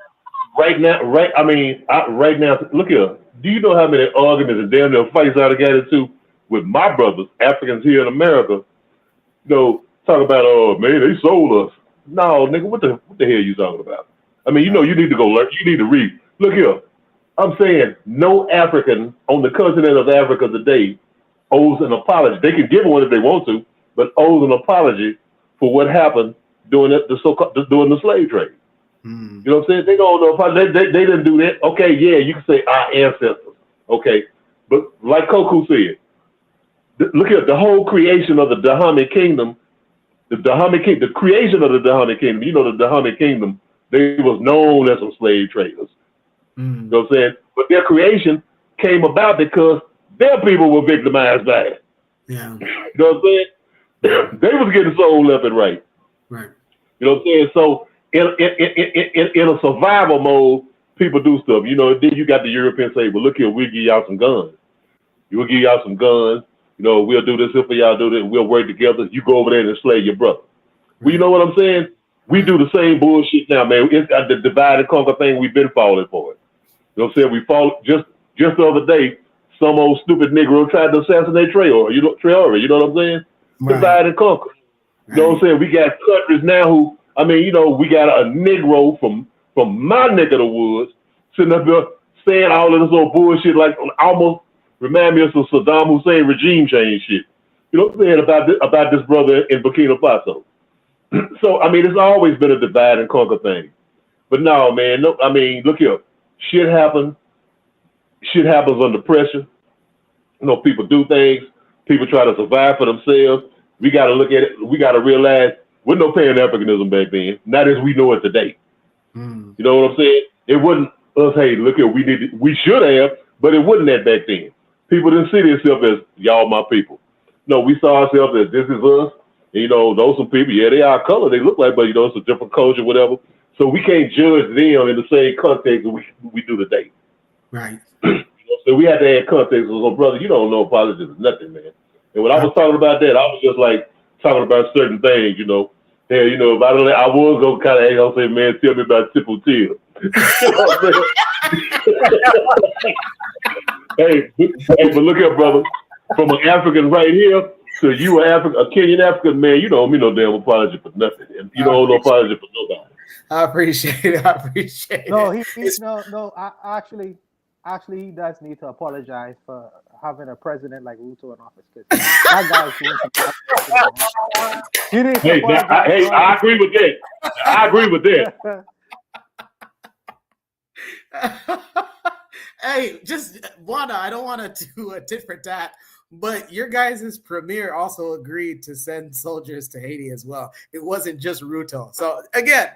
Right now, right now, look here. Do you know how many arguments and damn near fights I got into with my brothers, Africans here in America? Talk about, oh man, they sold us. No, nigga, what the hell are you talking about? You need to go learn. You need to read. Look here. I'm saying no African on the continent of Africa today owes an apology. They can give one if they want to, but owes an apology for what happened during the slave trade. You know what I'm saying? They don't know if they didn't do that. Okay, yeah, you can say our ancestors. Okay, but like Koku said, look at the whole creation of the Dahomey Kingdom. The creation of the Dahomey Kingdom. The Dahomey Kingdom, they was known as some slave traders. You know what I'm saying? But their creation came about because their people were victimized by it. Yeah. You know what I'm saying? They was getting sold left and right. Right. You know what I'm saying? So in a survival mode, people do stuff. Then you got the Europeans say, well, look here, we'll give y'all some guns. We'll give y'all some guns. We'll do this if y'all do this. We'll work together. You go over there and enslave your brother. Well, you know what I'm saying? We do the same bullshit now, man. It's the divide and conquer thing. We've been falling for it. You know what I'm saying? We fall just the other day. Some old stupid Negro tried to assassinate Traore. You know what I'm saying? Right. Divide and conquer. You know what I'm saying? We got countries now who, we got a Negro from my neck of the woods sitting up there saying all of this old bullshit, like almost remind me of some Saddam Hussein regime change shit. You know what I'm saying about this brother in Burkina Faso. So, it's always been a divide and conquer thing. But no, man, look here. Shit happens. Shit happens under pressure. People do things. People try to survive for themselves. We got to look at it. We got to realize we're no Pan-Africanism back then. Not as we know it today. You know what I'm saying? It wasn't us, hey, look here, we should have, but it wasn't that back then. People didn't see themselves as y'all my people. No, we saw ourselves as this is us. And, those some people, yeah, they are color, they look like, but it's a different culture, whatever. So we can't judge them in the same context that we do today. Right. So we had to add context. So, brother, you don't know apologies is nothing, man. And when I was talking about that, I was just like talking about certain things, Hey, if I was going to kind of say, man, tell me about Tipple Till. Hey, but look here, brother. From an African right here to you, a Kenyan African, man, you don't mean no damn apology for nothing. And you don't owe no apology for nobody. I appreciate it. I appreciate No, it. actually, he does need to apologize for having a president like Ruto in office because that guy's doing some bad stuff. He needs to Hey, apologize. I agree with that. I agree with that. Hey, just Wanda, I don't want to do a tit for tat, but your guys' premier also agreed to send soldiers to Haiti as well. It wasn't just Ruto. So again,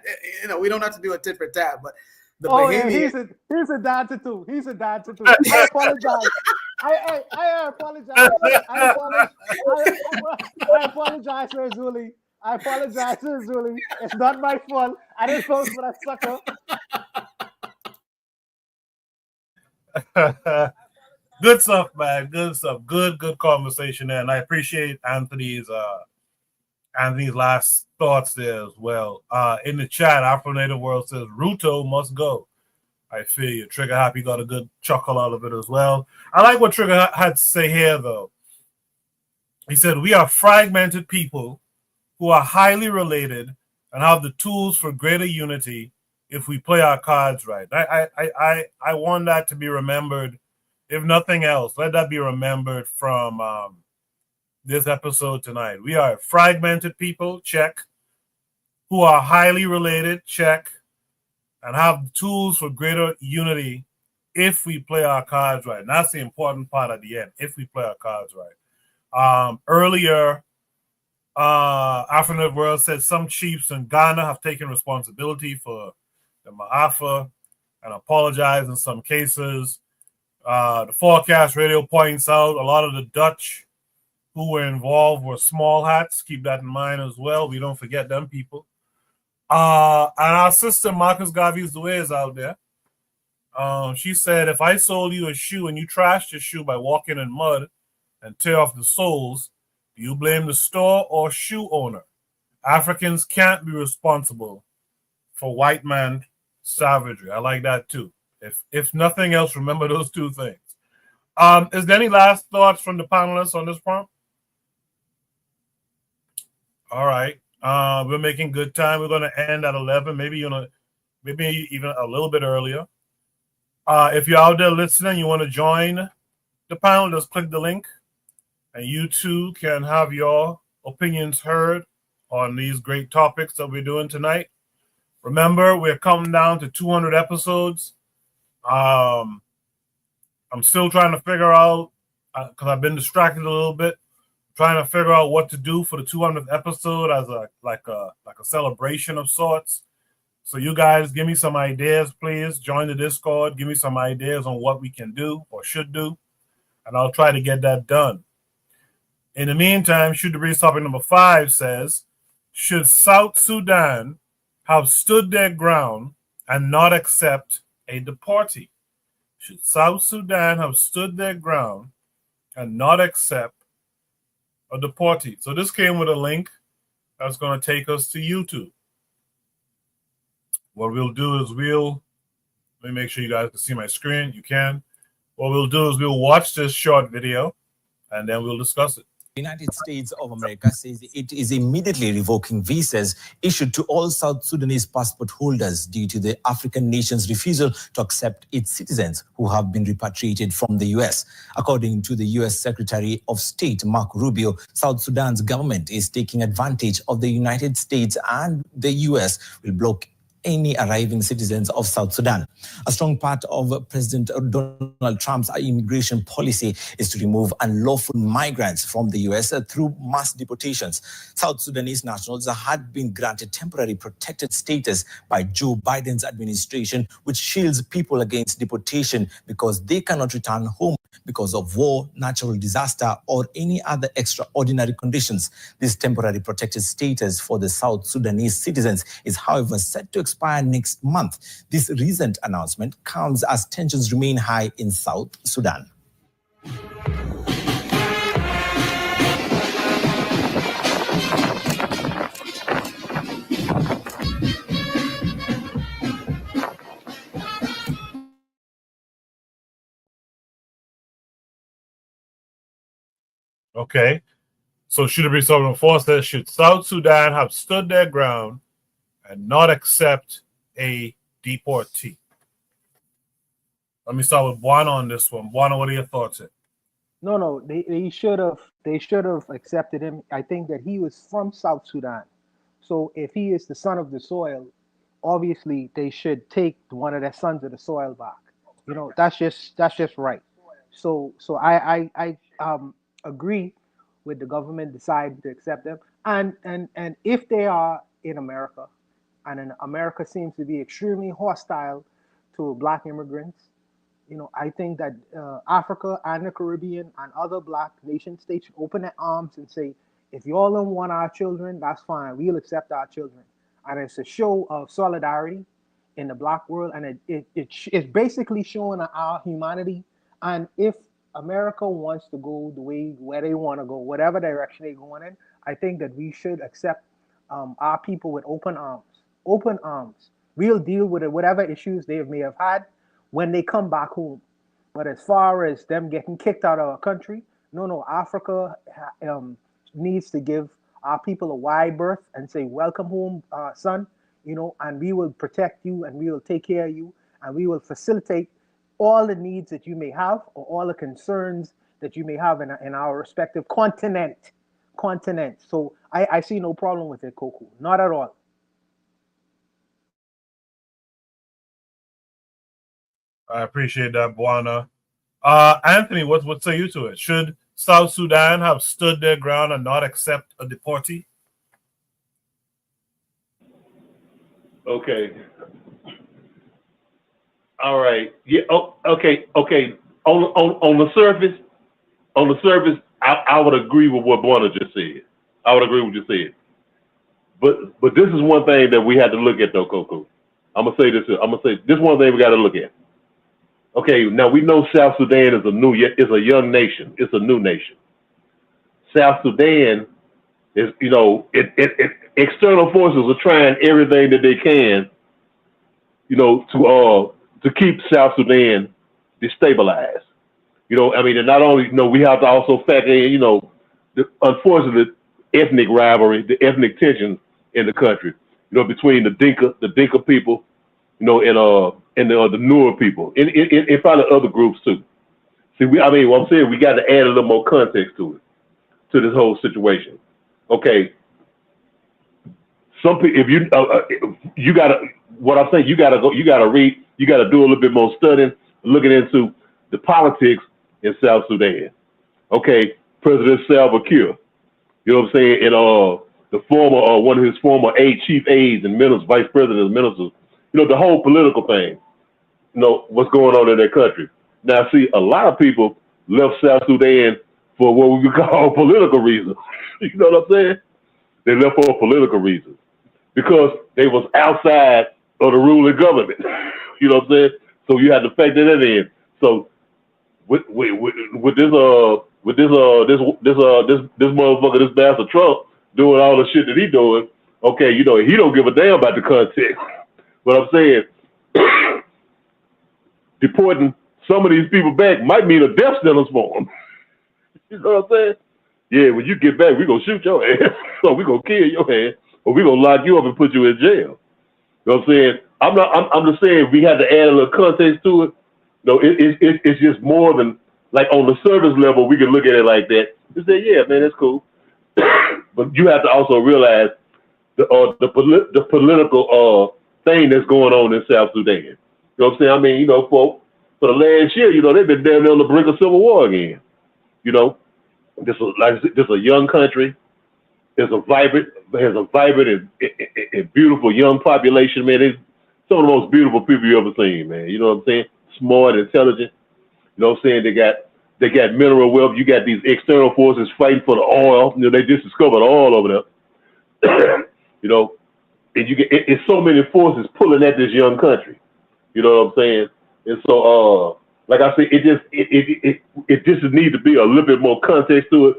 we don't have to do a tit for tat, but the Bahamian. He's a dancer too. He's a dancer too. I apologize. I apologize. I apologize, Sir Zuli. I apologize, Sir Zuli. It's not my fault. I didn't vote for that sucker. Good stuff, man. Good stuff. Good conversation there. And I appreciate Anthony's last thoughts there as well. In the chat, Afro Native World says Ruto must go. I feel you. Trigger Happy got a good chuckle out of it as well. I like what Trigger had to say here, though. He said, we are fragmented people who are highly related and have the tools for greater unity if we play our cards right. I want that to be remembered. If nothing else, let that be remembered from this episode tonight. We are fragmented people, check, who are highly related, check, and have the tools for greater unity if we play our cards right. And that's the important part at the end, if we play our cards right. Earlier, African World said some chiefs in Ghana have taken responsibility for the Ma'afa and apologized in some cases. The forecast radio points out a lot of the Dutch who were involved were small hats. Keep that in mind as well. We don't forget them people. And our sister Marcus Garvey's the way is out there. She said, if I sold you a shoe and you trashed your shoe by walking in mud and tear off the soles, do you blame the store or shoe owner? Africans can't be responsible for white man savagery. I like that too. If nothing else, remember those two things. Is there any last thoughts from the panelists on this prompt? All right. We're making good time. We're going to end at 11, maybe even a little bit earlier. If you're out there listening, you want to join the panel, just click the link, and you too can have your opinions heard on these great topics that we're doing tonight. Remember, we're coming down to 200 episodes. I'm still trying to figure out, because I've been distracted a little bit, trying to figure out what to do for the 200th episode as a celebration of sorts. So you guys give me some ideas, please. Join the Discord. Give me some ideas on what we can do or should do, and I'll try to get that done. In the meantime, Shoot the Breeze topic number 5 says, should South Sudan have stood their ground and not accept a deportee? Should South Sudan have stood their ground and not accept a deportee? So this came with a link that's going to take us to YouTube. What we'll do is let me make sure you guys can see my screen. You can. What we'll do is we'll watch this short video and then we'll discuss it. The United States of America says it is immediately revoking visas issued to all South Sudanese passport holders due to the African nation's refusal to accept its citizens who have been repatriated from the U.S. According to the U.S. Secretary of State, Marco Rubio, South Sudan's government is taking advantage of the United States, and the U.S. will block any arriving citizens of South Sudan. A strong part of President Donald Trump's immigration policy is to remove unlawful migrants from the U.S. through mass deportations. South Sudanese nationals had been granted temporary protected status by Joe Biden's administration, which shields people against deportation because they cannot return home because of war, natural disaster, or any other extraordinary conditions. This temporary protected status for the South Sudanese citizens is, however, set to expire next month. This recent announcement comes as tensions remain high in South Sudan. Okay, so should it be something forced that should South Sudan have stood their ground and not accept a deportee? Let me start with Buana on this one. Buana, what are your thoughts here? No, they should have accepted him. I think that he was from South Sudan. So if he is the son of the soil, obviously they should take one of their sons of the soil back. That's just right. So I agree with the government deciding to accept them. And if they are in America, and in America seems to be extremely hostile to black immigrants, I think that Africa and the Caribbean and other black nation states should open their arms and say, if you all don't want our children, that's fine. We'll accept our children. And it's a show of solidarity in the black world. And it's basically showing our humanity. And if America wants to go the way where they want to go, whatever direction they're going in, I think that we should accept our people with open arms. Open arms. We'll deal with it, whatever issues they may have had when they come back home. But as far as them getting kicked out of our country, no, Africa needs to give our people a wide berth and say, welcome home, son, and we will protect you and we will take care of you and we will facilitate all the needs that you may have or all the concerns that you may have in our respective continent. So I see no problem with it, Coco. Not at all. I appreciate that, Buana. Anthony, what say you to it? Should South Sudan have stood their ground and not accept a deportee? Okay. All right. Yeah. Oh, okay. On the surface, I would agree with what Buana just said. I would agree with what you said. But this is one thing that we had to look at, though, Coco. I'm gonna say this is one thing we got to look at. Okay, now we know South Sudan is a young nation. It's a new nation. South Sudan is, external forces are trying everything that they can, to keep South Sudan destabilized. And not only, we have to also factor in, the unfortunate ethnic rivalry, the ethnic tension in the country, between the Dinka people, and the newer people, and probably other groups too. See, what I'm saying, we got to add a little more context to this whole situation. Okay, some people, if you gotta, what I'm saying, you gotta read, you gotta do a little bit more studying, looking into the politics in South Sudan. Okay, President Salva Kiir, you know what I'm saying, and the former, one of his former chief aides and ministers, vice president of ministers, the whole political thing, what's going on in their country. Now, see, a lot of people left South Sudan for what we would call political reasons. You know what I'm saying? They left for political reasons because they was outside of the ruling government. You know what I'm saying? So you had to factor that in. So with this motherfucker, this bastard Trump doing all the shit that he doing, okay, he don't give a damn about the context. But I'm saying, deporting some of these people back might mean a death sentence for them. You know what I'm saying? Yeah, when you get back, we're going to shoot your ass, or we're going to kill your ass, or we're going to lock you up and put you in jail. You know what I'm saying? I'm just saying we had to add a little context to it. No, it's just more than, like, on the service level, we can look at it like that and say, yeah, man, that's cool. But you have to also realize the political thing that's going on in South Sudan. You know what I'm saying? For the last year, they've been down there on the brink of civil war again. This is a young country. Has a vibrant and beautiful young population, man. It's some of the most beautiful people you ever seen, man. You know what I'm saying? Smart, intelligent. You know what I'm saying? They got mineral wealth. You got these external forces fighting for the oil. They just discovered oil over there. And it's so many forces pulling at this young country. You know what I'm saying? And so, like I said, it just needs to be a little bit more context to it.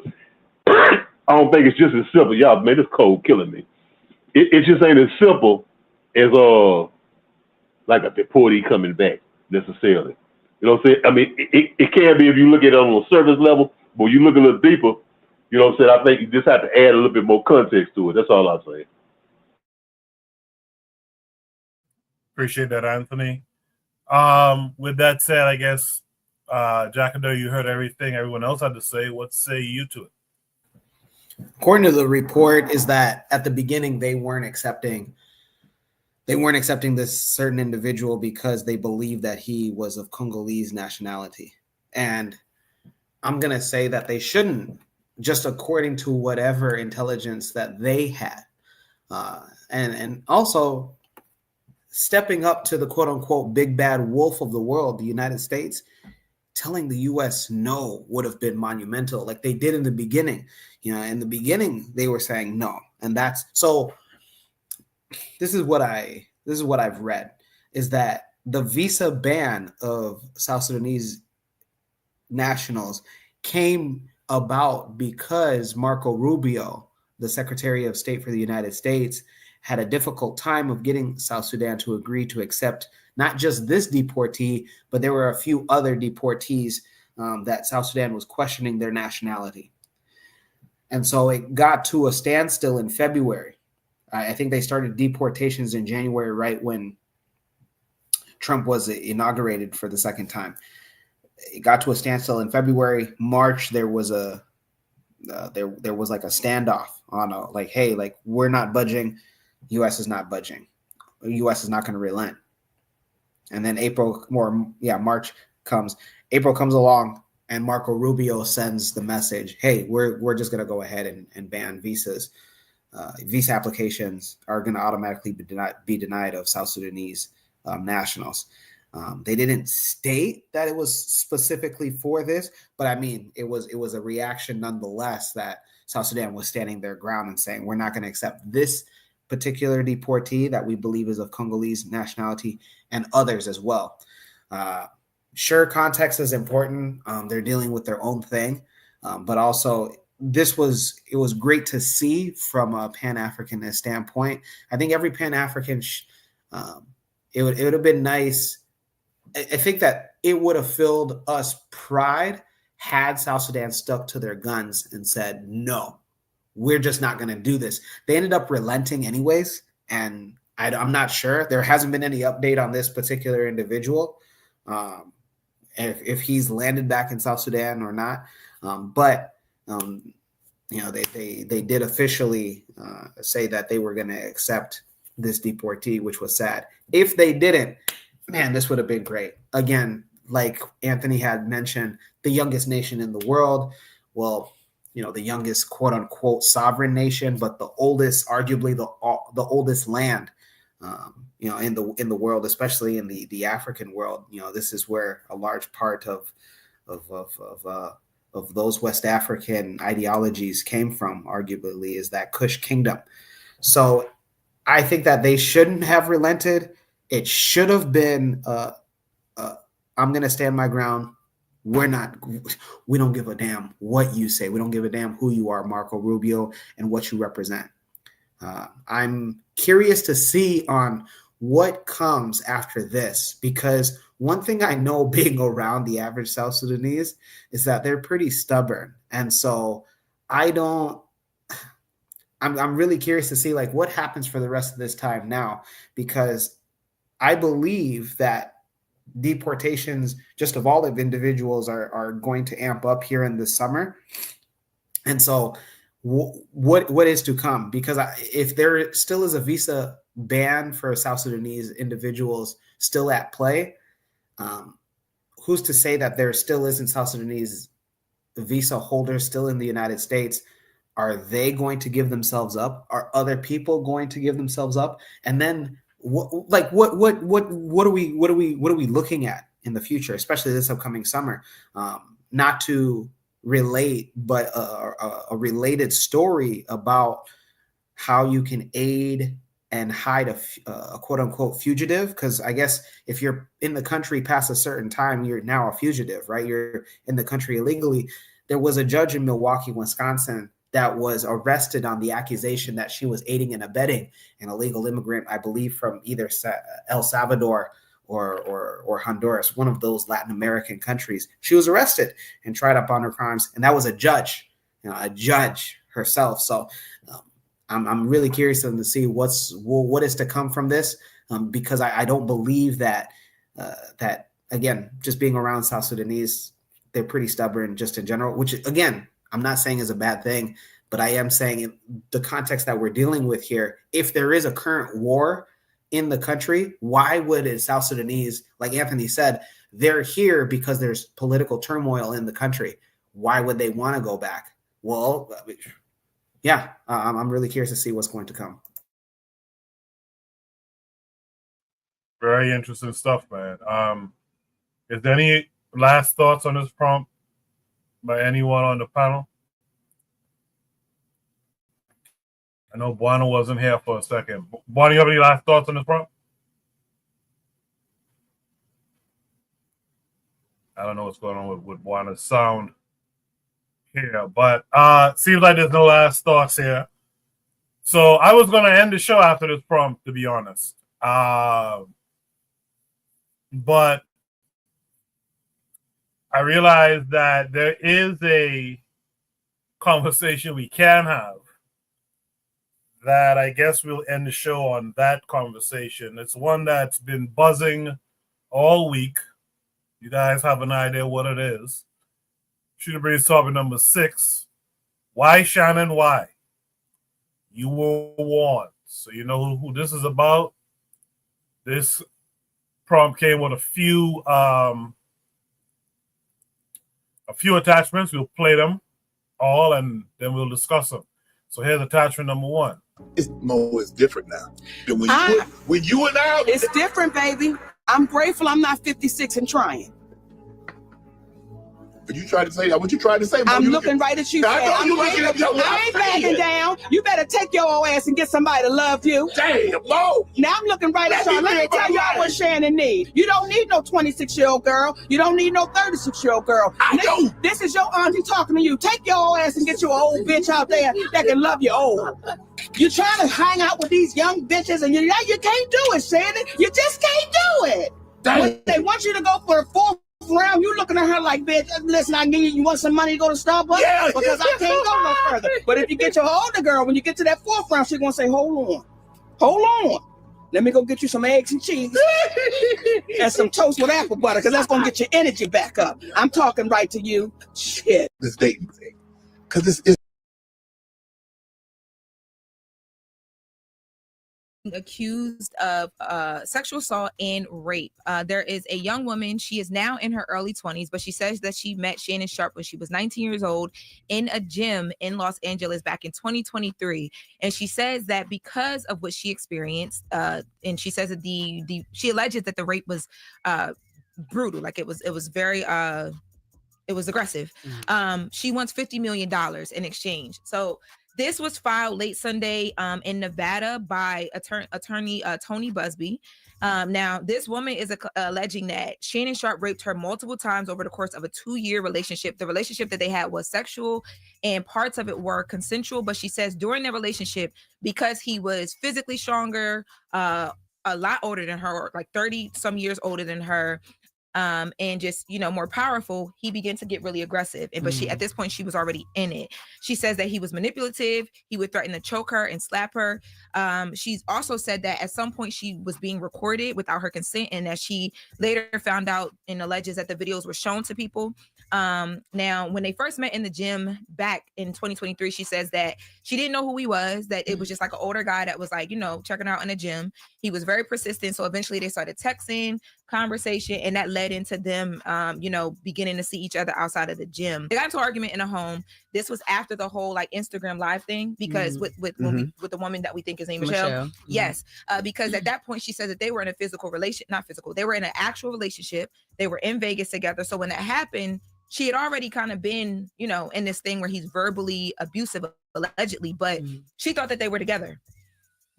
I don't think it's just as simple. Y'all, man, this cold killing me. It just ain't as simple as like a deportee coming back necessarily. You know what I'm saying? I mean, it can be if you look at it on a surface level, but when you look a little deeper, you know what I'm saying? I think you just have to add a little bit more context to it. That's all I'm saying. Appreciate that, Anthony. With that said, I guess, Jackado, you heard everything everyone else had to say. What say you to it? According to the report, is that at the beginning they weren't accepting this certain individual because they believed that he was of Congolese nationality. And I'm going to say that they shouldn't, just according to whatever intelligence that they had. And also stepping up to the quote unquote big bad wolf of the world, the United States, telling the U.S. no would have been monumental, like they did in the beginning. In the beginning, they were saying no. And that's so. This is what I've read, is that the visa ban of South Sudanese nationals came about because Marco Rubio, the Secretary of State for the United States, had a difficult time of getting South Sudan to agree to accept not just this deportee, but there were a few other deportees that South Sudan was questioning their nationality. And so it got to a standstill in February. I think they started deportations in January, right when Trump was inaugurated for the second time. It got to a standstill in February. March, there was like a standoff on hey, we're not budging. U.S. is not budging. The U.S. is not going to relent. And then March comes. April comes along, and Marco Rubio sends the message, hey, we're just going to go ahead and ban visas. Visa applications are going to automatically be denied of South Sudanese nationals. They didn't state that it was specifically for this, but I mean, it was a reaction nonetheless that South Sudan was standing their ground and saying, we're not going to accept this particular deportee that we believe is of Congolese nationality and others as well. Sure, context is important. They're dealing with their own thing, but also it was great to see from a Pan-Africanist standpoint. I think every Pan-African, it would have been nice. I think that it would have filled us pride had South Sudan stuck to their guns and said, no, we're just not going to do this. They ended up relenting anyways, and I'm not sure. There hasn't been any update on this particular individual, if he's landed back in South Sudan or not. They did officially say that they were going to accept this deportee, which was sad. If they didn't, man, this would have been great. Again, like Anthony had mentioned, the youngest nation in the world. Well, the youngest quote unquote sovereign nation, but the oldest, arguably the oldest land, in the world, especially in the African world. This is where a large part of those West African ideologies came from, arguably, is that Kush kingdom. So I think that they shouldn't have relented. It should have been, I'm going to stand my ground. We don't give a damn what you say. We don't give a damn who you are, Marco Rubio, and what you represent. I'm curious to see on what comes after this, because one thing I know being around the average South Sudanese is that they're pretty stubborn. And so I'm really curious to see what happens for the rest of this time now, because I believe that deportations just of all of individuals are going to amp up here in the summer. And so what is to come? Because if there still is a visa ban for South Sudanese individuals still at play, who's to say that there still isn't South Sudanese visa holders still in the United States? Are they going to give themselves up? Are other people going to give themselves up? And then what are we looking at in the future, especially this upcoming summer? Not to relate, but a related story about how you can aid and hide a quote unquote fugitive. Because I guess if you're in the country past a certain time, you're now a fugitive, right? You're in the country illegally. There was a judge in Milwaukee, Wisconsin, that was arrested on the accusation that she was aiding and abetting an illegal immigrant, I believe from either El Salvador or Honduras, one of those Latin American countries. She was arrested and tried up on her crimes, and that was a judge herself. So I'm really curious to see what is to come from this. because I don't believe that that, again, just being around South Sudanese, they're pretty stubborn just in general, which, again, I'm not saying is a bad thing, but I am saying in the context that we're dealing with here, if there is a current war in the country, why would a South Sudanese, like Anthony said, they're here because there's political turmoil in the country. Why would they want to go back? Well, yeah, I'm really curious to see what's going to come. Very interesting stuff, man. Is there any last thoughts on this prompt by anyone on the panel? I know Buana wasn't here for a second. Buana, you have any last thoughts on this prompt? I don't know what's going on with Buana's sound here, but seems like there's no last thoughts here. So I was going to end the show after this prompt, to be honest. But I realized that there is a conversation we can have that I guess we'll end the show on that conversation. It's one that's been buzzing all week. You guys have an idea what it is. Shoot the Breeze topic number 6. Why, Shannon, why? You were warned. So you know who this is about. This prompt came with a few attachments. We'll play them all and then we'll discuss them. So here's attachment number 1. It's different now. When you and I, it's different, baby. I'm grateful I'm not 56 and trying. But you tried to say that. What you tried to say? I'm looking right at you. I ain't backing down. You better take your old ass and get somebody to love you. Damn, no. Now I'm looking right at y'all. Let me tell y'all what Shannon needs. You don't need no 26-year-old girl. You don't need no 36-year-old girl. I do. This is your auntie talking to you. Take your old ass and get you an old bitch out there that can love you old. You're trying to hang out with these young bitches and you can't do it, Shannon. You just can't do it. When they want you to go for a 4th round, you looking at her like, bitch, listen, I need you want some money to go to Starbucks? Yeah. Because I can't go no further. But if you get your older girl, when you get to that 4th round, she's going to say, hold on. Let me go get you some eggs and cheese and some toast with apple butter, because that's going to get your energy back up. I'm talking right to you. Shit. This dating thing. Because this is accused of sexual assault and rape. There is a young woman. She is now in her early 20s, but she says that she met Shannon Sharpe when she was 19 years old in a gym in Los Angeles back in 2023. And she says that because of what she experienced, and she says that she alleges that the rape was brutal, like it was very it was aggressive. She wants $50 million in exchange. So this was filed late Sunday in Nevada by attorney Tony Busby. Now, this woman is alleging that Shannon Sharpe raped her multiple times over the course of a 2-year relationship. The relationship that they had was sexual and parts of it were consensual. But she says during their relationship, because he was physically stronger, a lot older than her, like 30 some years older than her, and just, more powerful, he began to get really aggressive. But she, at this point, she was already in it. She says that he was manipulative. He would threaten to choke her and slap her. She's also said that at some point she was being recorded without her consent, and that she later found out and alleges that the videos were shown to people. Now, when they first met in the gym back in 2023, she says that she didn't know who he was, that it was just like an older guy that was like, checking out in the gym. He was very persistent. So eventually they started texting, conversation, and that led into them, beginning to see each other outside of the gym. They got into an argument in a home. This was after the whole like Instagram live thing, because with the woman that we think is named Michelle. Yes. Because at that point she said that they were in a they were in an actual relationship. They were in Vegas together. So when that happened, she had already kind of been, in this thing where he's verbally abusive, allegedly, but she thought that they were together.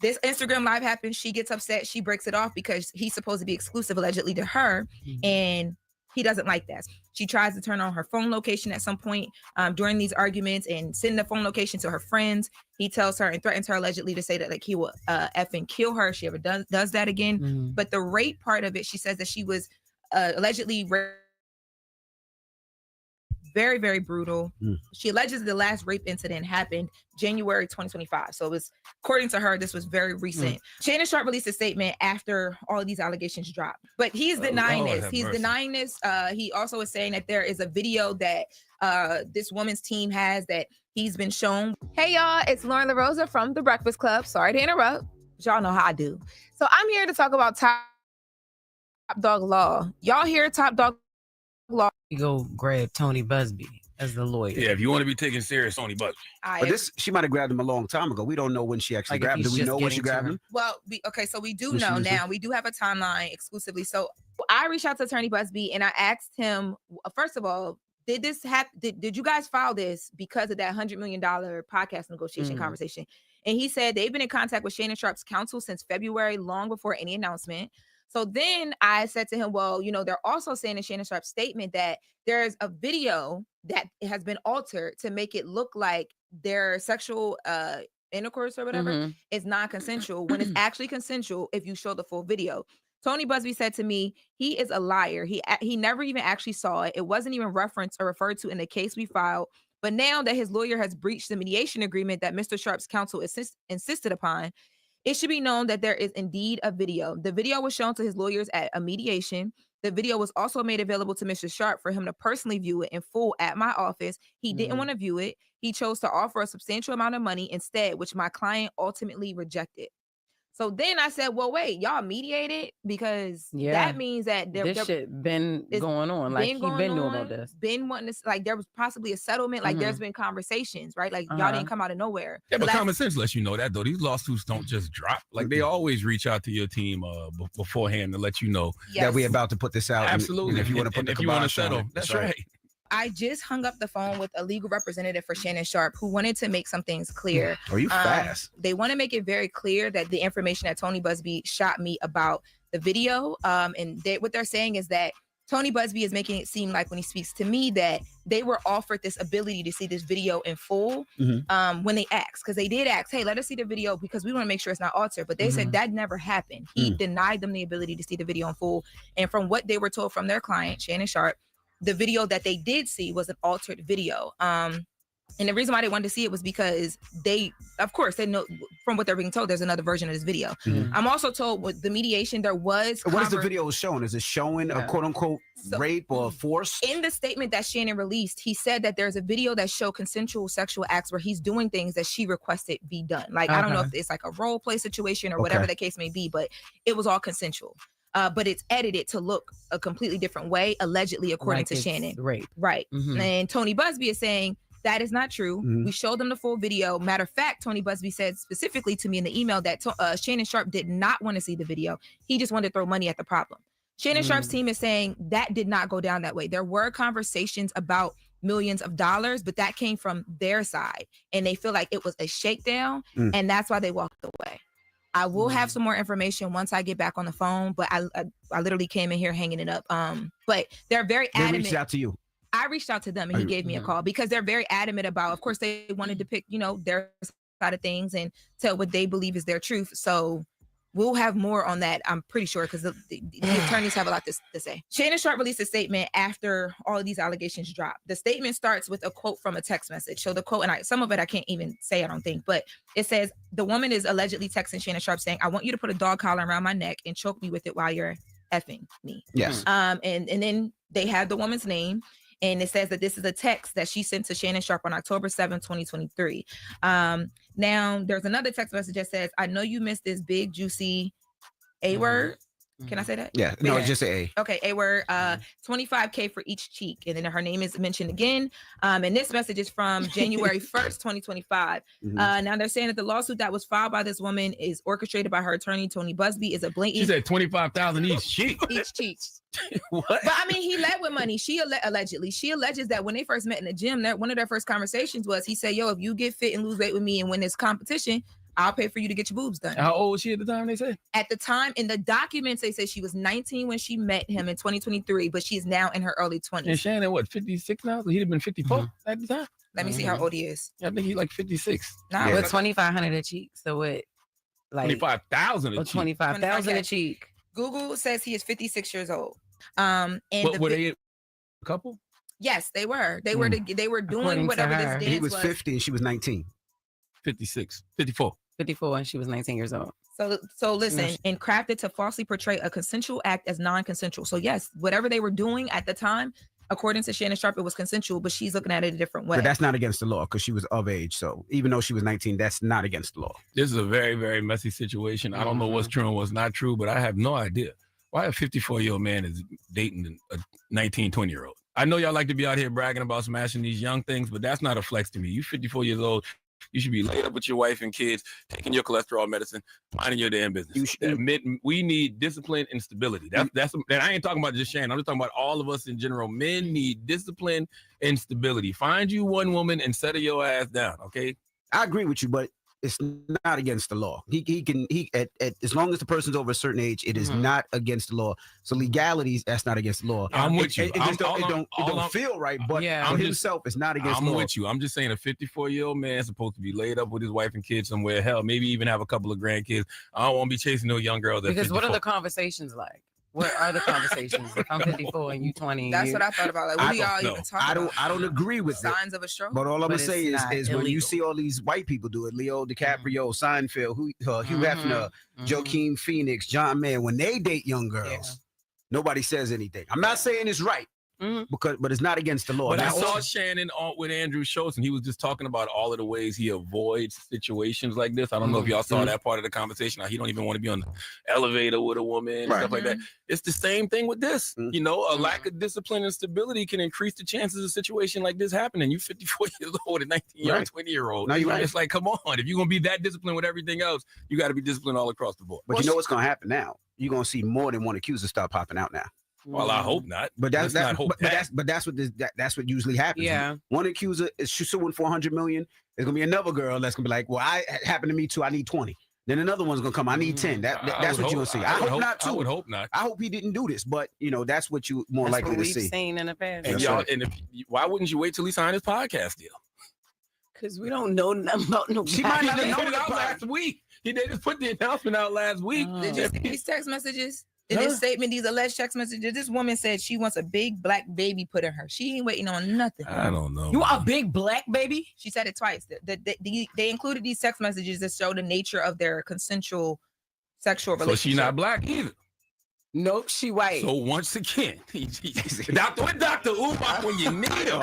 This Instagram live happens. She gets upset. She breaks it off because he's supposed to be exclusive, allegedly, to her. And he doesn't like that. She tries to turn on her phone location at some point during these arguments and send the phone location to her friends. He tells her and threatens her, allegedly, to say that like he will effing kill her if she ever does that again. But the rape part of it, she says that she was allegedly raped very, very brutal. Mm. She alleges the last rape incident happened January 2025. So it was, according to her, this was very recent. Shannon Sharp released a statement after all of these allegations dropped, but he is denying Lord this. have He's mercy. denying this. He also is saying that there is a video that this woman's team has that he's been shown. Hey y'all, it's Lauren LaRosa from The Breakfast Club. Sorry to interrupt, but y'all know how I do. So I'm here to talk about Top Dog Law. Y'all hear Top Dog Law? You go grab Tony Busby as the lawyer. Yeah, if you want to be taken serious, Tony Busby. But this, she might have grabbed him a long time ago. We don't know when she actually Like, if grabbed him. he's Do we just know when she getting to grabbed her. him? Well, okay, so we do When she know was now. with- We do have a timeline exclusively. So I reached out to Attorney Busby and I asked him, first of all, did this happen? Did you guys file this because of that $100 million podcast negotiation conversation? And he said they've been in contact with Shannon Sharp's counsel since February, long before any announcement. So then I said to him, well, you know, they're also saying in Shannon Sharp's statement that there's a video that has been altered to make it look like their sexual intercourse or whatever is non-consensual when it's actually consensual if you show the full video. Tony Busby said to me, he is a liar. He never even actually saw it. It wasn't even referenced or referred to in the case we filed. But now that his lawyer has breached the mediation agreement that Mr. Sharp's counsel insisted upon, it should be known that there is indeed a video. The video was shown to his lawyers at a mediation. The video was also made available to Mr. Sharp for him to personally view it in full at my office. He didn't want to view it. He chose to offer a substantial amount of money instead, which my client ultimately rejected. So then I said, well, wait, y'all mediated? Because that means that this shit been going on. Like, he been knowing about this. Been wanting to, like, there was possibly a settlement. Like, there's been conversations, right? Like, y'all didn't come out of nowhere. Yeah, but common sense lets you know that, though. These lawsuits don't just drop. Like, they always reach out to your team beforehand to let you know that we're about to put this out. Absolutely. And if you want to put the if you want to kibosh on settle, it. that's right. I just hung up the phone with a legal representative for Shannon Sharp who wanted to make some things clear. Oh, you fast. They want to make it very clear that the information that Tony Busby shot me about the video, and what they're saying is that Tony Busby is making it seem like when he speaks to me that they were offered this ability to see this video in full when they asked, because they did ask, hey, let us see the video because we want to make sure it's not altered. But they said that never happened. He denied them the ability to see the video in full. And from what they were told from their client, Shannon Sharp, the video that they did see was an altered video. And the reason why they wanted to see it was because they, of course, they know from what they're being told, there's another version of this video. I'm also told with the mediation, there was. What is the video showing? Is it showing a quote unquote rape or force? In the statement that Shannon released, he said that there's a video that show consensual sexual acts where he's doing things that she requested be done. Like, I don't know if it's like a role play situation or whatever the case may be, but it was all consensual. But it's edited to look a completely different way, allegedly, according to Shannon. Rape. Right. And Tony Busby is saying that is not true. We showed them the full video. Matter of fact, Tony Busby said specifically to me in the email that Shannon Sharp did not want to see the video. He just wanted to throw money at the problem. Shannon Sharp's team is saying that did not go down that way. There were conversations about millions of dollars, but that came from their side. And they feel like it was a shakedown. And that's why they walked away. I will have some more information once I get back on the phone, but I literally came in here hanging it up. But they're very adamant. They reached out to you. I reached out to them and he gave me a call because they're very adamant about, of course, they wanted to pick, you know, their side of things and tell what they believe is their truth. So we'll have more on that, I'm pretty sure, because the attorneys have a lot to say. Shannon Sharp released a statement after all of these allegations dropped. The statement starts with a quote from a text message. So the quote, and some of it I can't even say, I don't think, but it says, the woman is allegedly texting Shannon Sharp saying, I want you to put a dog collar around my neck and choke me with it while you're effing me. Yes. And then they have the woman's name. And it says that this is a text that she sent to Shannon Sharp on October 7, 2023. Now, there's another text message that says, I know you missed this big, juicy A word. Can I say that? Yeah. No, it's just A. Okay, A word. $25K for each cheek. And then her name is mentioned again. And this message is from January 1st, 2025. Now they're saying that the lawsuit that was filed by this woman is orchestrated by her attorney, Tony Busby, is a blatant. She said 25,000 each cheek. Each cheek. What? But I mean, he led with money. She alleges that when they first met in the gym, one of their first conversations was he said, yo, if you get fit and lose weight with me and win this competition, I'll pay for you to get your boobs done. How old was she at the time, they said? At the time, in the documents, they said she was 19 when she met him in 2023, but she's now in her early 20s. And Shannon, what, 56 now? So he'd have been 54 at the time? Let me see how old he is. I think he's like 56. Nah, with 2,500 a cheek. So what? Like 25,000 a cheek. 25,000 a cheek. Google says he is 56 years old. But were they a couple? Yes, they were. They were doing According to whatever this her. dance He was 50 and she was 19. 56, 54. 54 and she was 19 years old. So listen, and crafted to falsely portray a consensual act as non-consensual. So yes, whatever they were doing at the time, according to Shannon Sharp, it was consensual, but she's looking at it a different way. But that's not against the law because she was of age. So even though she was 19, that's not against the law. This is a very, very messy situation. I don't know what's true and what's not true, but I have no idea why a 54-year-old man is dating a 19, 20-year-old. I know y'all like to be out here bragging about smashing these young things, but that's not a flex to me. You 54 years old. You should be laid up with your wife and kids, taking your cholesterol medicine, minding your damn business. We need discipline and stability. That's I ain't talking about just Shannon. I'm just talking about all of us in general. Men need discipline and stability. Find you one woman and settle your ass down, okay? I agree with you, but it's not against the law. He can as long as the person's over a certain age, it is not against the law. So legalities, that's not against the law. I'm with you. It don't feel right, but for himself, it's not against the law. I'm with you. I'm just saying a 54-year-old man is supposed to be laid up with his wife and kids somewhere. Hell, maybe even have a couple of grandkids. I don't want to be chasing no young girls. Because what are the conversations like? What are the conversations? If I'm 54 and you 20. That's what I thought about. Like, what do y'all even talk about? I don't agree with signs of a stroke. But all I'm gonna say is when you see all these white people do it, Leo DiCaprio, Seinfeld, Hugh Hefner, Joaquin Phoenix, John Mayer, when they date young girls, nobody says anything. I'm not saying it's right. But it's not against the law. But I saw Shannon with Andrew Schultz, and he was just talking about all of the ways he avoids situations like this. I don't know if y'all saw that part of the conversation. He don't even want to be on the elevator with a woman and stuff like that. It's the same thing with this. You know, a lack of discipline and stability can increase the chances of a situation like this happening. You 54 years old and 19-year-old, 20-year-old. No, you're right. It's like, come on. If you're going to be that disciplined with everything else, you got to be disciplined all across the board. But you know what's going to happen now? You're going to see more than one accuser start popping out now. Well, I hope not. But that's what usually happens. Yeah. One accuser is suing for $100 million. There's gonna be another girl that's gonna be like, well, it happened to me too. I need 20. Then another one's gonna come. I need 10. That's what you're gonna see. I hope not too. I would hope not. I hope he didn't do this, but you know that's what you more likely to see. We've seen in the past. And why wouldn't you wait till he signed his podcast deal? Because we don't know nothing about no. She might not have put it out last week. They just put the announcement out last week. Did you see these text messages? In this statement, these alleged text messages, this woman said she wants a big black baby put in her. She ain't waiting on nothing. I don't know. You want a big black baby? She said it twice. They included these text messages that show the nature of their consensual sexual relationship. So she not black either. Nope, she white. So once again, Dr. Umar when you need him.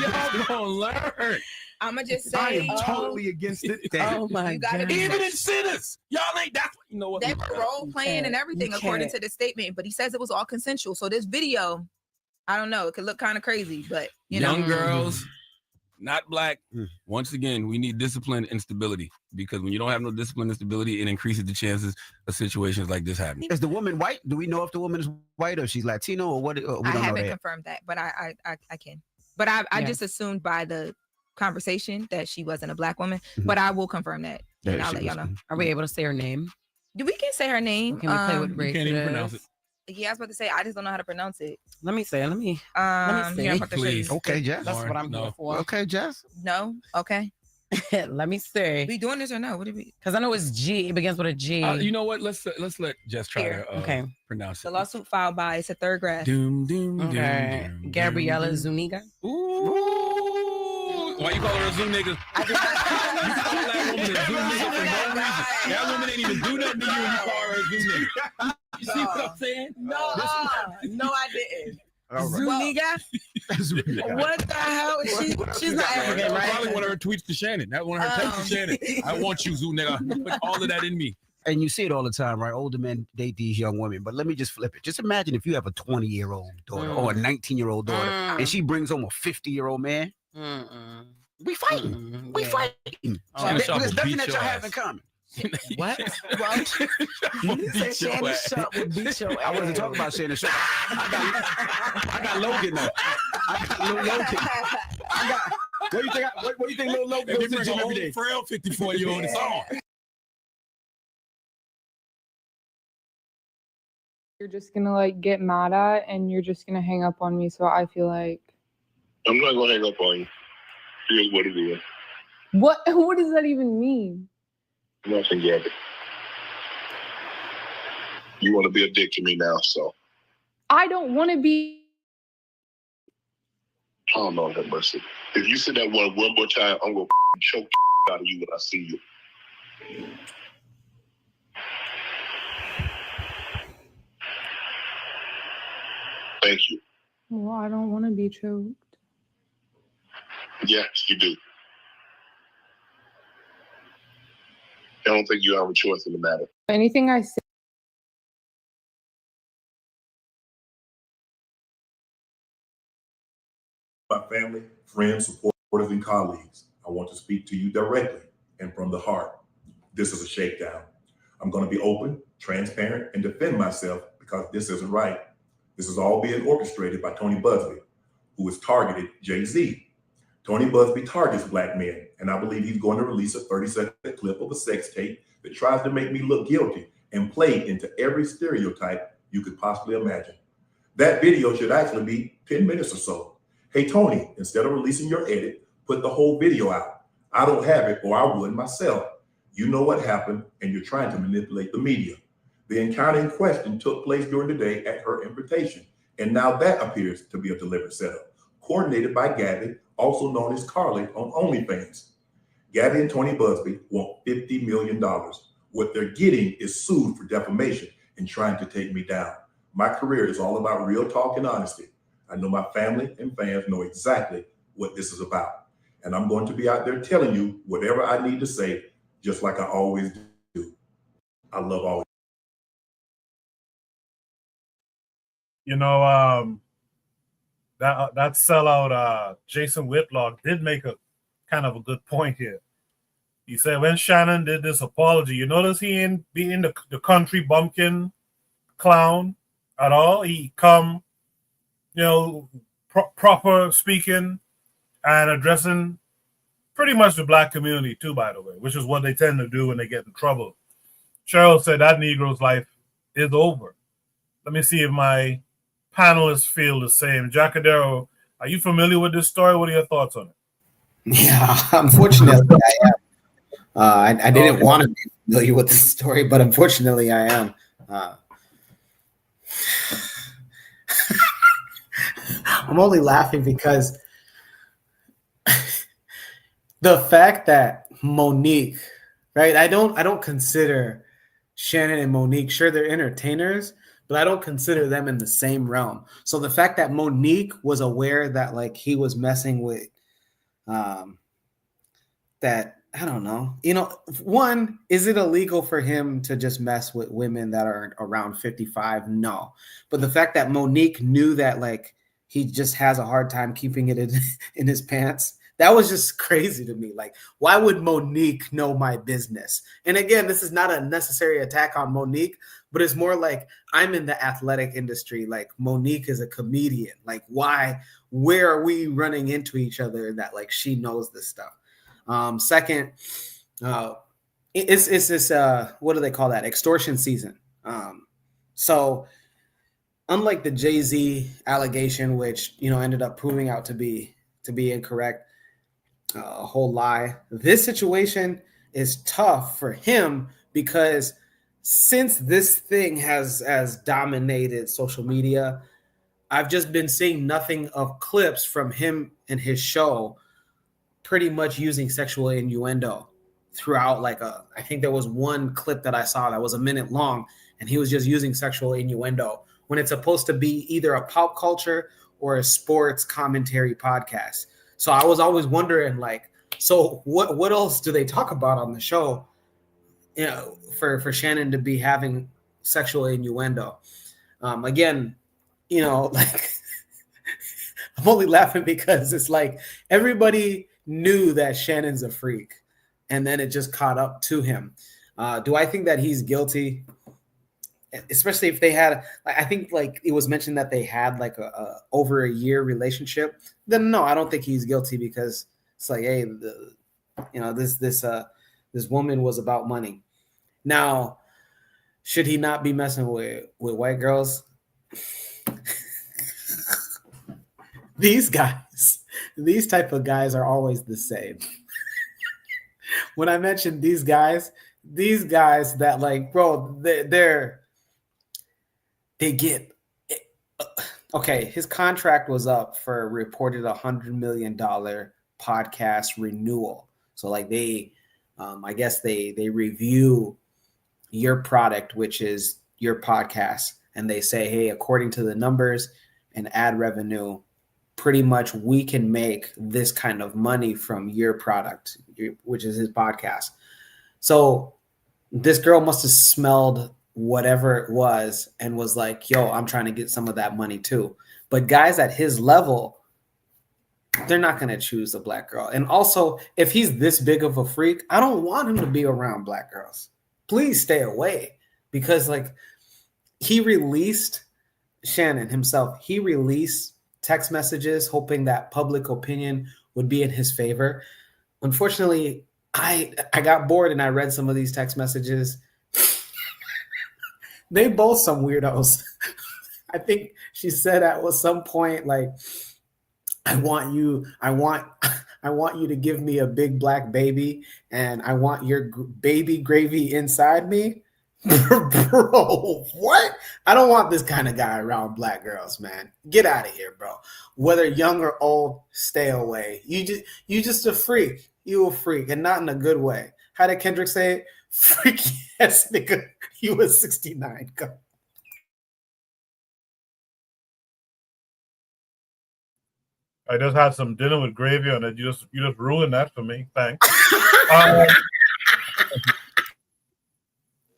Y'all gonna learn. I'ma just say I am totally against it. Oh my God. Even in sinners. Y'all ain't that's what you know what they were role playing and everything according to the statement, but he says it was all consensual. So this video, I don't know, it could look kind of crazy, but you know. Young girls, not black. Once again, we need discipline and stability because when you don't have no discipline and stability, it increases the chances of situations like this happening. Is the woman white? Do we know if the woman is white or she's Latino or what? I haven't confirmed that, but I can. But I just assumed by the conversation that she wasn't a black woman, but I will confirm that. And I'll let y'all know. Are we able to say her name? We can say her name. Can we play with race? You can't even pronounce it. Yeah, I was about to say I just don't know how to pronounce it. Let me see. Please. Okay, Jess. That's what I'm going for. Okay, Jess. No. Okay. Let me see. We doing this or no? What do we? Because I know it's G. It begins with a G. You know what? Let's let Jess try to pronounce it. The lawsuit filed by it's a third graph. Doom. Gabriella Zuniga. Ooh. Why you call her a Zoom nigga? You call that woman a Zoom nigga for no reason. That woman ain't even do nothing to you and you call her a Zoom nigga. You see what I'm saying? No, I didn't. Zuniga? What the hell? She's not African, That was right? probably one of her tweets to Shannon. That one of her texts to Shannon. I want you, Zoom nigga. Put all of that in me. And you see it all the time, right? Older men date these young women. But let me just flip it. Just imagine if you have a 20-year-old daughter or a 19-year-old daughter and she brings home a 50-year-old man. We fighting. We fighting. There's nothing that y'all have in common. What? You said Shannon Sharp would beat your ass. I wasn't talking about Shannon Sharp. I got Logan now. I got Lil Logan. What do you think Lil Logan goes to the gym every day? Frail 54-year-old is on. You're just gonna like get mad at and you're just gonna hang up on me. So I feel like I'm not gonna hang up on you. Here's what it is. what does that even mean? Nothing, Gabby. You want to be a dick to me now, so I don't want to be Oh, Lord have mercy. If you say that one more time, I'm going to choke out of you when I see you. Thank you. Well, I don't want to be choked. Yes, you do. I don't think you have a choice in the matter. Anything I say. My family, friends, supporters, and colleagues, I want to speak to you directly and from the heart. This is a shakedown. I'm going to be open, transparent, and defend myself because this isn't right. This is all being orchestrated by Tony Busby, who has targeted Jay-Z. Tony Busby targets Black men, and I believe he's going to release a 30-second clip of a sex tape that tries to make me look guilty and play into every stereotype you could possibly imagine. That video should actually be 10 minutes or so. Hey, Tony, instead of releasing your edit, put the whole video out. I don't have it, or I would myself. You know what happened, and you're trying to manipulate the media. The encounter in question took place during the day at her invitation, and now that appears to be a deliberate setup, coordinated by Gabby, also known as Carly on OnlyFans. Gabby and Tony Busby want $50 million. What they're getting is sued for defamation and trying to take me down. My career is all about real talk and honesty. I know my family and fans know exactly what this is about. And I'm going to be out there telling you whatever I need to say, just like I always do. I love all. You know, that sellout Jason Whitlock did make a kind of a good point here. He said when Shannon did this apology, you notice he ain't being the country bumpkin clown at all. He come, you know, proper speaking and addressing pretty much the Black community too, by the way, which is what they tend to do when they get in trouble. Cheryl said that Negro's life is over. Let me see if my panelists feel the same. Jacadero, are you familiar with this story? What are your thoughts on it? Yeah, unfortunately, I am. I didn't want to be familiar with this story, but unfortunately, I am. I'm only laughing because the fact that Monique, right? I don't consider Shannon and Monique, sure, they're entertainers, but I don't consider them in the same realm. So the fact that Monique was aware that like he was messing with that, I don't know. You know, one, is it illegal for him to just mess with women that are around 55? No. But the fact that Monique knew that like he just has a hard time keeping it in his pants, that was just crazy to me. Like, why would Monique know my business? And again, this is not a necessary attack on Monique, but it's more like I'm in the athletic industry. Like Monique is a comedian. Like where are we running into each other that like she knows this stuff? Second, it's this, what do they call that? Extortion season. So unlike the Jay-Z allegation, which, you know, ended up proving out to be incorrect, a whole lie, this situation is tough for him because since this thing has dominated social media, I've just been seeing nothing of clips from him and his show pretty much using sexual innuendo throughout. Like I think there was one clip that I saw that was a minute long, and he was just using sexual innuendo when it's supposed to be either a pop culture or a sports commentary podcast. So I was always wondering, like, so what else do they talk about on the show, you know, for Shannon to be having sexual innuendo? Again, you know, like I'm only laughing because it's like everybody knew that Shannon's a freak, and then it just caught up to him. Do I think that he's guilty? Especially if they had, I think like it was mentioned that they had like a over a year relationship. Then no, I don't think he's guilty because it's like, hey, this woman was about money. Now, should he not be messing with white girls? These guys, these type of guys are always the same. When I mentioned these guys that like, bro, they okay, his contract was up for a reported $100 million podcast renewal. So like they, I guess they review your product, which is your podcast, and they say, hey, according to the numbers and ad revenue, pretty much we can make this kind of money from your product, which is his podcast. So this girl must have smelled whatever it was and was like, yo, I'm trying to get some of that money too. But guys at his level, they're not going to choose a black girl. And also, if he's this big of a freak, I don't want him to be around black girls. Please stay away. Because like he released, Shannon himself, he released text messages hoping that public opinion would be in his favor. Unfortunately, I got bored and I read some of these text messages. They both some weirdos. I think she said at some point, like, I want you to give me a big black baby and I want your baby gravy inside me. Bro, what? I don't want this kind of guy around black girls, man. Get out of here, bro. Whether young or old, stay away. You just a freak. You a freak, and not in a good way. How did Kendrick say it? Freaky ass nigga. You was 69. Go. I just had some dinner with gravy on it. You just ruined that for me. Thanks.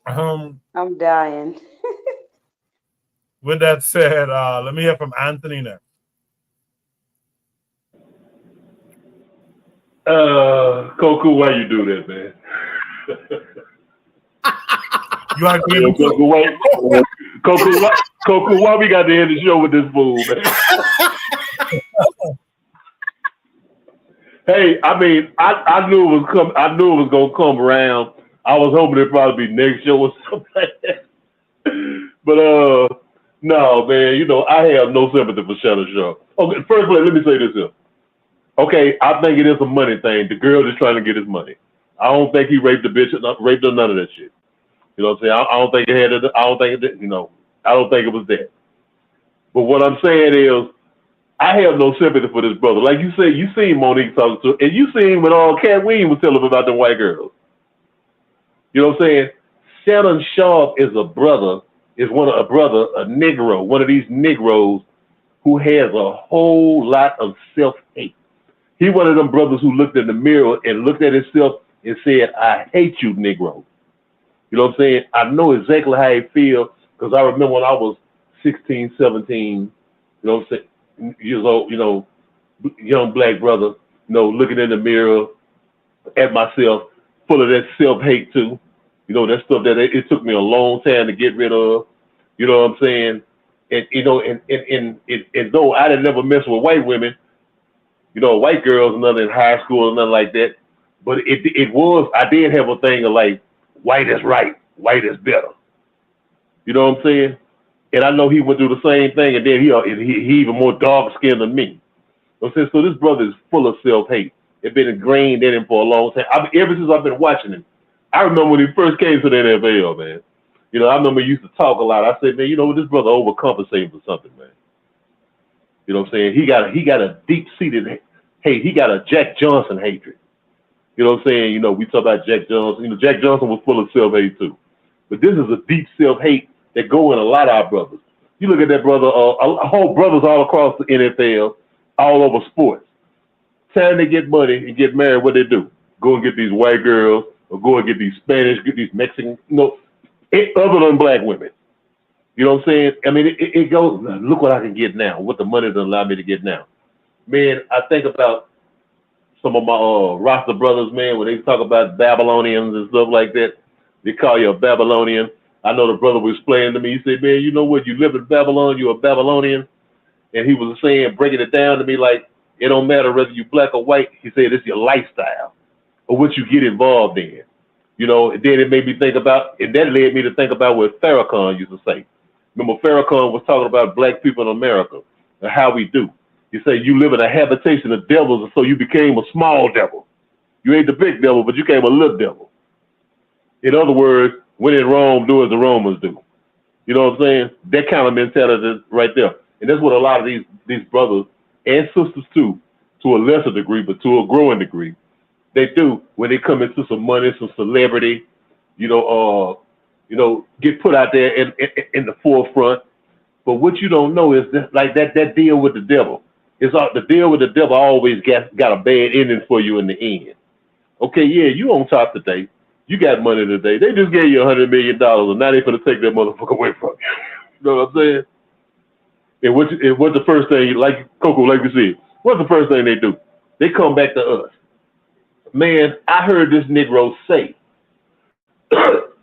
I'm dying. With that said, let me hear from Anthony next. Coco, why you do that, man? You are Yo, Coco, why we got to end the show with this fool, man? Hey, I mean, I knew it was come. I knew it was gonna come around. I was hoping it'd probably be next show or something like that. But no, man. You know, I have no sympathy for Shannon Sharp. Okay, first, let me say this here. Okay, I think it is a money thing. The girl is trying to get his money. I don't think he raped the bitch, raped her, none of that shit. You know what I'm saying? I don't think it had it. I don't think it. You know, I don't think it was that. But what I'm saying is, I have no sympathy for this brother. Like you said, you seen Monique talking to, and you seen when Cat Williams was telling him about the white girls. You know what I'm saying? Shannon Sharp is a brother, a Negro, one of these Negroes who has a whole lot of self-hate. He one of them brothers who looked in the mirror and looked at himself and said, I hate you, Negro. You know what I'm saying? I know exactly how he feels because I remember when I was 16, 17, you know what I'm saying? Years old, you know, young black brother, you know, looking in the mirror at myself, full of that self-hate too. You know, that stuff that it took me a long time to get rid of. You know what I'm saying? And you know, and though I didn't never mess with white women, you know, white girls and nothing in high school and nothing like that. But it was, I did have a thing of like, white is right, white is better. You know what I'm saying? And I know he went through the same thing, and then he even more dark skinned than me. You know what I'm saying? So this brother is full of self-hate. It's been ingrained in him for a long time. Ever since I've been watching him. I remember when he first came to the NFL, man. You know, I remember he used to talk a lot. I said, man, you know, this brother overcompensating for something, man. You know what I'm saying? He got a deep-seated hate. He got a Jack Johnson hatred. You know what I'm saying? You know, we talk about Jack Johnson. You know, Jack Johnson was full of self-hate too. But this is a deep self-hate that go in a lot of our brothers. You look at that brother, whole brothers all across the NFL, all over sports. Time they get money and get married, what they do? Go and get these white girls, or go and get these Spanish, get these Mexican, you know, other than black women. You know what I'm saying? I mean, it goes, look what I can get now, what the money doesn't allow me to get now. Man, I think about some of my roster brothers, man, when they talk about Babylonians and stuff like that, they call you a Babylonian. I know the brother was explaining to me, he said, man, you know what, you live in Babylon, you're a Babylonian. And he was saying, breaking it down to me like, it don't matter whether you're black or white. He said, it's your lifestyle or what you get involved in. You know, and then it made me think about, and that led me to think about what Farrakhan used to say. Remember, Farrakhan was talking about black people in America and how we do. He said, you live in a habitation of devils, and so you became a small devil. You ain't the big devil, but you became a little devil. In other words, when in Rome, do as the Romans do. You know what I'm saying? That kind of mentality right there. And that's what a lot of these brothers and sisters too, to a lesser degree, but to a growing degree, they do when they come into some money, some celebrity, get put out there in the forefront. But what you don't know is that deal with the devil. The deal with the devil always got a bad ending for you in the end. Okay, yeah, you on top today. You got money today. They just gave you $100 million, and now they're gonna take that motherfucker away from you. You know what I'm saying? And what's the first thing, like Coco, like we said, what's the first thing they do? They come back to us. Man, I heard this Negro say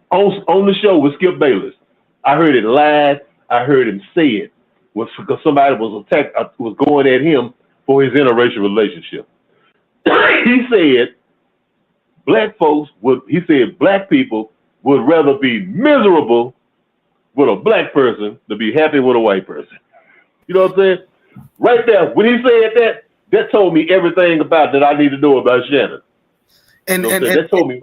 on the show with Skip Bayless. I heard it live. I heard him say it was because somebody was going at him for his interracial relationship. He said black people would rather be miserable with a black person than be happy with a white person. You know what I'm saying? Right there, when he said that told me everything about that I need to know about Shannon. That told me.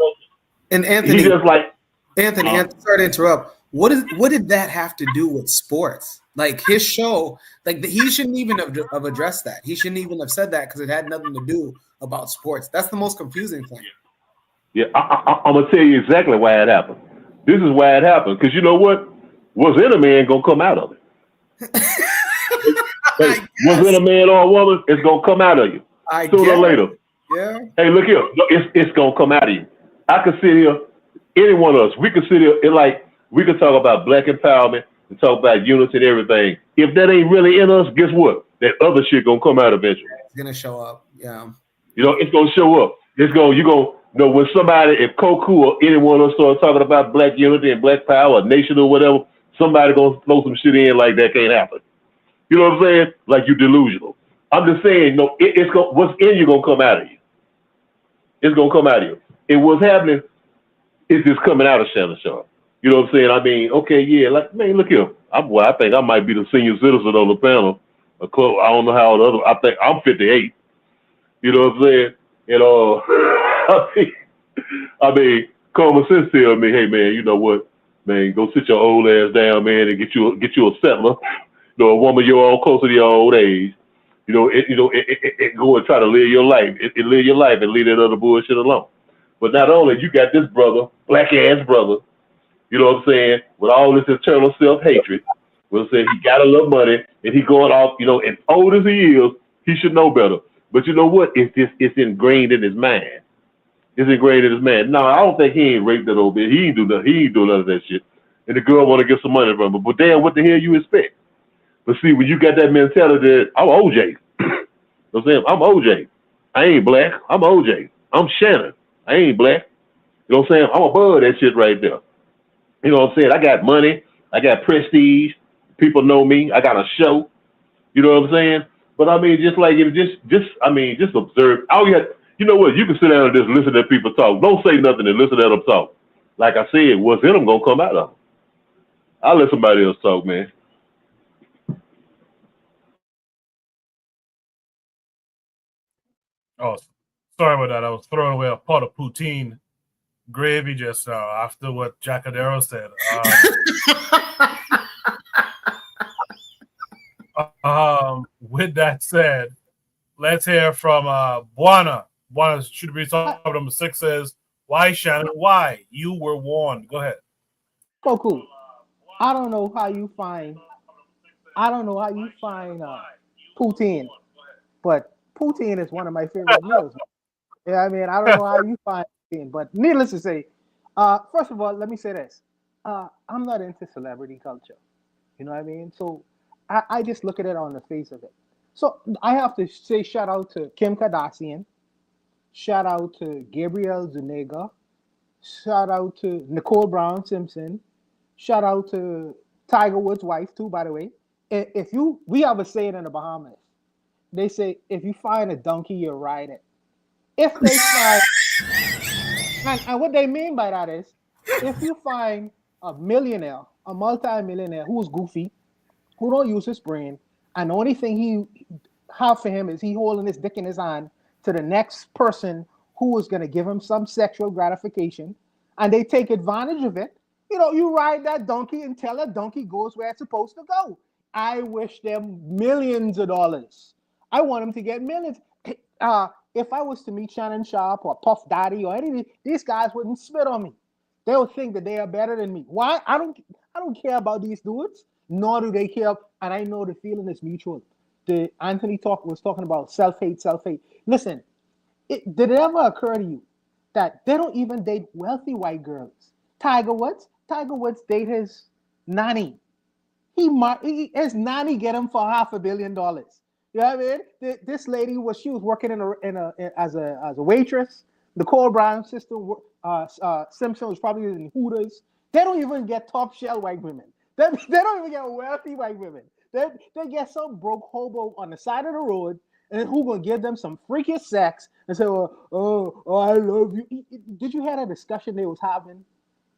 And Anthony, he just like Anthony, sorry to interrupt. What did that have to do with sports? Like his show, he shouldn't even have addressed that. He shouldn't even have said that because it had nothing to do about sports. That's the most confusing thing. Yeah, I'm gonna tell you exactly why it happened. This is why it happened. Because you know what? What's in a man gonna come out of it. What's in a man or a woman, it's gonna come out of you sooner or later. Yeah. Hey, look here. It's gonna come out of you. I could sit here, any one of us, we could sit here we could talk about black empowerment and talk about unity and everything. If that ain't really in us, guess what? That other shit gonna come out eventually. It's gonna show up. Yeah. It's gonna show up. When somebody, if Koku or anyone else start talking about black unity and black power, or nation or whatever, somebody gonna throw some shit in like that can't happen. You know what I'm saying? Like you delusional. I'm just saying, what's in you gonna come out of you. It's gonna come out of you. And what's happening is just coming out of Shannon Sharp. You know what I'm saying? I mean, okay, yeah, man, look here. I think I might be the senior citizen on the panel. I don't know how the other. I think I'm 58. You know what I'm saying? I mean, common sense tells me, hey man, you know what, man, go sit your old ass down, man, and get you a settler. A woman your own closer to your old age. Go and try to live your life. Live your life and leave that other bullshit alone. But not only you got this brother, black ass brother, you know what I'm saying, with all this internal self-hatred. We'll say he got a little money and he going off, as old as he is, he should know better. But you know what? It's ingrained in his mind. It's ingrained in his mind. No, I don't think he ain't raped that old bitch. He ain't do none of that shit. And the girl want to get some money from him. But damn, what the hell you expect? But see, when you got that mentality, I'm OJ. You know what I'm saying? I'm OJ. I ain't black. I'm OJ. I'm Shannon. I ain't black. You know what I'm saying? I'm above that shit right there. You know what I'm saying? I got money. I got prestige. People know me. I got a show. You know what I'm saying? But I mean, just observe. You know what? You can sit down and just listen to people talk. Don't say nothing and listen to them talk. Like I said, what's in them gonna come out of them. I'll let somebody else talk, man. Oh, sorry about that. I was throwing away a pot of poutine gravy just now after what Jacadero said. With that said, let's hear from Buana. Buana should be top number 6 says, why, Shannon? Why? You were warned. Go ahead. Cool. I don't know how you find poutine, but poutine is one of my favorite meals. Yeah, I mean, I don't know how you find poutine, but needless to say, first of all, let me say this. I'm not into celebrity culture. You know what I mean? So I just look at it on the face of it. So I have to say shout out to Kim Kardashian, shout out to Gabrielle Zuniga, shout out to Nicole Brown Simpson, shout out to Tiger Woods' wife too, by the way. We have a saying in the Bahamas. They say, if you find a donkey, you ride it. If they find, and what they mean by that is, if you find a millionaire, a multi-millionaire who's goofy, who don't use his brain, and the only thing he have for him is he holding his dick in his hand to the next person who is going to give him some sexual gratification, and they take advantage of it, you ride that donkey until a donkey goes where it's supposed to go. I wish them millions of dollars. I want them to get millions. If I was to meet Shannon Sharp or Puff Daddy or any of these guys wouldn't spit on me. They would think that they are better than me. Why? I don't care about these dudes, nor do they care. And I know the feeling is mutual. Anthony was talking about self-hate. Listen, did it ever occur to you that they don't even date wealthy white girls? Tiger Woods date his nanny. His nanny get him for $500 million. You know what I mean? This lady she was working as a waitress. Nicole Brown's sister, Simpson, was probably in Hooters. They don't even get top shell white women. They don't even get wealthy white women. They get some broke hobo on the side of the road, and who gonna give them some freakish sex and say, oh, I love you. Did you hear that discussion they was having,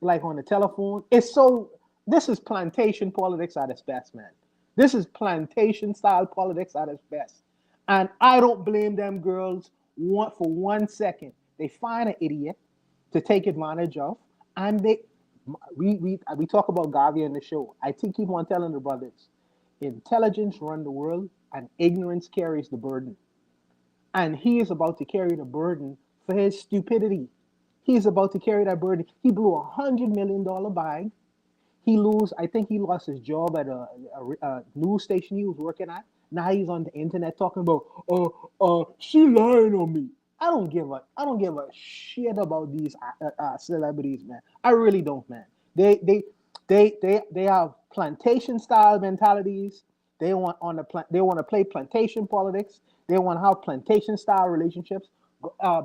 like on the telephone? This is plantation politics at its best, man. This is plantation style politics at its best. And I don't blame them girls for 1 second. They find an idiot to take advantage of, and we talk about Garvey in the show. I keep on telling the brothers, intelligence run the world and ignorance carries the burden. And he is about to carry the burden for his stupidity. He's about to carry that burden. He blew $100 million bag. I think he lost his job at a news station he was working at. Now he's on the internet talking about, she lying on me. I don't give a shit about these celebrities, man. I really don't, man. They have plantation style mentalities. They want to play plantation politics. They want to have plantation style relationships.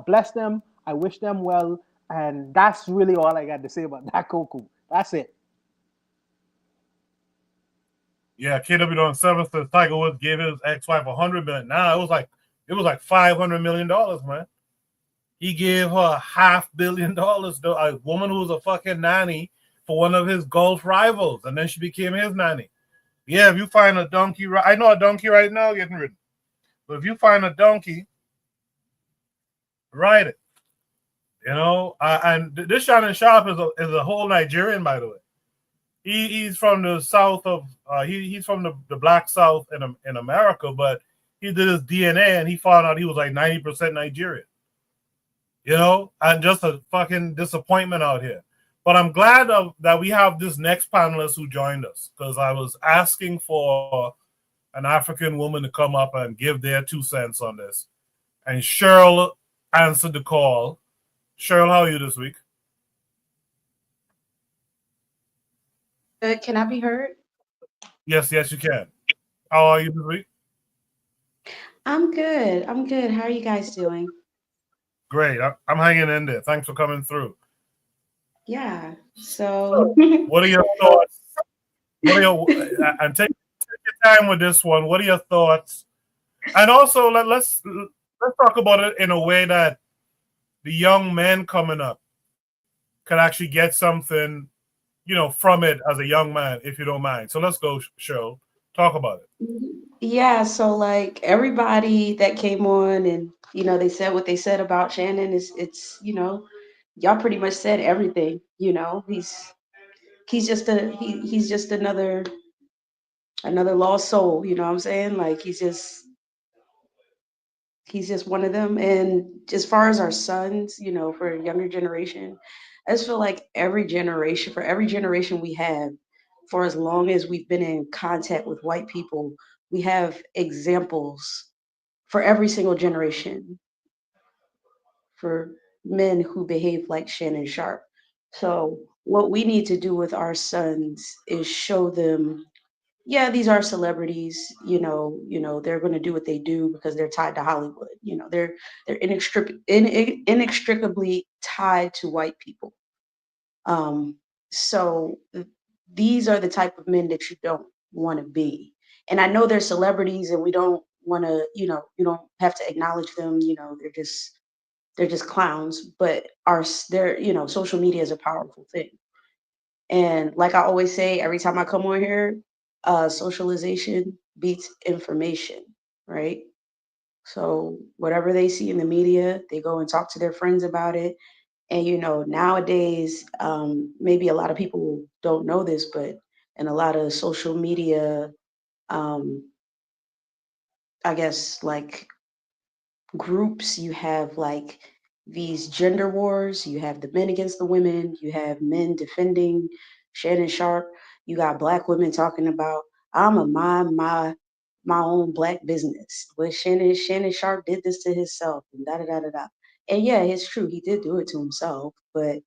Bless them. I wish them well. And that's really all I got to say about that Koku. That's it. Yeah, KW on 7th says Tiger Woods gave his ex-wife $100 million. Nah, it was like $500 million, man. He gave her $500 million, though, a woman who was a fucking nanny for one of his golf rivals, and then she became his nanny. Yeah, if you find a donkey, I know a donkey right now getting ridden, but if you find a donkey, ride it. You know, and this Shannon Sharp is a whole Nigerian, by the way. He's from the south of he's from the black south in America, but he did his DNA and he found out he was like 90% Nigerian. You know, and just a fucking disappointment out here. But I'm glad that we have this next panelist who joined us, because I was asking for an African woman to come up and give their 2 cents on this. And Cheryl answered the call. Cheryl, how are you this week? Can I be heard? Yes, you can. How are you this week? I'm good. How are you guys doing? Great. I'm hanging in there. Thanks for coming through. Yeah. So what are your thoughts? And take your time with this one. What are your thoughts? And also let's talk about it in a way that the young men coming up can actually get something, you know, from it as a young man, if you don't mind. So let's go, Cheryl. Talk about it. Yeah, so like everybody that came on and they said what they said about Shannon it's y'all pretty much said everything. He's just another lost soul, you know what I'm saying? Like he's just one of them. And as far as our sons, for a younger generation, I just feel like for every generation we have, for as long as we've been in contact with white people, we have examples for every single generation for men who behave like Shannon Sharp. So what we need to do with our sons is show them, yeah, these are celebrities, they're going to do what they do because they're tied to Hollywood. They're inextricably tied to white people. So these are the type of men that you don't want to be. And I know they're celebrities and we don't want to, you don't have to acknowledge them. They're just clowns, but social media is a powerful thing. And like I always say, every time I come on here, socialization beats information, right? So whatever they see in the media, they go and talk to their friends about it. And, nowadays, maybe a lot of people don't know this, but in a lot of social media I guess like groups. You have like these gender wars. You have the men against the women. You have men defending Shannon Sharp. You got black women talking about I'm a mind my own black business. But Shannon Sharp did this to himself and da da da da da. And yeah, it's true, he did do it to himself. But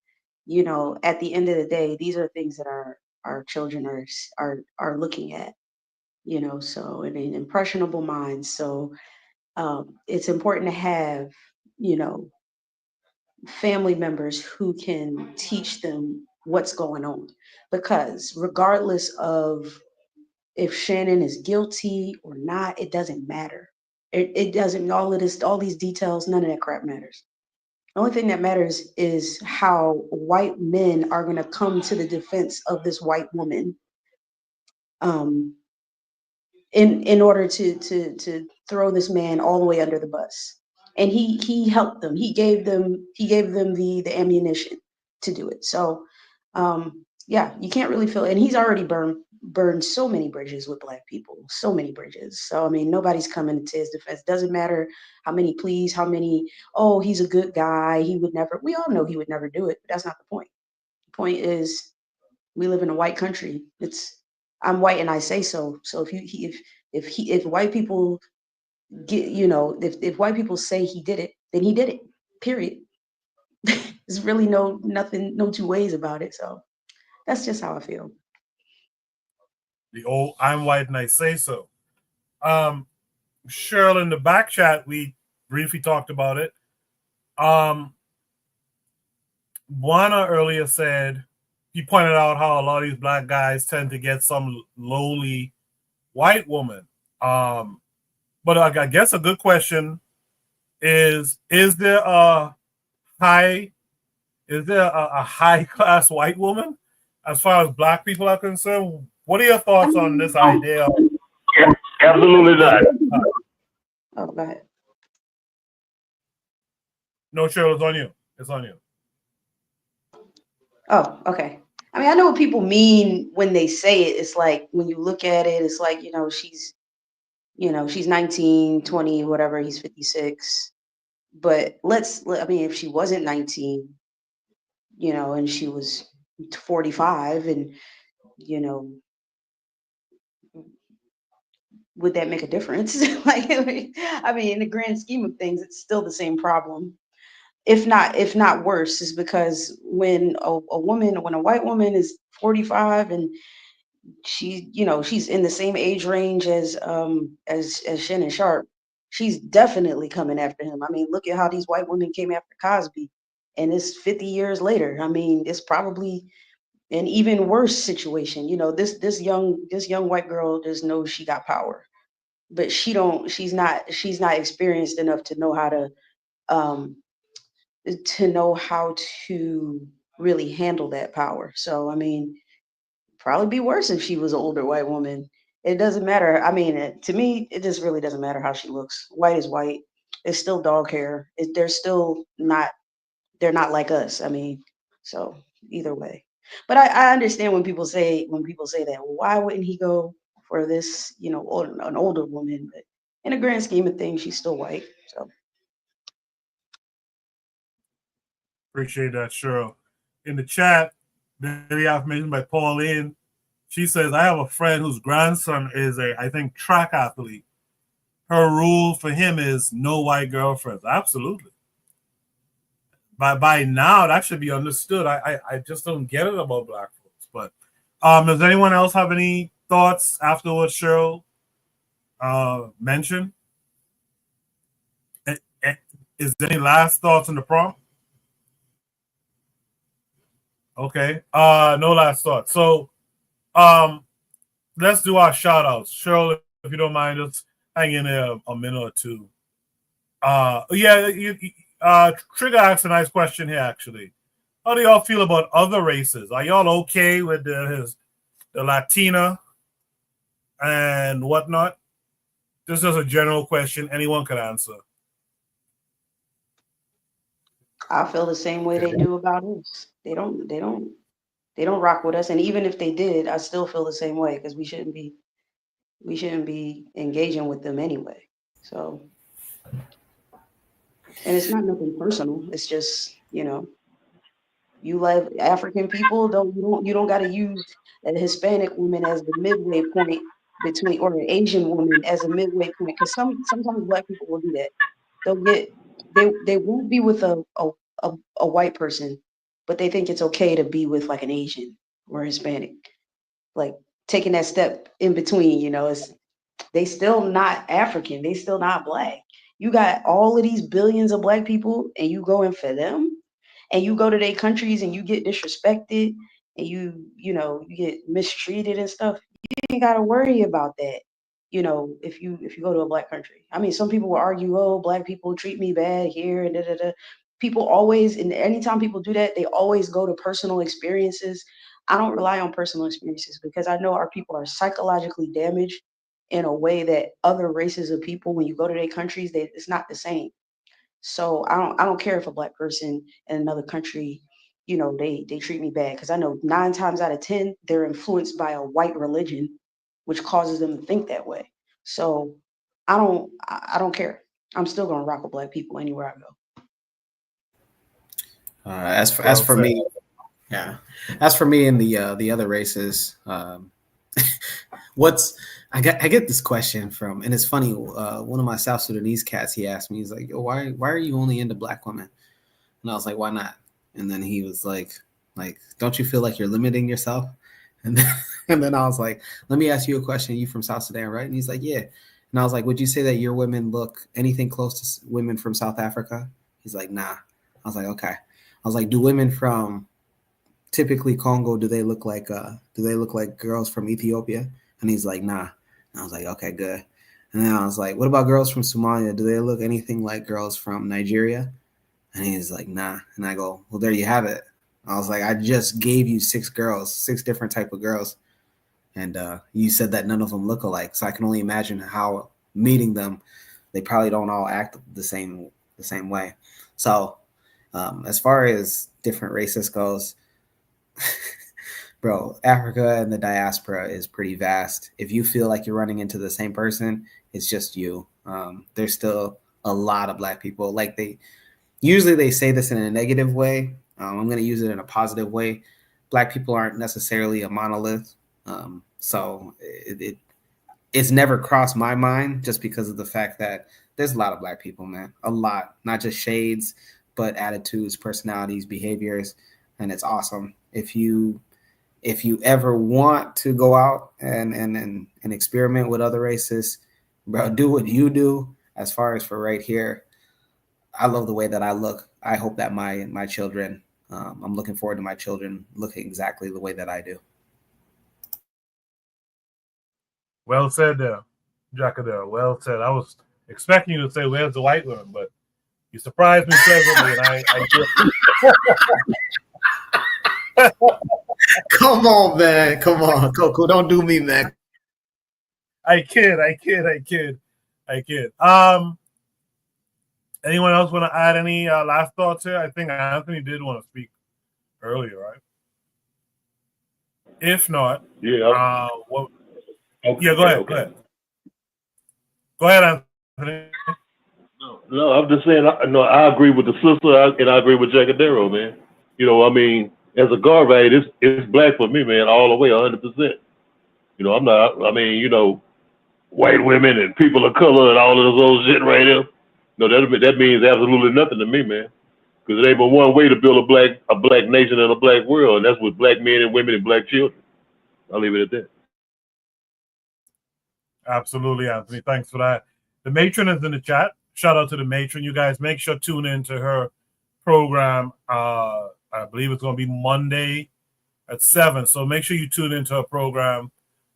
you know, at the end of the day, these are things that our children are looking at. You know, so in impressionable minds. So it's important to have, you know, family members who can teach them what's going on, because regardless of if Shannon is guilty or not, it doesn't matter. It doesn't, all these details, none of that crap matters. The only thing that matters is how white men are going to come to the defense of this white woman, in order to throw this man all the way under the bus. And he helped them. He gave them the ammunition to do it. So yeah, you can't really feel, and he's already burned so many bridges with black people, so many bridges. So I mean, nobody's coming to his defense. Doesn't matter how many pleas, how many, oh, he's a good guy, he would never, we all know he would never do it, but that's not the point. The point is we live in a white country. I'm white and I say so. So if white people get, you know, if white people say he did it, then he did it. Period. There's really no two ways about it. So that's just how I feel. The old I'm white and I say so. Cheryl, in the back chat, we briefly talked about it. Juana earlier said, he pointed out how a lot of these black guys tend to get some lowly white woman. But I guess a good question is there a high class white woman as far as black people are concerned? What are your thoughts on this idea? Absolutely not. Oh, go ahead. No, Cheryl, it's on you. It's on you. Oh, okay. I mean, I know what people mean when they say it. It's like when you look at it, it's like, she's 19, 20, whatever, he's 56. But I mean, if she wasn't 19, and she was 45, and, would that make a difference? Like, I mean, in the grand scheme of things, it's still the same problem. If not worse, is because when a white woman is 45 and she's in the same age range as Shannon Sharp, she's definitely coming after him. I mean, look at how these white women came after Cosby, and it's 50 years later. I mean, it's probably an even worse situation. This young white girl just knows she got power, but she's not experienced enough to know how to really handle that power. So I mean, probably be worse if she was an older white woman. It doesn't matter. I mean, to me, it just really doesn't matter how she looks. White is white. It's still dog hair. They're not like us. I mean, so either way. But I understand when people say that, well, why wouldn't he go for this, an older woman? But in the grand scheme of things, she's still white. So Appreciate that, Cheryl. In the chat, very affirmation by Pauline. She says, I have a friend whose grandson is I think, track athlete. Her rule for him is no white girlfriends. Absolutely. By now, that should be understood. I just don't get it about black folks. But does anyone else have any thoughts after what Cheryl mentioned? Is there any last thoughts on the prompt? Okay. No last thoughts. So let's do our shout outs. Cheryl, if you don't mind, just hang in there a minute or two. Trigger asked a nice question here, actually. How do y'all feel about other races? Are y'all okay with the Latina and whatnot? This is a general question. Anyone can answer. I feel the same way they do about us. They don't rock with us. And even if they did, I still feel the same way, because we shouldn't be we shouldn't be engaging with them anyway. So, and it's not nothing personal. It's just, you know, you love African people, you don't got to use a Hispanic woman as the midway point between, or an Asian woman as a midway point, because sometimes Black people will do that. They won't be with a white person, but they think it's okay to be with like an Asian or Hispanic, like taking that step in between. You know, they still not African, they still not Black. You got all of these billions of Black people, and you go in for them, and you go to their countries and you get disrespected, and you know, you get mistreated and stuff. You ain't got to worry about that. You know, if you go to a Black country. I mean, some people will argue, oh, Black people treat me bad here and da da da. People always, and anytime people do that, they always go to personal experiences. I don't rely on personal experiences because I know our people are psychologically damaged in a way that other races of people, when you go to their countries, it's not the same. So I don't care if a Black person in another country, you know, they treat me bad, because I know 9 times out of 10 they're influenced by a white religion, which causes them to think that way. So I don't care. I'm still gonna rock with Black people anywhere I go. As for me, yeah. As for me and the other races, I get this question from, and it's funny. One of my South Sudanese cats, he asked me, he's like, "Yo, why are you only into Black women?" And I was like, "Why not?" And then he was like, "Don't you feel like you're limiting yourself?" And then I was like, "Let me ask you a question. You from South Sudan, right?" And he's like, "Yeah." And I was like, "Would you say that your women look anything close to women from South Africa?" He's like, "Nah." I was like, "Okay." I was like, "Do women from typically Congo, do they look like girls from Ethiopia?" And he's like, "Nah." And I was like, "Okay, good." And then I was like, "What about girls from Somalia? Do they look anything like girls from Nigeria?" And he's like, "Nah." And I go, "Well, there you have it." I was like, "I just gave you 6 different type of girls. And you said that none of them look alike. So I can only imagine how meeting them, they probably don't all act the same way." So as far as different races goes, bro, Africa and the diaspora is pretty vast. If you feel like you're running into the same person, it's just you. There's still a lot of Black people. Like they say this in a negative way. I'm going to use it in a positive way. Black people aren't necessarily a monolith. So it's never crossed my mind, just because of the fact that there's a lot of Black people, man. A lot, not just shades, but attitudes, personalities, behaviors. And it's awesome. If you ever want to go out and experiment with other races, bro, do what you do. As far as for right here, I love the way that I look. I hope that my children, I'm looking forward to my children looking exactly the way that I do. Well said there, Jacadell. Well said. I was expecting you to say, "Where's the white woman?" But you surprised me pleasantly, and I Come on, man. Come on, Coco. Don't do me, man. I kid. Anyone else want to add any last thoughts here? I think Anthony did want to speak earlier, right? If not, yeah. Yeah, go ahead. Go ahead, Anthony. No, I'm just saying. I agree with the sister, and I agree with Jacadero, man. You know, I mean, as a Garvey, it's Black for me, man, all the way, 100%. You know, I'm not. I mean, you know, white women and people of color and all of those old shit right there. No, that means absolutely nothing to me, man. Because it ain't but one way to build a black nation and a Black world, and that's with Black men and women and Black children. I'll leave it at that. Absolutely, Anthony. Thanks for that. The matron is in the chat. Shout out to the matron. You guys make sure to tune in to her program. I believe it's going to be Monday at 7. So make sure you tune into her program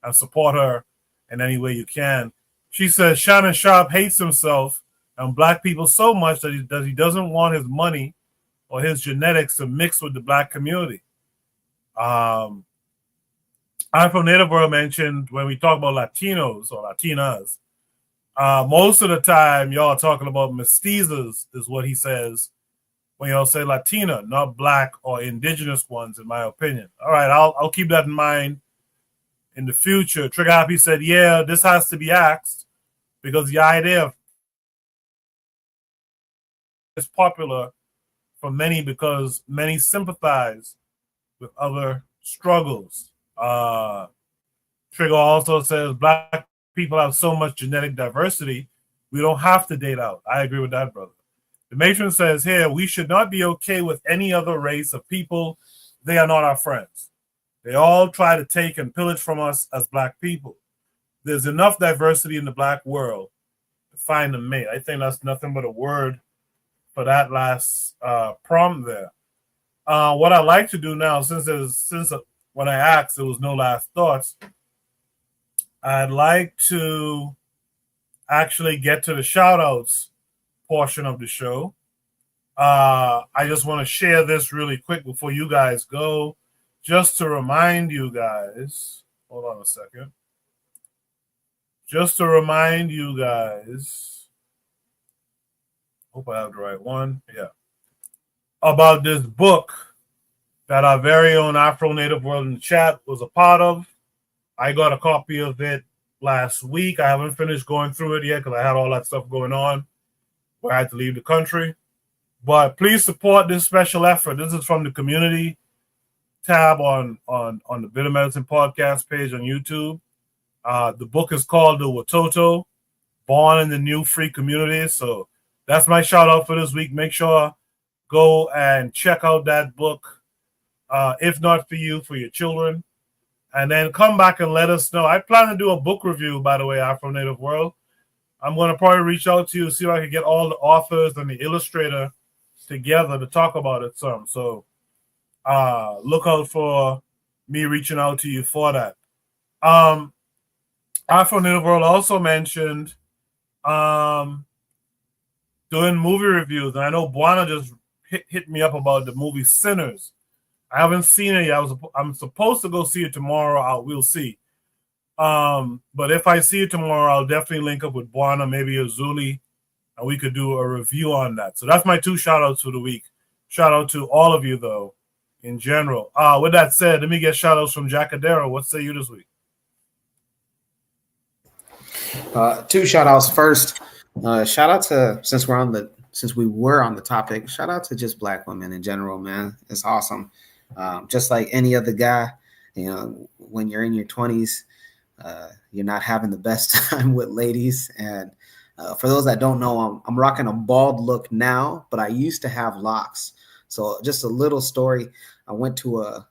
and support her in any way you can. She says Shannon Sharp hates himself and Black people so much that he doesn't want his money or his genetics to mix with the Black community. I'm from Native World mentioned when we talk about Latinos or Latinas. Most of the time, y'all are talking about mestizas, is what he says when y'all say Latina, not Black or indigenous ones, in my opinion. All right, I'll keep that in mind in the future. Trigger Happy said, yeah, this has to be asked because the idea is popular for many because many sympathize with other struggles. Trigger also says Black people have so much genetic diversity, we don't have to date out. I agree with that, brother. The matron says here, we should not be okay with any other race of people. They are not our friends. They all try to take and pillage from us as Black people. There's enough diversity in the Black world to find a mate. I think that's nothing but a word for that last prompt there. What I like to do now, since when I asked there was no last thoughts, I'd like to actually get to the shout outs portion of the show. I just want to share this really quick before you guys go, just to remind you guys. Hold on a second. Just to remind you guys. Hope I have the right one. Yeah. About this book that our very own Afro Native World in the Chat was a part of. I got a copy of it last week. I haven't finished going through it yet because I had all that stuff going on where I had to leave the country. But please support this special effort. This is from the community tab on the Bitter Medicine podcast page on YouTube. The book is called The Watoto, Born in the New Free Community. So that's my shout out for this week. Make sure go and check out that book. If not for you, for your children. And then come back and let us know. I plan to do a book review, by the way, Afro Native World. I'm going to probably reach out to you, see if I can get all the authors and the illustrator together to talk about it some. So look out for me reaching out to you for that. Afro Native World also mentioned doing movie reviews. And I know Buana just hit me up about the movie Sinners. I haven't seen it yet. I'm supposed to go see it tomorrow. We'll see. But if I see it tomorrow, I'll definitely link up with Buana, maybe Azuli, and we could do a review on that. So that's my 2 shout outs for the week. Shout out to all of you, though, in general. With that said, let me get shout outs from Jacadero. What say you this week? 2 shout outs first. Shout out to, since we were on the topic, shout out to just Black women in general, man. It's awesome. Just like any other guy, you know, when you're in your 20s, you're not having the best time with ladies. And for those that don't know, I'm rocking a bald look now, but I used to have locks. So just a little story. I went to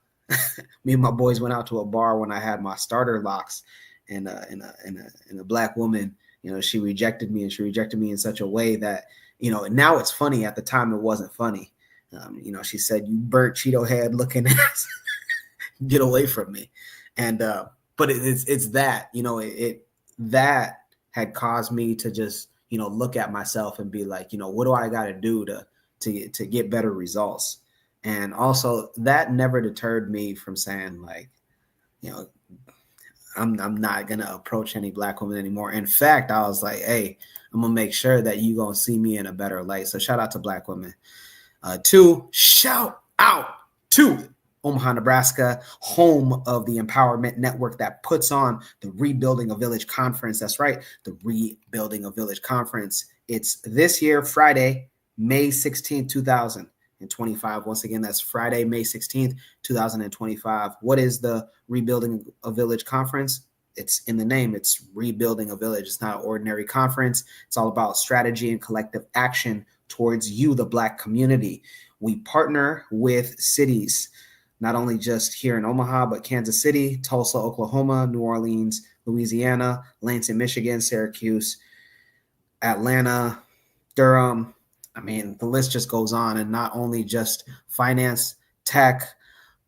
me and my boys went out to a bar when I had my starter locks, and a Black woman, you know, she rejected me, and she rejected me in such a way that, you know, now it's funny. At the time, it wasn't funny. You know, she said, "You burnt Cheeto head looking ass, get away from me." And but it's that, you know, that had caused me to just, you know, look at myself and be like, you know, what do I got to do to get better results? And also that never deterred me from saying, like, you know, I'm not gonna approach any Black woman anymore. In fact, I was like, hey, I'm gonna make sure that you gonna see me in a better light. So shout out to Black women. 2, shout out to Omaha, Nebraska, home of the Empowerment Network that puts on the Rebuilding a Village Conference. That's right, the Rebuilding a Village Conference. It's this year, Friday, May 16th, 2025. Once again, that's Friday, May 16th, 2025. What is the Rebuilding a Village Conference? It's in the name. It's Rebuilding a Village. It's not an ordinary conference. It's all about strategy and collective action towards you, the Black community. We partner with cities, not only just here in Omaha, but Kansas City, Tulsa, Oklahoma, New Orleans, Louisiana, Lansing, Michigan, Syracuse, Atlanta, Durham. I mean, the list just goes on. And not only just finance, tech,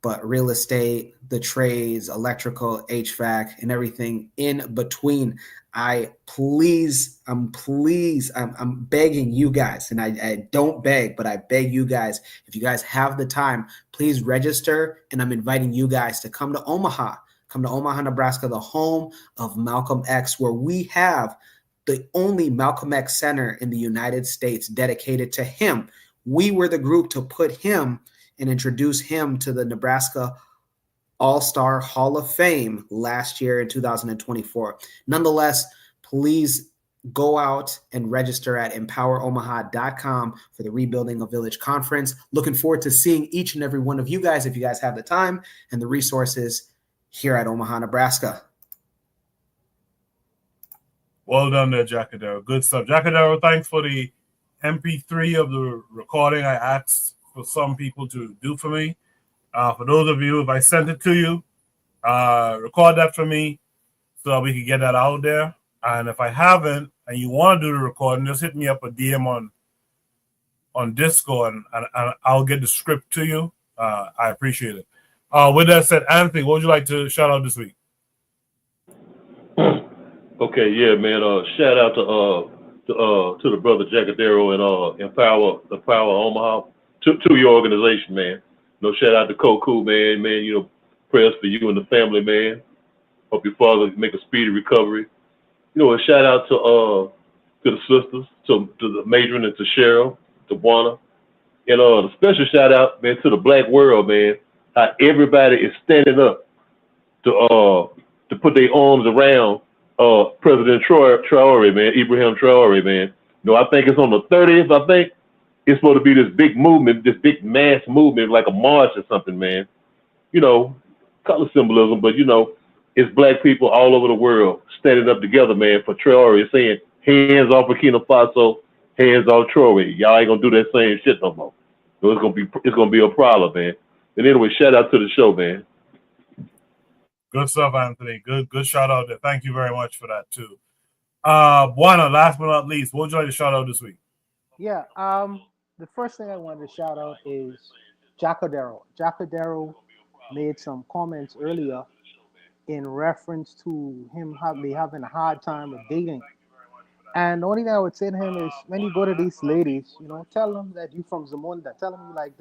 but real estate, the trades, electrical, HVAC, and everything in between. I'm begging you guys, and I don't beg, but I beg you guys, if you guys have the time, please register. And I'm inviting you guys to come to Omaha, Nebraska, the home of Malcolm X, where we have the only Malcolm X Center in the United States dedicated to him. We were the group to put him and introduce him to the Nebraska All-Star Hall of Fame last year in 2024. Nonetheless, please go out and register at empoweromaha.com for the Rebuilding a Village Conference. Looking forward to seeing each and every one of you guys if you guys have the time and the resources here at Omaha, Nebraska. Well done there, Jacadero. Good stuff. Jacadero, thanks for the MP3 of the recording I asked for some people to do for me. For those of you, if I sent it to you, record that for me so we can get that out there. And if I haven't, and you want to do the recording, just hit me up a DM on Discord, and I'll get the script to you. I appreciate it. With that said, Anthony, what would you like to shout out this week? Okay, yeah, man. Shout out to the brother Jacadero and Empower Omaha, to your organization, man. No, shout out to Koku, man. You know, prayers for you and the family, man. Hope your father make a speedy recovery. You know, a shout out to the sisters, to the matron and to Cheryl, to Buana, and a special shout out, man, to the black world, man. How everybody is standing up to put their arms around President Traore, man, Ibrahim Traore, man. You know, I think it's on the 30th. I think it's supposed to be this big movement, this big mass movement, like a march or something, man. You know, color symbolism, but you know, it's black people all over the world standing up together, man, for Traore, saying hands off Burkina Faso, hands off Traore. Y'all ain't gonna do that same shit no more. So it's gonna be a problem, man. And anyway, shout out to the show, man. Good stuff, Anthony. Good shout out there. Thank you very much for that too. Buana, last but not least, what would you like to shout out this week? Yeah, the first thing I wanted to shout out is Jacadero. Jacadero made some comments earlier in reference to him having a hard time with dating. And the only thing I would say to him is, when you go to these ladies, you know, tell them that you from Zamunda. Tell them you like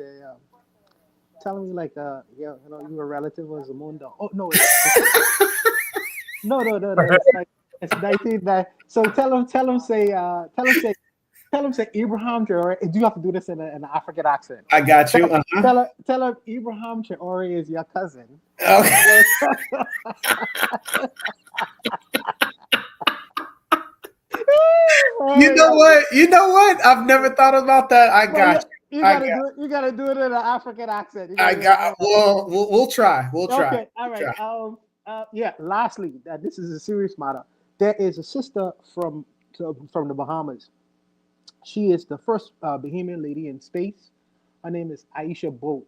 the, yeah, you know, you're a relative of Zamunda. Oh no, no. It's 19 that. So tell him say Ibrahim Traore. Do you have to do this in an African accent? I got you. Tell him Ibrahim Traore is your cousin. Okay. You know what? I've never thought about that. I got you. You gotta do it in an African accent. We'll try. Okay, all right. Yeah. Lastly, this is a serious matter. There is a sister from the Bahamas. She is the first Bahamian lady in space. Her name is Aisha Bo.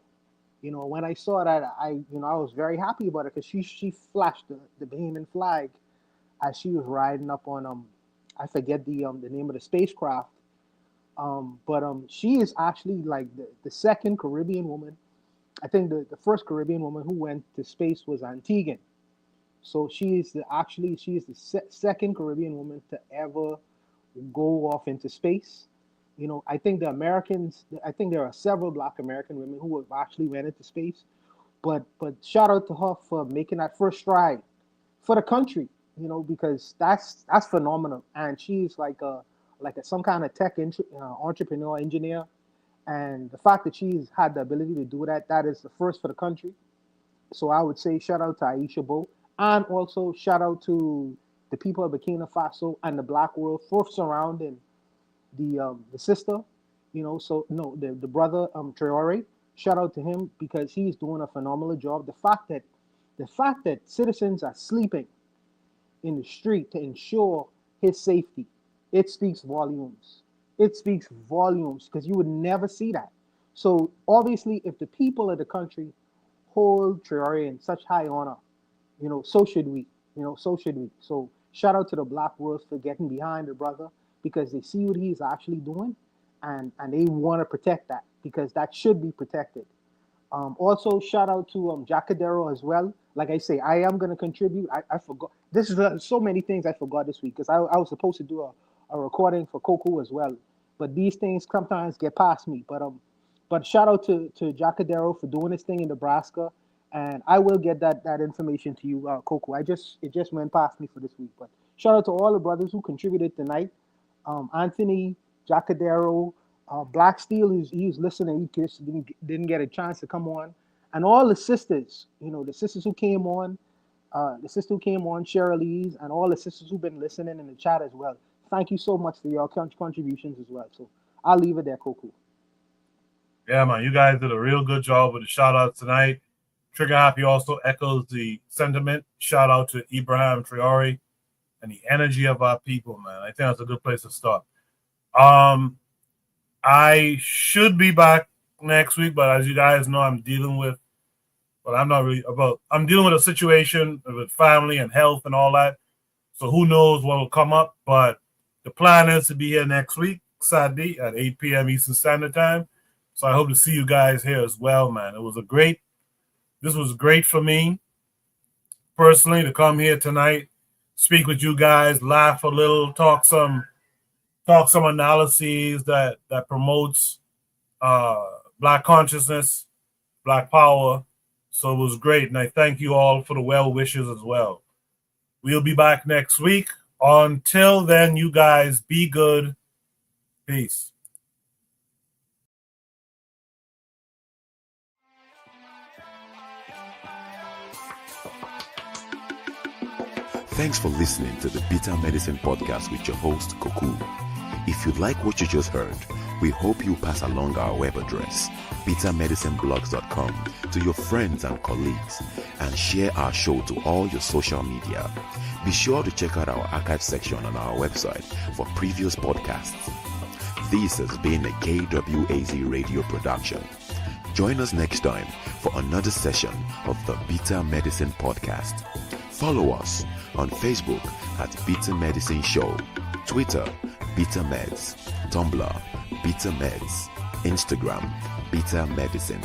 You know, when I saw that, I was very happy about it because she flashed the Bahamian flag as she was riding up on I forget the name of the spacecraft. But she is actually like the second Caribbean woman. I think the first Caribbean woman who went to space was Antiguan. So she is the second Caribbean woman to ever go off into space. You know, I think there are several Black American women who have actually went into space. But shout out to her for making that first stride for the country, you know, because that's phenomenal. And she's like some kind of tech entrepreneur engineer. And the fact that she's had the ability to do that is the first for the country. So I would say shout out to Aisha Bo, and also shout out to the people of Burkina Faso and the Black world for surrounding the sister, you know. So no, the brother Traore, shout out to him because he's doing a phenomenal job. The fact that citizens are sleeping in the street to ensure his safety, it speaks volumes. It speaks volumes because you would never see that. So obviously, if the people of the country hold Traore in such high honor, you know, so should we. You know, so should we. So shout out to the Black world for getting behind the brother because they see what he's actually doing, and they want to protect that because that should be protected. Also, shout out to Jacadero as well. Like I say, I am going to contribute. I forgot. This is so many things I forgot this week because I was supposed to do a recording for Coco as well. But these things sometimes get past me. But shout out to Jacadero for doing this thing in Nebraska. And I will get that information to you, Coco. It just went past me for this week. But shout out to all the brothers who contributed tonight. Anthony, Jacadero, Black Steel, he's listening. He just didn't get a chance to come on. And all the sisters, the sisters who came on, Cheryl, and all the sisters who've been listening in the chat as well. Thank you so much for your contributions as well. So I'll leave it there, Koku. Yeah, man, you guys did a real good job with the shout out tonight. Trigger Happy also echoes the sentiment. Shout out to Ibrahim Traore and the energy of our people, man. I think that's a good place to start. I should be back next week, but as you guys know, I'm dealing with a situation with family and health and all that. So who knows what will come up, but the plan is to be here next week, Saturday at 8 p.m. Eastern Standard Time. So I hope to see you guys here as well, man. This was great for me personally to come here tonight, speak with you guys, laugh a little, talk some analyses that promotes Black consciousness, Black power. So it was great, and I thank you all for the well wishes as well. We'll be back next week. Until then, you guys be good. Peace. Thanks for listening to the Bitter Medicine Podcast with your host, Koku. If you like what you just heard, we hope you pass along our web address, bittermedicineblogs.com, to your friends and colleagues, and share our show to all your social media. Be sure to check out our archive section on our website for previous podcasts. This has been a KWAZ radio production. Join us next time for another session of the Bitter Medicine Podcast. Follow us on Facebook at Bitter Medicine Show, Twitter, Bitter Meds, Tumblr, Bitter Meds, Instagram, Bitter Medicine.